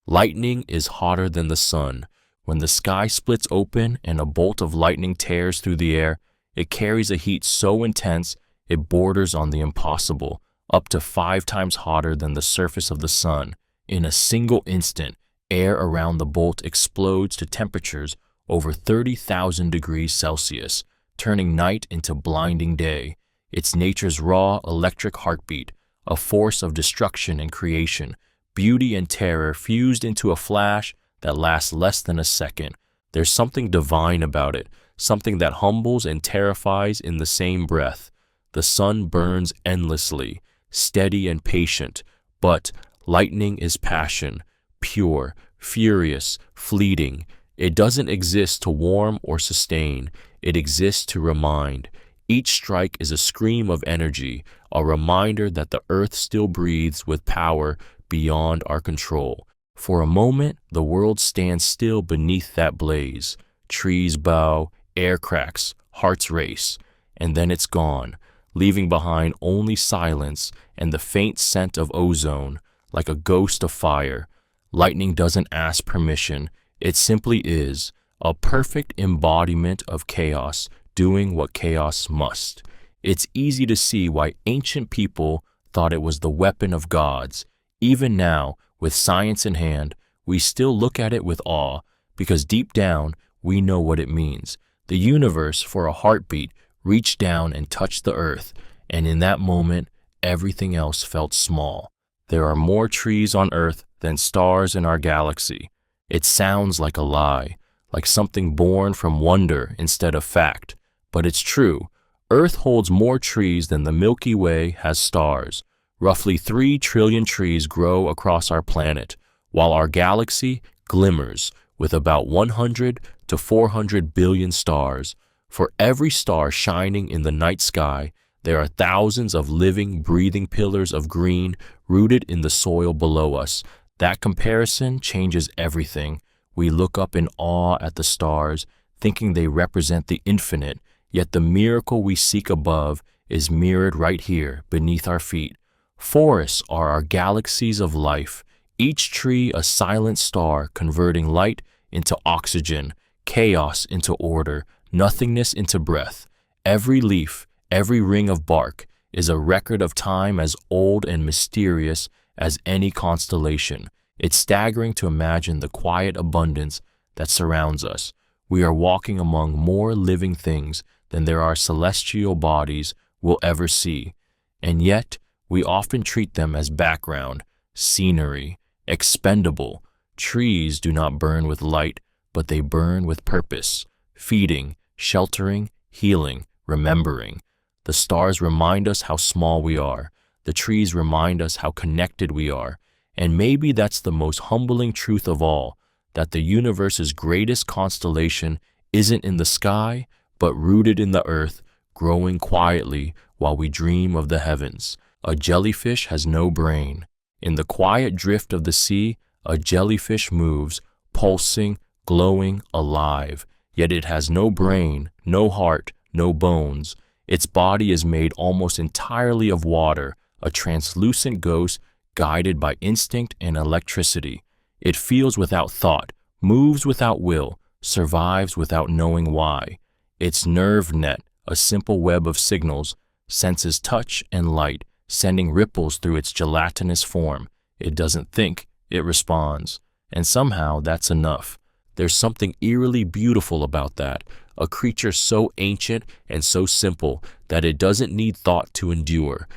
Lightning is hotter than the sun. When the sky splits open and a bolt of lightning tears through the air, it carries a heat so intense it borders on the impossible, up to 5 times hotter than the surface of the sun. In a single instant, air around the bolt explodes to temperatures over 30,000 degrees Celsius, turning night into blinding day. It's nature's raw electric heartbeat, a force of destruction and creation, beauty and terror fused into a flash that lasts less than a second. There's something divine about it, something that humbles and terrifies in the same breath. The sun burns endlessly, steady and patient, but lightning is passion, pure, furious, fleeting. It doesn't exist to warm or sustain. It exists to remind. Each strike is a scream of energy, a reminder that the earth still breathes with power beyond our control. For a moment, the world stands still beneath that blaze. Trees bow, air cracks, hearts race, and then it's gone, leaving behind only silence and the faint scent of ozone, like a ghost of fire. Lightning doesn't ask permission. It simply is, a perfect embodiment of chaos, doing what chaos must. It's easy to see why ancient people thought it was the weapon of gods. Even now, with science in hand, we still look at it with awe, because deep down, we know what it means. The universe, for a heartbeat, reached down and touched the earth, and in that moment, everything else felt small. There are more trees on earth than stars in our galaxy. It sounds like a lie, like something born from wonder instead of fact. But it's true. Earth holds more trees than the Milky Way has stars. Roughly 3 trillion trees grow across our planet, while our galaxy glimmers with about 100 to 400 billion stars. For every star shining in the night sky, there are thousands of living, breathing pillars of green rooted in the soil below us. That comparison changes everything. We look up in awe at the stars, thinking they represent the infinite, yet the miracle we seek above is mirrored right here beneath our feet. Forests are our galaxies of life, each tree a silent star converting light into oxygen, chaos into order, nothingness into breath. Every leaf, every ring of bark is a record of time as old and mysterious as any constellation. It's staggering to imagine the quiet abundance that surrounds us. We are walking among more living things than there are celestial bodies we'll ever see. And yet, we often treat them as background, scenery, expendable. Trees do not burn with light, but they burn with purpose, feeding, sheltering, healing, remembering. The stars remind us how small we are. The trees remind us how connected we are. And maybe that's the most humbling truth of all, that the universe's greatest constellation isn't in the sky, but rooted in the earth, growing quietly while we dream of the heavens. A jellyfish has no brain. In the quiet drift of the sea, a jellyfish moves, pulsing, glowing, alive. Yet it has no brain, no heart, no bones. Its body is made almost entirely of water, a translucent ghost guided by instinct and electricity. It feels without thought, moves without will, survives without knowing why. Its nerve net, a simple web of signals, senses touch and light, sending ripples through its gelatinous form. It doesn't think, it responds. And somehow that's enough. There's something eerily beautiful about that, a creature so ancient and so simple that it doesn't need thought to endure.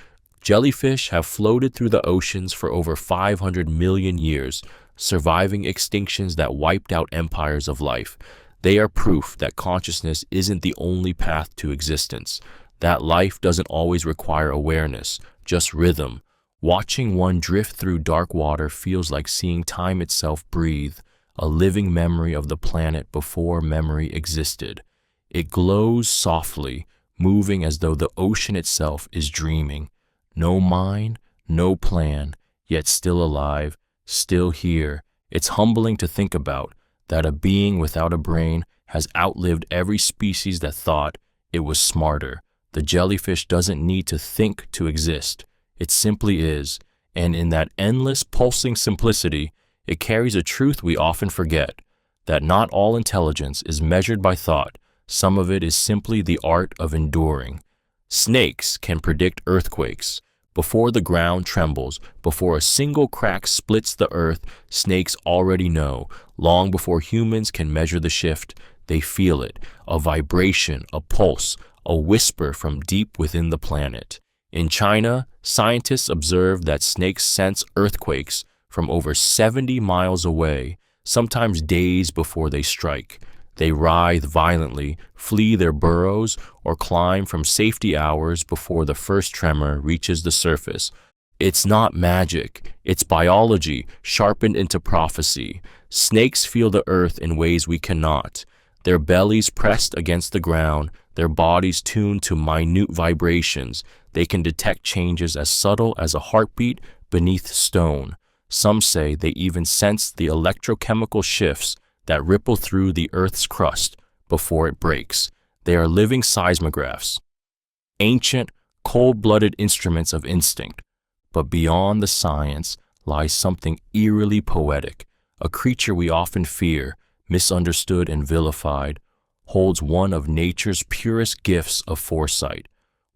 Jellyfish have floated through the oceans for over 500 million years, surviving extinctions that wiped out empires of life. They are proof that consciousness isn't the only path to existence, that life doesn't always require awareness, just rhythm. Watching one drift through dark water feels like seeing time itself breathe, a living memory of the planet before memory existed. It glows softly, moving as though the ocean itself is dreaming. No mind, no plan, yet still alive, still here. It's humbling to think about that a being without a brain has outlived every species that thought it was smarter. The jellyfish doesn't need to think to exist. It simply is, and in that endless, pulsing simplicity, it carries a truth we often forget, that not all intelligence is measured by thought. Some of it is simply the art of enduring. Snakes can predict earthquakes. Before the ground trembles, before a single crack splits the earth, snakes already know. Long before humans can measure the shift, they feel it, a vibration, a pulse, a whisper from deep within the planet. In China, scientists observe that snakes sense earthquakes from over 70 miles away, sometimes days before they strike. They writhe violently, flee their burrows, or climb from safety hours before the first tremor reaches the surface. It's not magic, it's biology sharpened into prophecy. Snakes feel the earth in ways we cannot. Their bellies pressed against the ground, their bodies tuned to minute vibrations. They can detect changes as subtle as a heartbeat beneath stone. Some say they even sense the electrochemical shifts that ripple through the Earth's crust before it breaks. They are living seismographs, ancient, cold-blooded instruments of instinct. But beyond the science lies something eerily poetic. A creature we often fear, misunderstood and vilified, holds one of nature's purest gifts of foresight.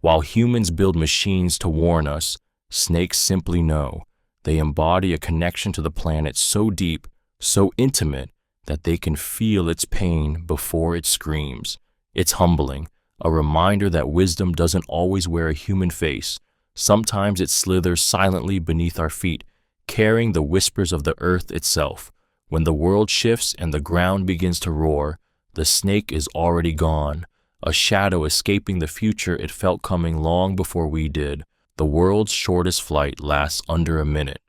While humans build machines to warn us, snakes simply know. They embody a connection to the planet so deep, so intimate, that they can feel its pain before it screams. It's humbling, a reminder that wisdom doesn't always wear a human face. Sometimes it slithers silently beneath our feet, carrying the whispers of the earth itself. When the world shifts and the ground begins to roar, the snake is already gone, a shadow escaping the future it felt coming long before we did. The world's shortest flight lasts under a minute.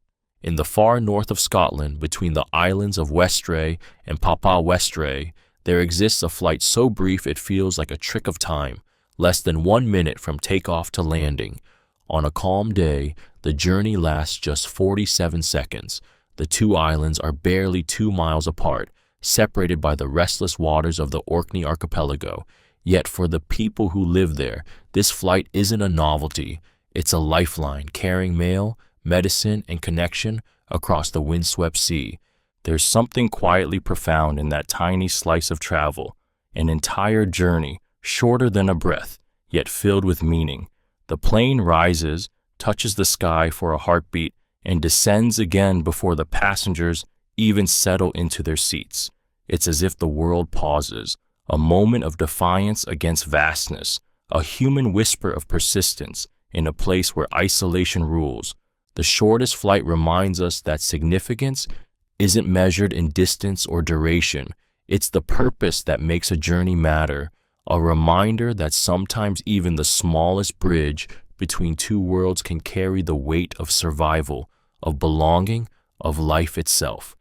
In the far north of Scotland, between the islands of Westray and Papa Westray, there exists a flight so brief it feels like a trick of time, less than 1 minute from takeoff to landing. On a calm day, the journey lasts just 47 seconds. The two islands are barely 2 miles apart, separated by the restless waters of the Orkney archipelago. Yet for the people who live there, this flight isn't a novelty. It's a lifeline carrying mail, medicine, and connection across the windswept sea. There's something quietly profound in that tiny slice of travel, an entire journey, shorter than a breath, yet filled with meaning. The plane rises, touches the sky for a heartbeat, and descends again before the passengers even settle into their seats. It's as if the world pauses, a moment of defiance against vastness, a human whisper of persistence in a place where isolation rules. The shortest flight reminds us that significance isn't measured in distance or duration. It's the purpose that makes a journey matter, a reminder that sometimes even the smallest bridge between two worlds can carry the weight of survival, of belonging, of life itself.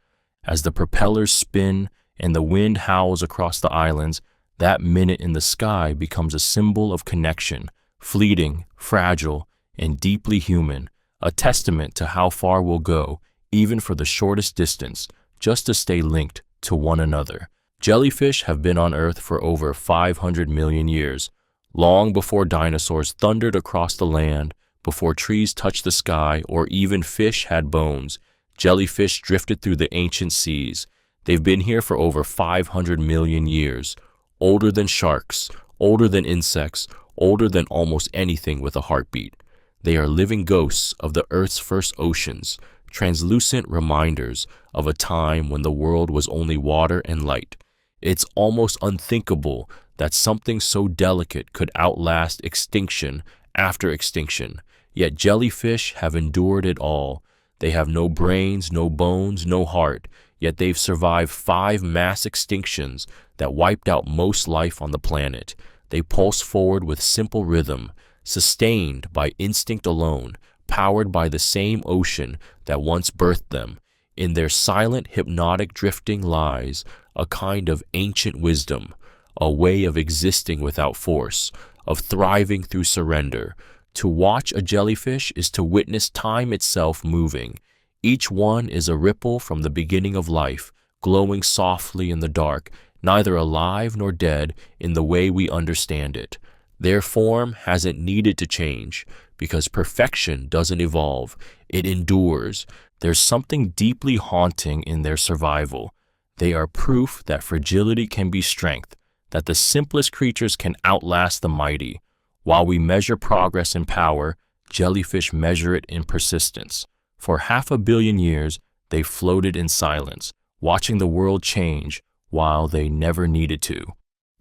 As the propellers spin and the wind howls across the islands, that minute in the sky becomes a symbol of connection, fleeting, fragile, and deeply human, a testament to how far we'll go, even for the shortest distance, just to stay linked to one another. Jellyfish have been on Earth for over 500 million years, long before dinosaurs thundered across the land, before trees touched the sky, or even fish had bones. Jellyfish drifted through the ancient seas. They've been here for over 500 million years, older than sharks, older than insects, older than almost anything with a heartbeat. They are living ghosts of the Earth's first oceans, translucent reminders of a time when the world was only water and light. It's almost unthinkable that something so delicate could outlast extinction after extinction. Yet jellyfish have endured it all. They have no brains, no bones, no heart, yet they've survived 5 mass extinctions that wiped out most life on the planet. They pulse forward with simple rhythm, sustained by instinct alone, powered by the same ocean that once birthed them. In their silent, hypnotic drifting lies a kind of ancient wisdom, a way of existing without force, of thriving through surrender. To watch a jellyfish is to witness time itself moving. Each one is a ripple from the beginning of life, glowing softly in the dark, neither alive nor dead in the way we understand it. Their form hasn't needed to change, because perfection doesn't evolve, it endures. There's something deeply haunting in their survival. They are proof that fragility can be strength, that the simplest creatures can outlast the mighty. While we measure progress in power, jellyfish measure it in persistence. For 500 million years, they floated in silence, watching the world change while they never needed to.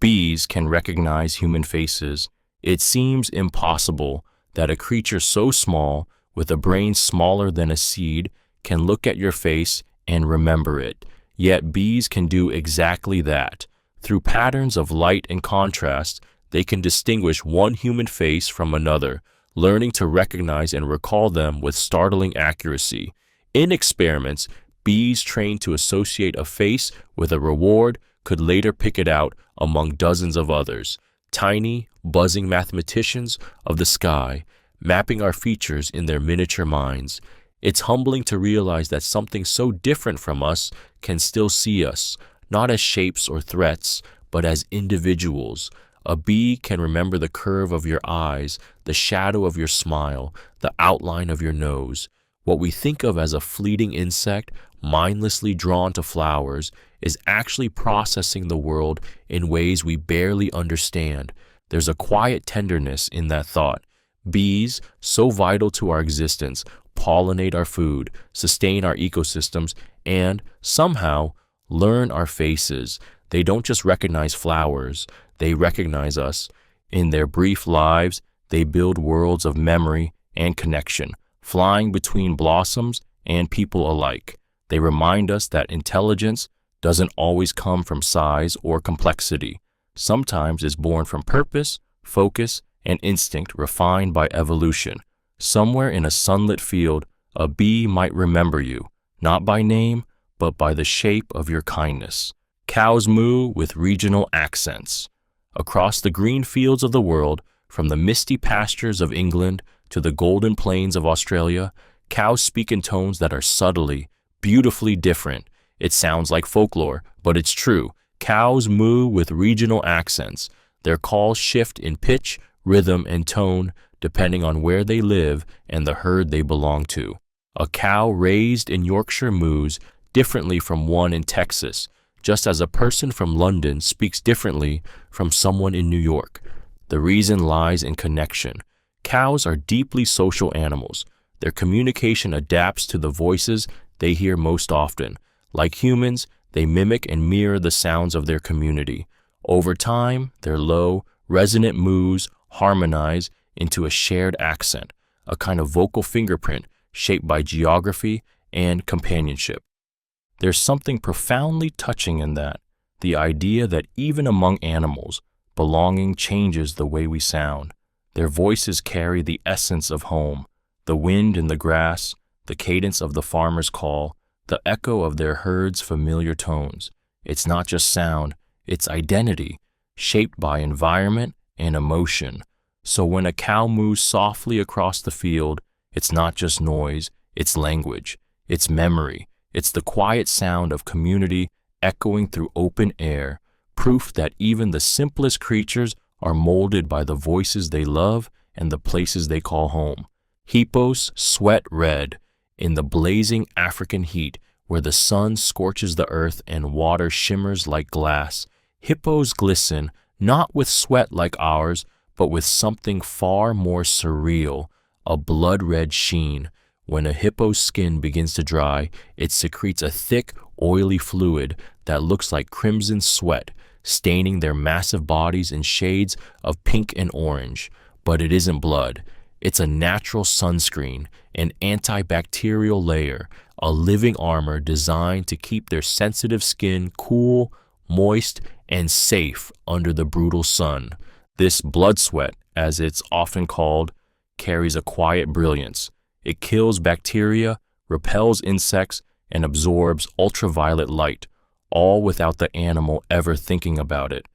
Bees can recognize human faces. It seems impossible that a creature so small, with a brain smaller than a seed, can look at your face and remember it. Yet bees can do exactly that. Through patterns of light and contrast, they can distinguish one human face from another, learning to recognize and recall them with startling accuracy. In experiments, bees trained to associate a face with a reward could later pick it out among dozens of others. Tiny, buzzing mathematicians of the sky, mapping our features in their miniature minds. It's humbling to realize that something so different from us can still see us, not as shapes or threats, but as individuals. A bee can remember the curve of your eyes, the shadow of your smile, the outline of your nose. What we think of as a fleeting insect, mindlessly drawn to flowers, is actually processing the world in ways we barely understand. There's a quiet tenderness in that thought. Bees, so vital to our existence, pollinate our food, sustain our ecosystems, and, somehow, learn our faces. They don't just recognize flowers, they recognize us. In their brief lives, they build worlds of memory and connection, flying between blossoms and people alike. They remind us that intelligence doesn't always come from size or complexity. Sometimes it's born from purpose, focus, and instinct refined by evolution. Somewhere in a sunlit field, a bee might remember you, not by name, but by the shape of your kindness. Cows moo with regional accents. Across the green fields of the world, from the misty pastures of England to the golden plains of Australia, cows speak in tones that are subtly, beautifully different. It sounds like folklore, but it's true. Cows moo with regional accents. Their calls shift in pitch, rhythm, and tone depending on where they live and the herd they belong to. A cow raised in Yorkshire moos differently from one in Texas, just as a person from London speaks differently from someone in New York. The reason lies in connection. Cows are deeply social animals. Their communication adapts to the voices they hear most often. Like humans, they mimic and mirror the sounds of their community. Over time, their low, resonant moos harmonize into a shared accent, a kind of vocal fingerprint shaped by geography and companionship. There's something profoundly touching in that, the idea that even among animals, belonging changes the way we sound. Their voices carry the essence of home, the wind in the grass, the cadence of the farmer's call, the echo of their herd's familiar tones. It's not just sound, it's identity, shaped by environment and emotion. So when a cow moves softly across the field, it's not just noise, it's language, it's memory, it's the quiet sound of community echoing through open air, proof that even the simplest creatures are molded by the voices they love and the places they call home. Hippos sweat red in the blazing African heat where the sun scorches the earth and water shimmers like glass. Hippos glisten, not with sweat like ours, but with something far more surreal, a blood-red sheen. When a hippo's skin begins to dry, it secretes a thick, oily fluid that looks like crimson sweat, staining their massive bodies in shades of pink and orange. But it isn't blood. It's a natural sunscreen, an antibacterial layer, a living armor designed to keep their sensitive skin cool, moist, and safe under the brutal sun. This blood sweat, as it's often called, carries a quiet brilliance. It kills bacteria, repels insects, and absorbs ultraviolet light, all without the animal ever thinking about it.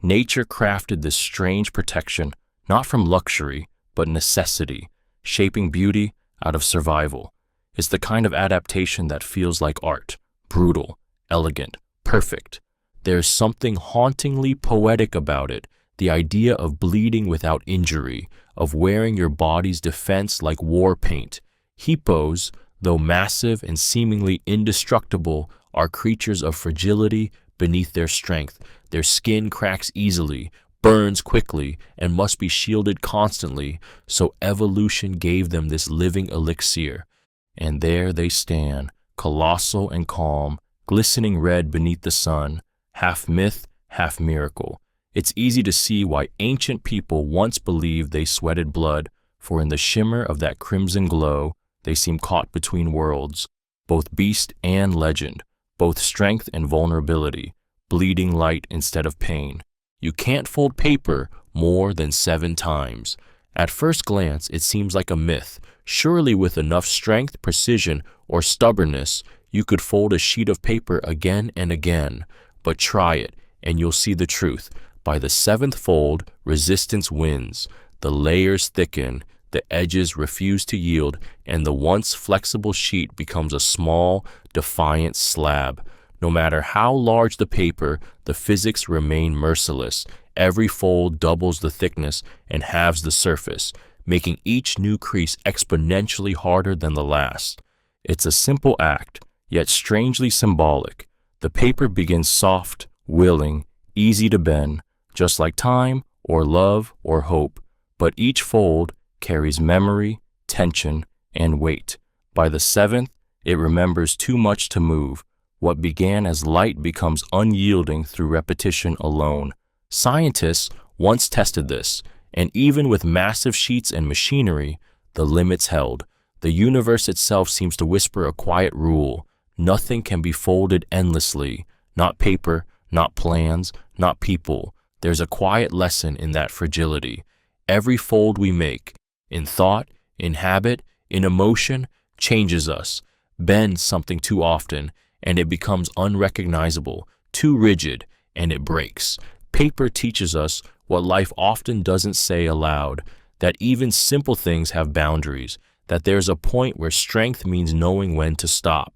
Nature crafted this strange protection not from luxury, but necessity, shaping beauty out of survival. It's the kind of adaptation that feels like art, brutal, elegant, perfect. There's something hauntingly poetic about it, the idea of bleeding without injury, of wearing your body's defense like war paint. Hippos, though massive and seemingly indestructible, are creatures of fragility beneath their strength. Their skin cracks easily, burns quickly, and must be shielded constantly, so evolution gave them this living elixir. And there they stand, colossal and calm, glistening red beneath the sun, half myth, half miracle. It's easy to see why ancient people once believed they sweated blood, for in the shimmer of that crimson glow, they seem caught between worlds, both beast and legend, both strength and vulnerability, bleeding light instead of pain. You can't fold paper more than 7 times. At first glance, it seems like a myth. Surely with enough strength, precision, or stubbornness, you could fold a sheet of paper again and again. But try it, and you'll see the truth. By the 7th fold, resistance wins. The layers thicken, the edges refuse to yield, and the once flexible sheet becomes a small, defiant slab. No matter how large the paper, the physics remain merciless. Every fold doubles the thickness and halves the surface, making each new crease exponentially harder than the last. It's a simple act, yet strangely symbolic. The paper begins soft, willing, easy to bend, just like time or love or hope, but each fold carries memory, tension, and weight. By the 7th, it remembers too much to move. What began as light becomes unyielding through repetition alone. Scientists once tested this, and even with massive sheets and machinery, the limits held. The universe itself seems to whisper a quiet rule. Nothing can be folded endlessly. Not paper, not plans, not people. There's a quiet lesson in that fragility. Every fold we make, in thought, in habit, in emotion, changes us, bends something too often, and it becomes unrecognizable, too rigid, and it breaks. Paper teaches us what life often doesn't say aloud, that even simple things have boundaries, that there's a point where strength means knowing when to stop.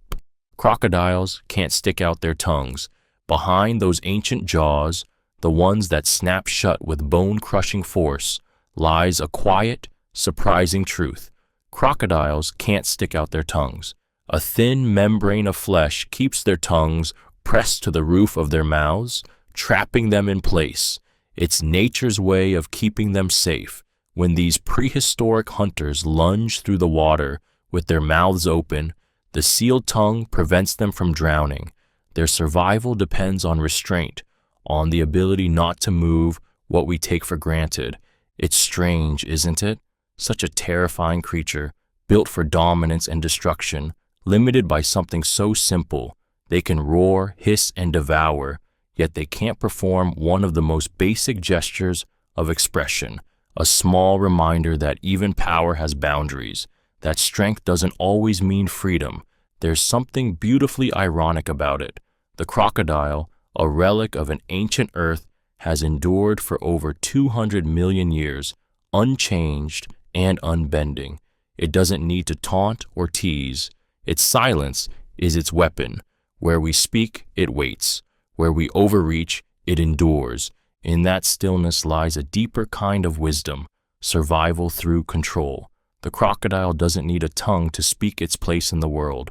Crocodiles can't stick out their tongues. Behind those ancient jaws, the ones that snap shut with bone-crushing force, lies a quiet, surprising truth. Crocodiles can't stick out their tongues. A thin membrane of flesh keeps their tongues pressed to the roof of their mouths, trapping them in place. It's nature's way of keeping them safe. When these prehistoric hunters lunge through the water with their mouths open, the sealed tongue prevents them from drowning. Their survival depends on restraint, on the ability not to move what we take for granted. It's strange, isn't it? Such a terrifying creature, built for dominance and destruction, limited by something so simple. They can roar, hiss, and devour, yet they can't perform one of the most basic gestures of expression, a small reminder that even power has boundaries, that strength doesn't always mean freedom. There's something beautifully ironic about it. The crocodile, a relic of an ancient earth, has endured for over 200 million years, unchanged and unbending. It doesn't need to taunt or tease. Its silence is its weapon. Where we speak, it waits. Where we overreach, it endures. In that stillness lies a deeper kind of wisdom, survival through control. The crocodile doesn't need a tongue to speak its place in the world.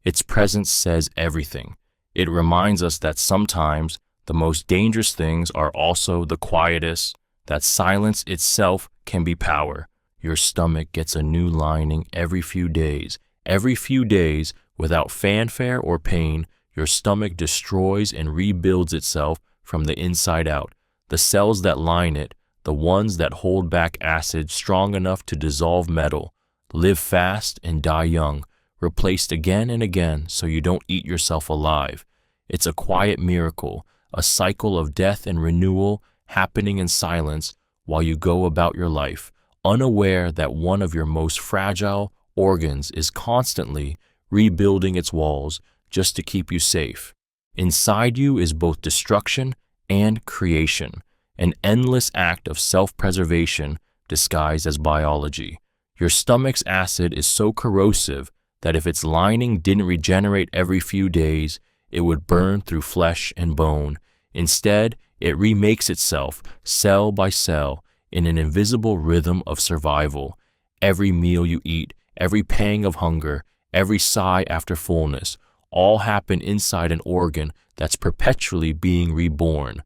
Its presence says everything. It reminds us that sometimes the most dangerous things are also the quietest, that silence itself can be power. Your stomach gets a new lining every few days. Every few days, without fanfare or pain, your stomach destroys and rebuilds itself from the inside out. The cells that line it, the ones that hold back acid strong enough to dissolve metal, live fast and die young, replaced again and again so you don't eat yourself alive. It's a quiet miracle, a cycle of death and renewal happening in silence while you go about your life, unaware that one of your most fragile organs is constantly rebuilding its walls just to keep you safe. Inside you is both destruction and creation. an endless act of self-preservation disguised as biology. Your stomach's acid is so corrosive that if its lining didn't regenerate every few days, it would burn through flesh and bone. Instead, it remakes itself cell by cell in an invisible rhythm of survival. Every meal you eat, every pang of hunger, every sigh after fullness, all happen inside an organ that's perpetually being reborn.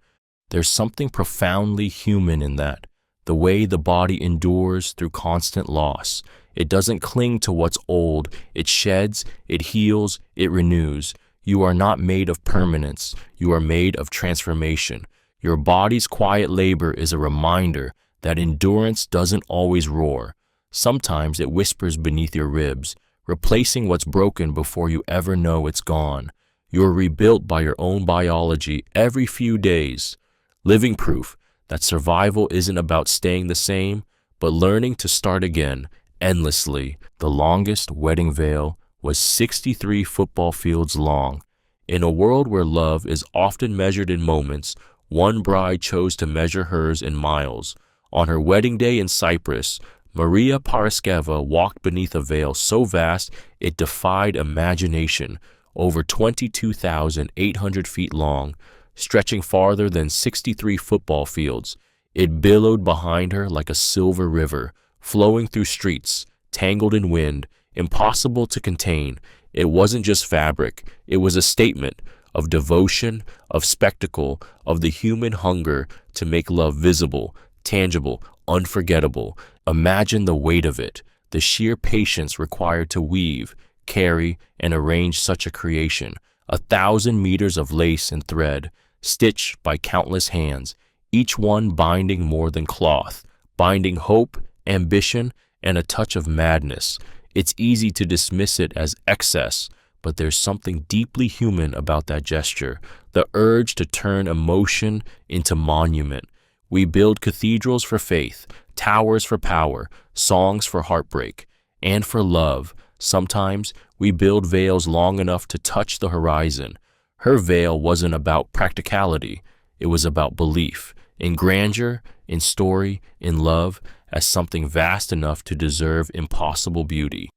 There's something profoundly human in that, the way the body endures through constant loss. It doesn't cling to what's old. It sheds, it heals, it renews. You are not made of permanence. You are made of transformation. Your body's quiet labor is a reminder that endurance doesn't always roar. Sometimes it whispers beneath your ribs, replacing what's broken before you ever know it's gone. You're rebuilt by your own biology every few days. Living proof that survival isn't about staying the same, but learning to start again, endlessly. The longest wedding veil was 63 football fields long. In a world where love is often measured in moments, one bride chose to measure hers in miles. On her wedding day in Cyprus, Maria Paraskeva walked beneath a veil so vast it defied imagination, over 22,800 feet long, stretching farther than 63 football fields. It billowed behind her like a silver river, flowing through streets, tangled in wind, impossible to contain. It wasn't just fabric, it was a statement of devotion, of spectacle, of the human hunger to make love visible, tangible, unforgettable. Imagine the weight of it, the sheer patience required to weave, carry, and arrange such a creation. 1,000 meters of lace and thread, stitched by countless hands, each one binding more than cloth, binding hope, ambition, and a touch of madness. It's easy to dismiss it as excess, but there's something deeply human about that gesture, the urge to turn emotion into monument. We build cathedrals for faith, towers for power, songs for heartbreak, and for love. Sometimes we build veils long enough to touch the horizon. Her veil wasn't about practicality, it was about belief, in grandeur, in story, in love, as something vast enough to deserve impossible beauty.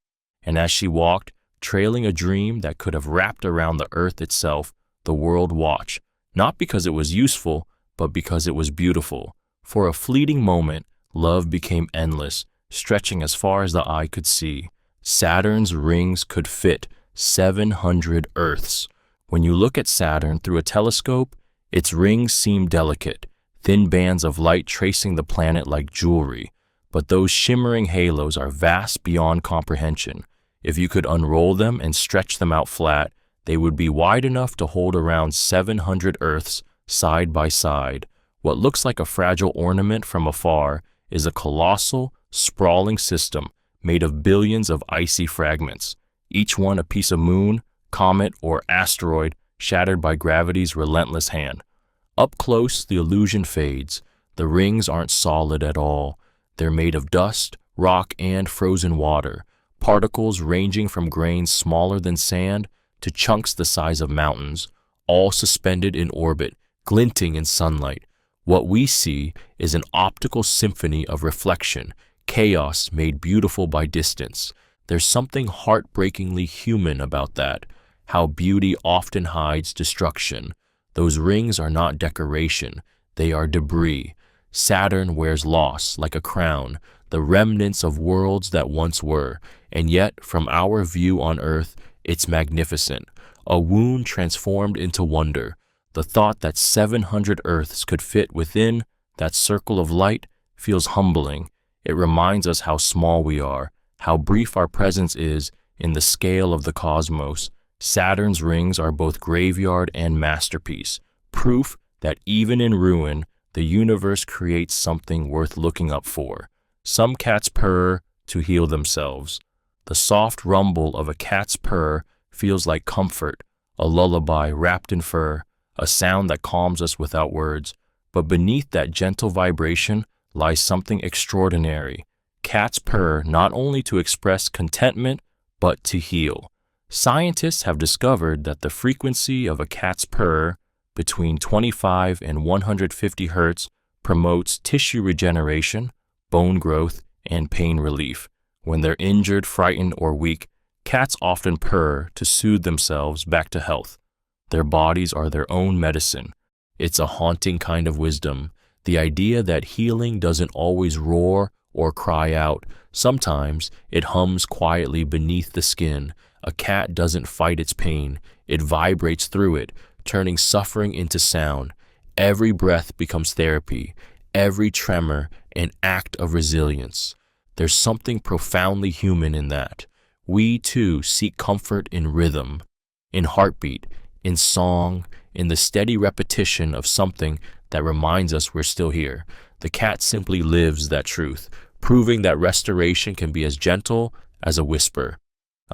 And as she walked, trailing a dream that could have wrapped around the earth itself, the world watched, not because it was useful, but because it was beautiful. For a fleeting moment, love became endless, stretching as far as the eye could see. Saturn's rings could fit 700 Earths. When you look at Saturn through a telescope, its rings seem delicate, thin bands of light tracing the planet like jewelry. But those shimmering halos are vast beyond comprehension. If you could unroll them and stretch them out flat, they would be wide enough to hold around 700 Earths side by side. What looks like a fragile ornament from afar is a colossal, sprawling system made of billions of icy fragments, each one a piece of moon, comet, or asteroid shattered by gravity's relentless hand. Up close, the illusion fades. The rings aren't solid at all. They're made of dust, rock, and frozen water, particles ranging from grains smaller than sand to chunks the size of mountains, all suspended in orbit, glinting in sunlight. What we see is an optical symphony of reflection, chaos made beautiful by distance. There's something heartbreakingly human about that, how beauty often hides destruction. Those rings are not decoration, they are debris. Saturn wears loss like a crown, the remnants of worlds that once were, and yet, from our view on Earth, it's magnificent, a wound transformed into wonder. The thought that 700 Earths could fit within that circle of light feels humbling. It reminds us how small we are, how brief our presence is in the scale of the cosmos. Saturn's rings are both graveyard and masterpiece, proof that even in ruin, the universe creates something worth looking up for. Some cats purr to heal themselves. The soft rumble of a cat's purr feels like comfort, a lullaby wrapped in fur, a sound that calms us without words. But beneath that gentle vibration lies something extraordinary. Cats purr not only to express contentment, but to heal. Scientists have discovered that the frequency of a cat's purr, between 25 and 150 hertz promotes tissue regeneration, bone growth, and pain relief. When they're injured, frightened, or weak, cats often purr to soothe themselves back to health. Their bodies are their own medicine. It's a haunting kind of wisdom, the idea that healing doesn't always roar or cry out. Sometimes it hums quietly beneath the skin. A cat doesn't fight its pain, it vibrates through it, turning suffering into sound. Every breath becomes therapy, every tremor an act of resilience. There's something profoundly human in that. We too seek comfort in rhythm, in heartbeat, in song, in the steady repetition of something that reminds us we're still here. The cat simply lives that truth, proving that restoration can be as gentle as a whisper.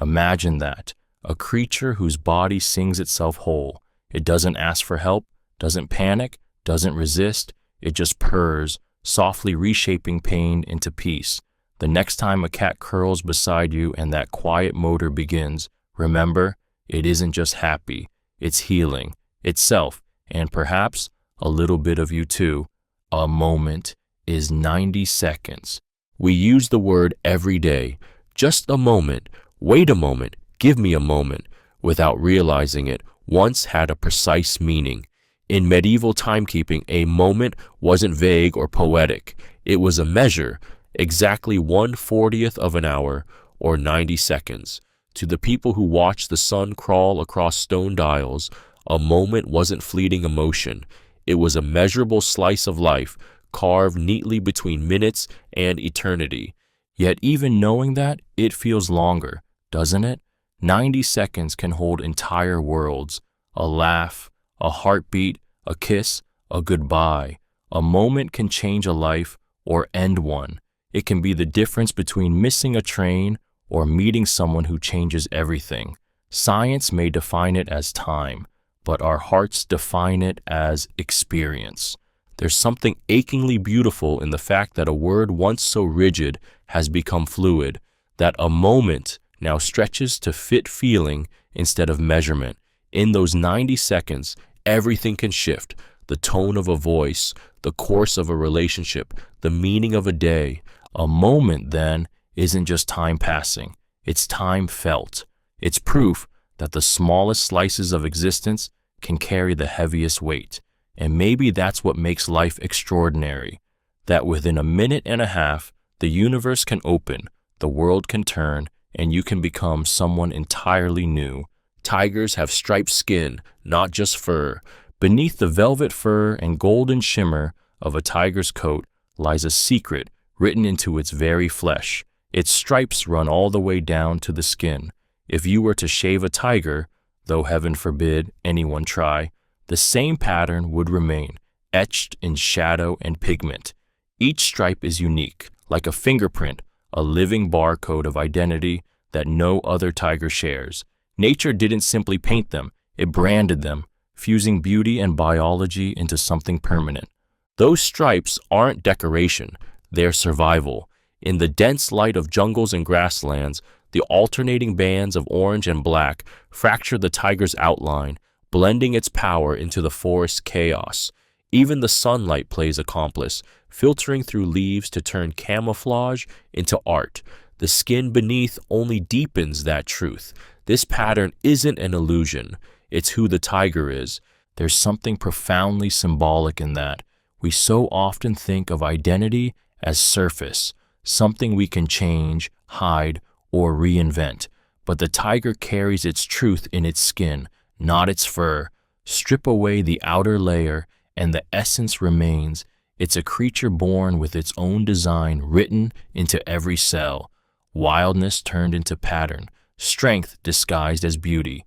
Imagine that, a creature whose body sings itself whole. It doesn't ask for help, doesn't panic, doesn't resist. It just purrs, softly reshaping pain into peace. The next time a cat curls beside you and that quiet motor begins, remember, it isn't just happy, it's healing itself, and perhaps a little bit of you too. A moment is 90 seconds. We use the word every day. Just a moment, wait a moment, give me a moment, without realizing it once had a precise meaning. In medieval timekeeping, a moment wasn't vague or poetic. It was a measure, exactly 1/40th of an hour, or 90 seconds. To the people who watched the sun crawl across stone dials, a moment wasn't fleeting emotion. It was a measurable slice of life, carved neatly between minutes and eternity. Yet even knowing that, it feels longer, doesn't it? 90 seconds can hold entire worlds. A laugh, a heartbeat, a kiss, a goodbye. A moment can change a life or end one. It can be the difference between missing a train or meeting someone who changes everything. Science may define it as time, but our hearts define it as experience. There's something achingly beautiful in the fact that a word once so rigid has become fluid, that a moment now stretches to fit feeling instead of measurement. In those 90 seconds, everything can shift. The tone of a voice, the course of a relationship, the meaning of a day. A moment, then, isn't just time passing. It's time felt. It's proof that the smallest slices of existence can carry the heaviest weight. And maybe that's what makes life extraordinary, that within a minute and a half, the universe can open, the world can turn, and you can become someone entirely new. Tigers have striped skin, not just fur. Beneath the velvet fur and golden shimmer of a tiger's coat lies a secret written into its very flesh. Its stripes run all the way down to the skin. If you were to shave a tiger, though heaven forbid anyone try, the same pattern would remain, etched in shadow and pigment. Each stripe is unique, like a fingerprint, a living barcode of identity that no other tiger shares. Nature didn't simply paint them, it branded them, fusing beauty and biology into something permanent. Those stripes aren't decoration, they're survival. In the dense light of jungles and grasslands, the alternating bands of orange and black fracture the tiger's outline, blending its power into the forest's chaos. Even the sunlight plays accomplice, filtering through leaves to turn camouflage into art. The skin beneath only deepens that truth. This pattern isn't an illusion, it's who the tiger is. There's something profoundly symbolic in that. We so often think of identity as surface, something we can change, hide, or reinvent. But the tiger carries its truth in its skin, not its fur. Strip away the outer layer, and the essence remains. It's a creature born with its own design written into every cell. Wildness turned into pattern, strength disguised as beauty.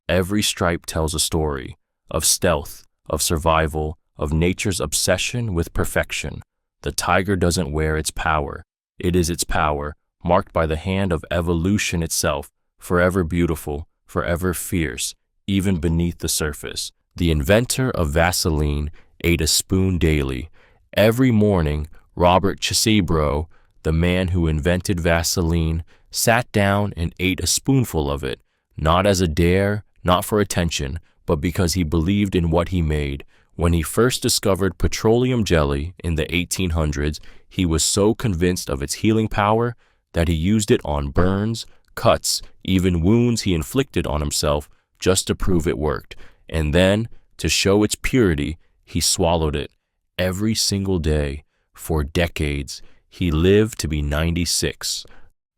Every stripe tells a story of stealth, of survival, of nature's obsession with perfection. The tiger doesn't wear its power. It is its power, marked by the hand of evolution itself, forever beautiful, forever fierce, even beneath the surface. The inventor of Vaseline ate a spoon daily. Every morning, Robert Chasebro, the man who invented Vaseline, sat down and ate a spoonful of it, not as a dare, not for attention, but because he believed in what he made. When he first discovered petroleum jelly in the 1800s, he was so convinced of its healing power that he used it on burns, cuts, even wounds he inflicted on himself just to prove it worked. And then, to show its purity, he swallowed it every single day for decades. He lived to be 96.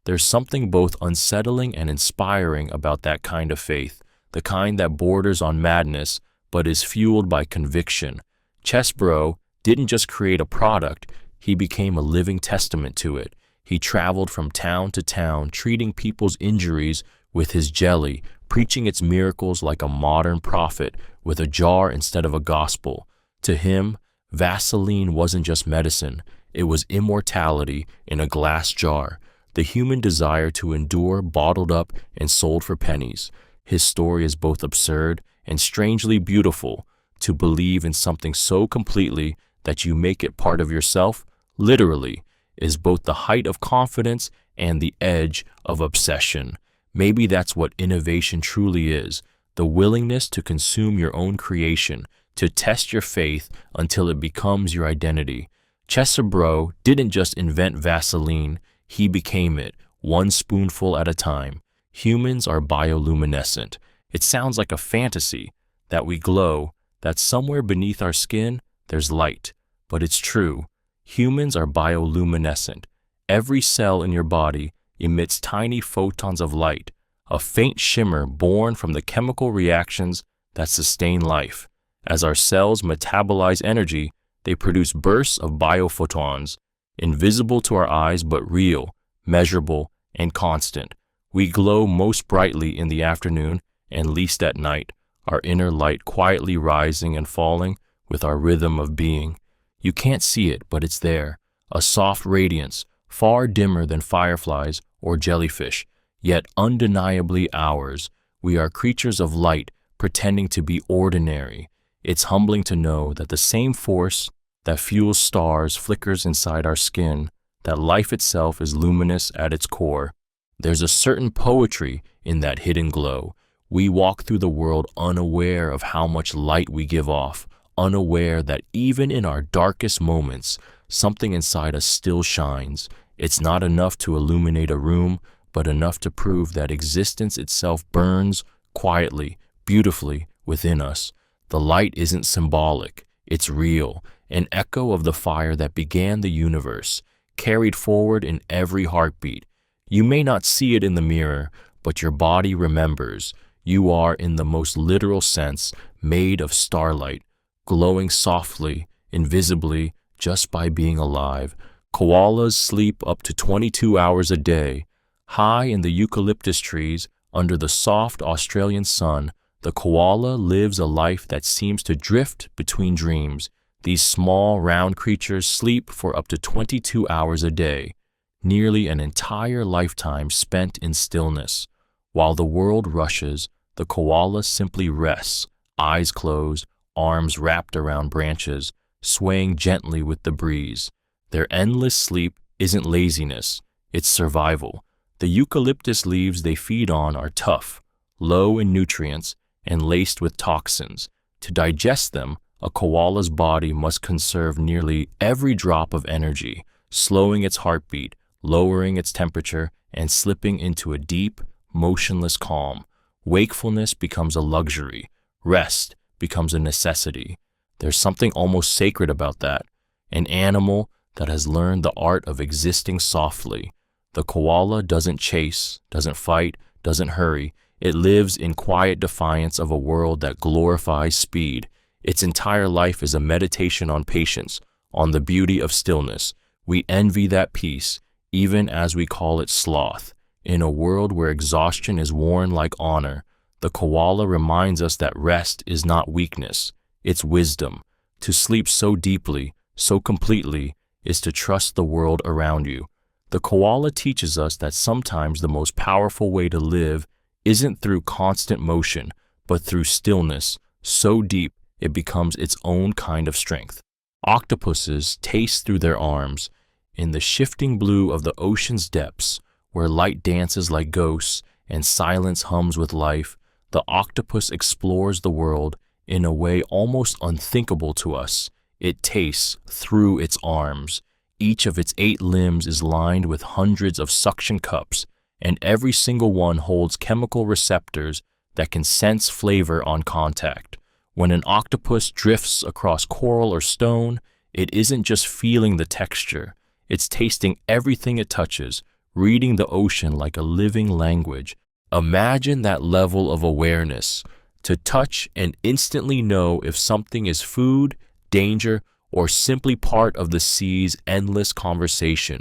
There's something both unsettling and inspiring about that kind of faith, the kind that borders on madness but is fueled by conviction. Chesbro didn't just create a product, he became a living testament to it. He traveled from town to town, treating people's injuries with his jelly, preaching its miracles like a modern prophet with a jar instead of a gospel. To him, Vaseline wasn't just medicine, it was immortality in a glass jar, the human desire to endure bottled up and sold for pennies. His story is both absurd and strangely beautiful. To believe in something so completely that you make it part of yourself, literally, is both the height of confidence and the edge of obsession. Maybe that's what innovation truly is, the willingness to consume your own creation, to test your faith until it becomes your identity. Chesebro didn't just invent Vaseline, he became it, one spoonful at a time. Humans are bioluminescent. It sounds like a fantasy, that we glow, that somewhere beneath our skin there's light. But it's true. Humans are bioluminescent. Every cell in your body emits tiny photons of light, a faint shimmer born from the chemical reactions that sustain life. As our cells metabolize energy, they produce bursts of biophotons, invisible to our eyes but real, measurable, and constant. We glow most brightly in the afternoon and least at night, our inner light quietly rising and falling with our rhythm of being. You can't see it, but it's there, a soft radiance, far dimmer than fireflies or jellyfish, yet undeniably ours. We are creatures of light, pretending to be ordinary. It's humbling to know that the same force that fuels stars flickers inside our skin, that life itself is luminous at its core. There's a certain poetry in that hidden glow. We walk through the world unaware of how much light we give off, unaware that even in our darkest moments, something inside us still shines. It's not enough to illuminate a room, but enough to prove that existence itself burns quietly, beautifully within us. The light isn't symbolic, it's real, an echo of the fire that began the universe, carried forward in every heartbeat. You may not see it in the mirror, but your body remembers. You are, in the most literal sense, made of starlight, glowing softly, invisibly, just by being alive. Koalas sleep up to 22 hours a day. High in the eucalyptus trees, under the soft Australian sun, the koala lives a life that seems to drift between dreams. These small, round creatures sleep for up to 22 hours a day, nearly an entire lifetime spent in stillness. While the world rushes, the koala simply rests, eyes closed, arms wrapped around branches, swaying gently with the breeze. Their endless sleep isn't laziness, it's survival. The eucalyptus leaves they feed on are tough, low in nutrients, and laced with toxins. To digest them, a koala's body must conserve nearly every drop of energy, slowing its heartbeat, lowering its temperature, and slipping into a deep, motionless calm. Wakefulness becomes a luxury. Rest becomes a necessity. There's something almost sacred about that. An animal that has learned the art of existing softly. The koala doesn't chase, doesn't fight, doesn't hurry. It lives in quiet defiance of a world that glorifies speed. Its entire life is a meditation on patience, on the beauty of stillness. We envy that peace, even as we call it sloth. In a world where exhaustion is worn like honor, the koala reminds us that rest is not weakness, it's wisdom. To sleep so deeply, so completely, is to trust the world around you. The koala teaches us that sometimes the most powerful way to live isn't through constant motion, but through stillness, so deep it becomes its own kind of strength. Octopuses taste through their arms. In the shifting blue of the ocean's depths, where light dances like ghosts and silence hums with life, the octopus explores the world in a way almost unthinkable to us. It tastes through its arms. Each of its 8 limbs is lined with hundreds of suction cups, and every single one holds chemical receptors that can sense flavor on contact. When an octopus drifts across coral or stone, it isn't just feeling the texture, it's tasting everything it touches, reading the ocean like a living language. Imagine that level of awareness, to touch and instantly know if something is food, danger, or simply part of the sea's endless conversation.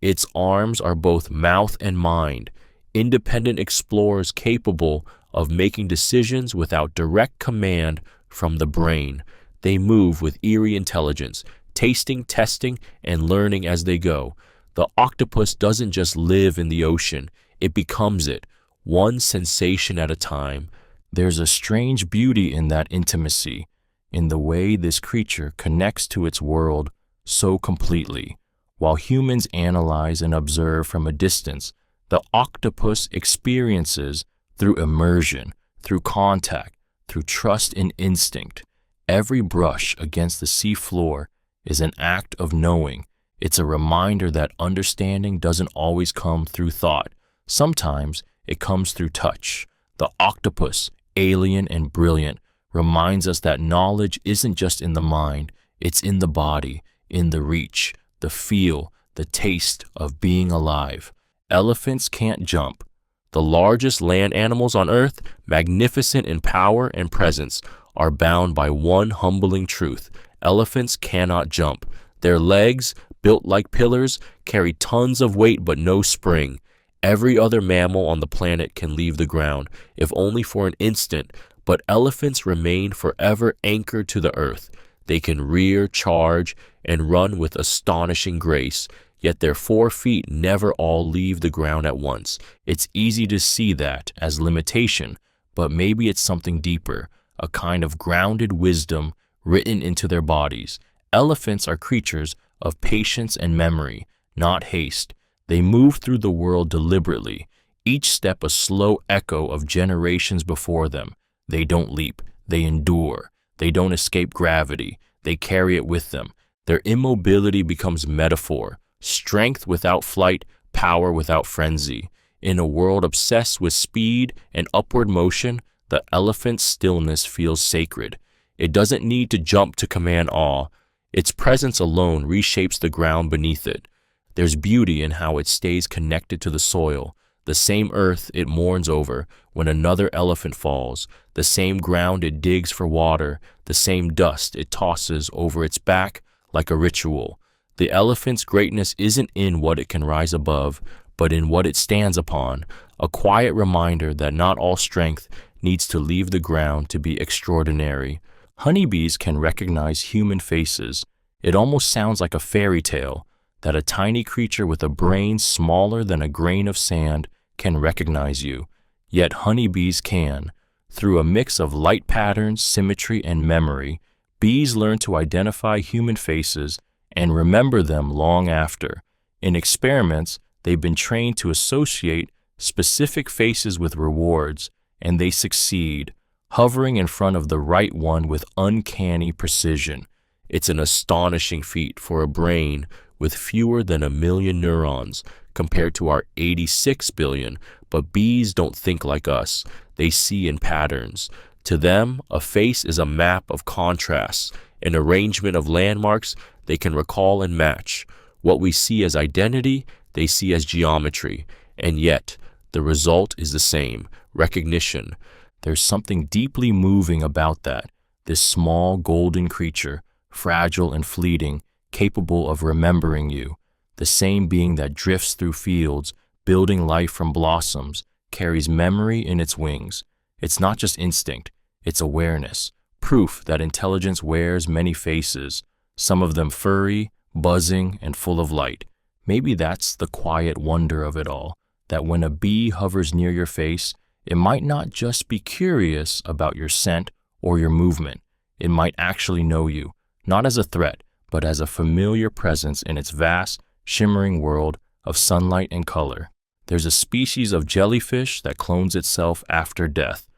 Its arms are both mouth and mind, independent explorers capable of making decisions without direct command from the brain. They move with eerie intelligence, tasting, testing, and learning as they go. The octopus doesn't just live in the ocean, it becomes it, one sensation at a time. There's a strange beauty in that intimacy, in the way this creature connects to its world so completely. While humans analyze and observe from a distance, the octopus experiences through immersion, through contact, through trust and instinct. Every brush against the sea floor is an act of knowing. It's a reminder that understanding doesn't always come through thought. Sometimes it comes through touch. The octopus, alien and brilliant, reminds us that knowledge isn't just in the mind, it's in the body, in the reach, the feel, the taste of being alive. Elephants can't jump. The largest land animals on Earth, magnificent in power and presence, are bound by one humbling truth. Elephants cannot jump. Their legs, built like pillars, carry tons of weight but no spring. Every other mammal on the planet can leave the ground, if only for an instant, but elephants remain forever anchored to the earth. They can rear, charge, and run with astonishing grace, yet their 4 feet never all leave the ground at once. It's easy to see that as limitation, but maybe it's something deeper, a kind of grounded wisdom written into their bodies. Elephants are creatures of patience and memory, not haste. They move through the world deliberately, each step a slow echo of generations before them. They don't leap, they endure. They don't escape gravity, they carry it with them. Their immobility becomes metaphor, strength without flight, power without frenzy. In a world obsessed with speed and upward motion, the elephant's stillness feels sacred. It doesn't need to jump to command awe. Its presence alone reshapes the ground beneath it. There's beauty in how it stays connected to the soil, the same earth it mourns over when another elephant falls, the same ground it digs for water, the same dust it tosses over its back like a ritual. The elephant's greatness isn't in what it can rise above, but in what it stands upon, a quiet reminder that not all strength needs to leave the ground to be extraordinary. Honeybees can recognize human faces. It almost sounds like a fairy tale, that a tiny creature with a brain smaller than a grain of sand can recognize you. Yet honeybees can. Through a mix of light patterns, symmetry, and memory, bees learn to identify human faces and remember them long after. In experiments, they've been trained to associate specific faces with rewards, and they succeed, hovering in front of the right one with uncanny precision. It's an astonishing feat for a brain with fewer than 1 million neurons compared to our 86 billion, but bees don't think like us. They see in patterns. To them, a face is a map of contrasts, an arrangement of landmarks they can recall and match. What we see as identity, they see as geometry, and yet the result is the same, recognition. There's something deeply moving about that, this small golden creature, fragile and fleeting, capable of remembering you. The same being that drifts through fields, building life from blossoms, carries memory in its wings. It's not just instinct, it's awareness, proof that intelligence wears many faces, some of them furry, buzzing, and full of light. Maybe that's the quiet wonder of it all, that when a bee hovers near your face, it might not just be curious about your scent or your movement. It might actually know you, not as a threat, but as a familiar presence in its vast, shimmering world of sunlight and color. There's a species of jellyfish that clones itself after death.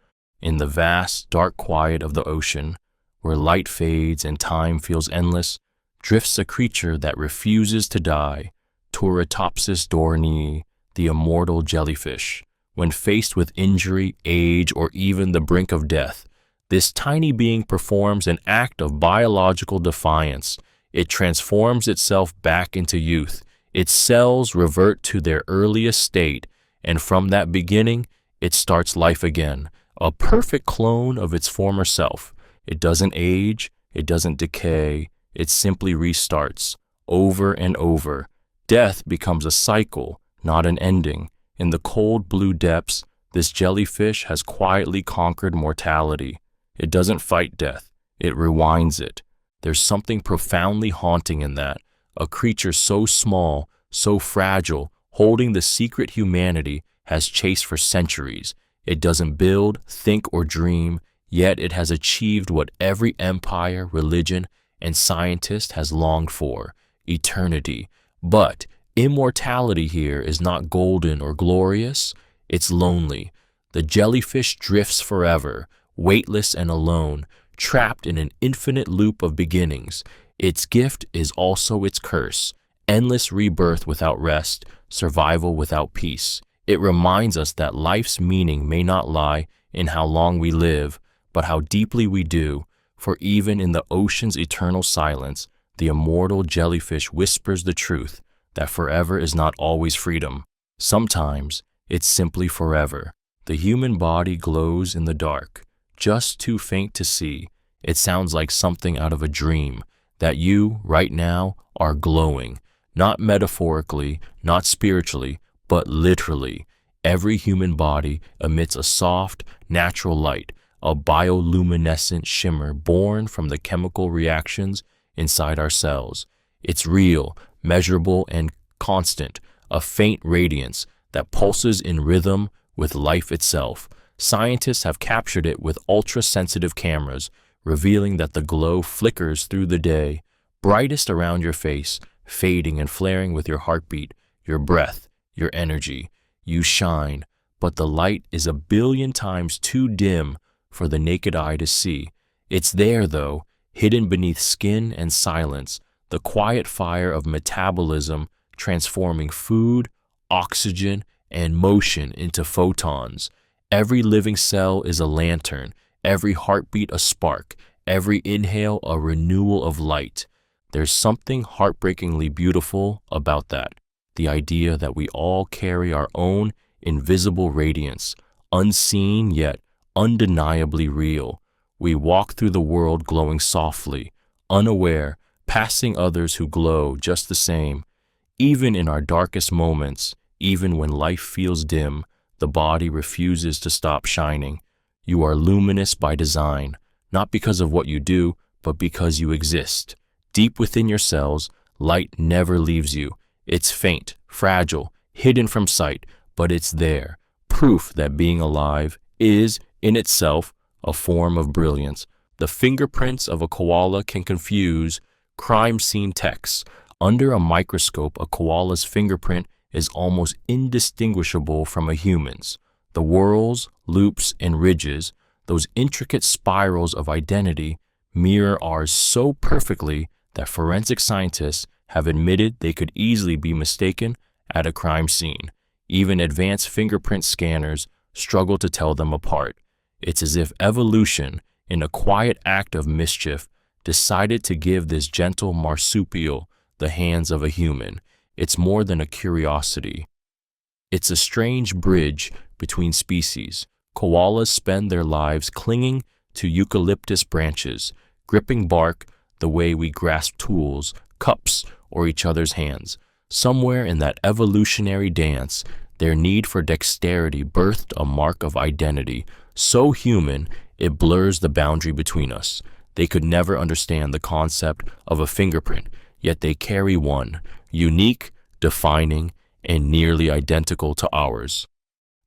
in the vast, dark quiet of the ocean, where light fades and time feels endless, drifts a creature that refuses to die, Turritopsis dohrnii, the immortal jellyfish. When faced with injury, age, or even the brink of death, this tiny being performs an act of biological defiance. It transforms itself back into youth. Its cells revert to their earliest state, and from that beginning, it starts life again, a perfect clone of its former self. It doesn't age, it doesn't decay, it simply restarts, over and over. Death becomes a cycle, not an ending. In the cold blue depths, this jellyfish has quietly conquered mortality. It doesn't fight death, it rewinds it. There's something profoundly haunting in that. A creature so small, so fragile, holding the secret humanity has chased for centuries. It doesn't build, think, or dream, yet it has achieved what every empire, religion, and scientist has longed for: eternity. But immortality here is not golden or glorious, it's lonely. The jellyfish drifts forever, weightless and alone, trapped in an infinite loop of beginnings. Its gift is also its curse: endless rebirth without rest, survival without peace. It reminds us that life's meaning may not lie in how long we live, but how deeply we do. For even in the ocean's eternal silence, the immortal jellyfish whispers the truth that forever is not always freedom. Sometimes it's simply forever. The human body glows in the dark, just too faint to see. It sounds like something out of a dream, that you, right now, are glowing. Not metaphorically, not spiritually, but literally. Every human body emits a soft, natural light, a bioluminescent shimmer born from the chemical reactions inside our cells. It's real, measurable, and constant, a faint radiance that pulses in rhythm with life itself. Scientists have captured it with ultra-sensitive cameras, revealing that the glow flickers through the day, brightest around your face, fading and flaring with your heartbeat, your breath, your energy. You shine, but the light is a billion times too dim for the naked eye to see. It's there, though, hidden beneath skin and silence, the quiet fire of metabolism transforming food, oxygen, and motion into photons. Every living cell is a lantern, every heartbeat a spark, every inhale a renewal of light. There's something heartbreakingly beautiful about that, the idea that we all carry our own invisible radiance, unseen yet undeniably real. We walk through the world glowing softly, unaware, passing others who glow just the same. Even in our darkest moments, even when life feels dim, the body refuses to stop shining. You are luminous by design, not because of what you do, but because you exist. Deep within your cells, light never leaves you. It's faint, fragile, hidden from sight, but it's there. Proof that being alive is, in itself, a form of brilliance. The fingerprints of a koala can confuse crime scene texts. Under a microscope, a koala's fingerprint is almost indistinguishable from a human's. The whorls, loops, and ridges, those intricate spirals of identity, mirror ours so perfectly that forensic scientists have admitted they could easily be mistaken at a crime scene. Even advanced fingerprint scanners struggle to tell them apart. It's as if evolution, in a quiet act of mischief, decided to give this gentle marsupial the hands of a human. It's more than a curiosity. It's a strange bridge between species. Koalas spend their lives clinging to eucalyptus branches, gripping bark the way we grasp tools, cups, or each other's hands. Somewhere in that evolutionary dance, their need for dexterity birthed a mark of identity, so human it blurs the boundary between us. They could never understand the concept of a fingerprint, yet they carry one, unique, defining, and nearly identical to ours.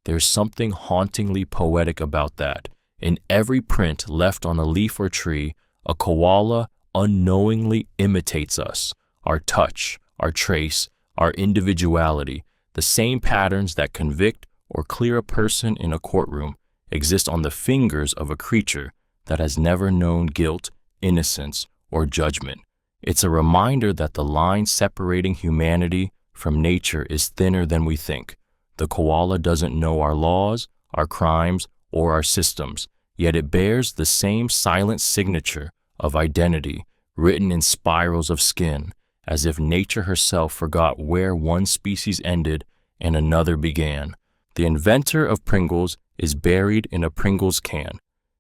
There's something hauntingly poetic about that. In every print left on a leaf or tree, a koala unknowingly imitates us, our touch, our trace, our individuality, the same patterns that convict or clear a person in a courtroom. exist on the fingers of a creature that has never known guilt, innocence, or judgment. It's a reminder that the line separating humanity from nature is thinner than we think. The koala doesn't know our laws, our crimes, or our systems, yet it bears the same silent signature of identity written in spirals of skin, as if nature herself forgot where one species ended and another began. The inventor of Pringles is buried in a Pringles can.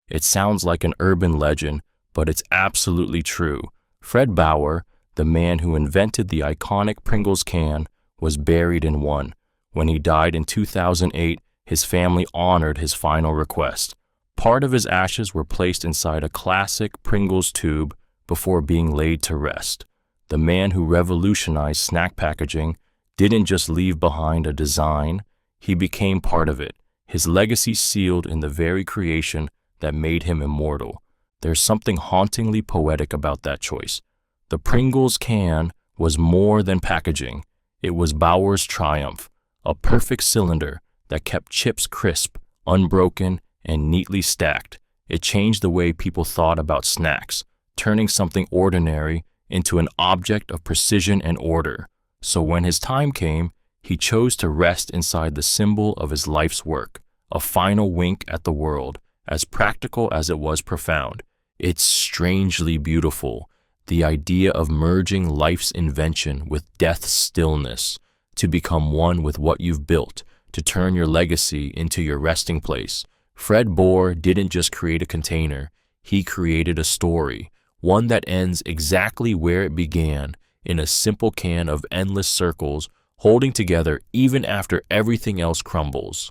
It sounds like an urban legend, but it's absolutely true. Fred Bauer, the man who invented the iconic Pringles can, was buried in one. When he died in 2008, his family honored his final request. Part of his ashes were placed inside a classic Pringles tube before being laid to rest. The man who revolutionized snack packaging didn't just leave behind a design, he became part of it, his legacy sealed in the very creation that made him immortal. There's something hauntingly poetic about that choice. The Pringles can was more than packaging. It was Bauer's triumph, a perfect cylinder that kept chips crisp, unbroken, and neatly stacked. It changed the way people thought about snacks, turning something ordinary into an object of precision and order. So when his time came, he chose to rest inside the symbol of his life's work, a final wink at the world, as practical as it was profound. It's strangely beautiful, the idea of merging life's invention with death's stillness, to become one with what you've built, to turn your legacy into your resting place. Fred Bohr didn't just create a container, he created a story, one that ends exactly where it began, in a simple can of endless circles, holding together even after everything else crumbles.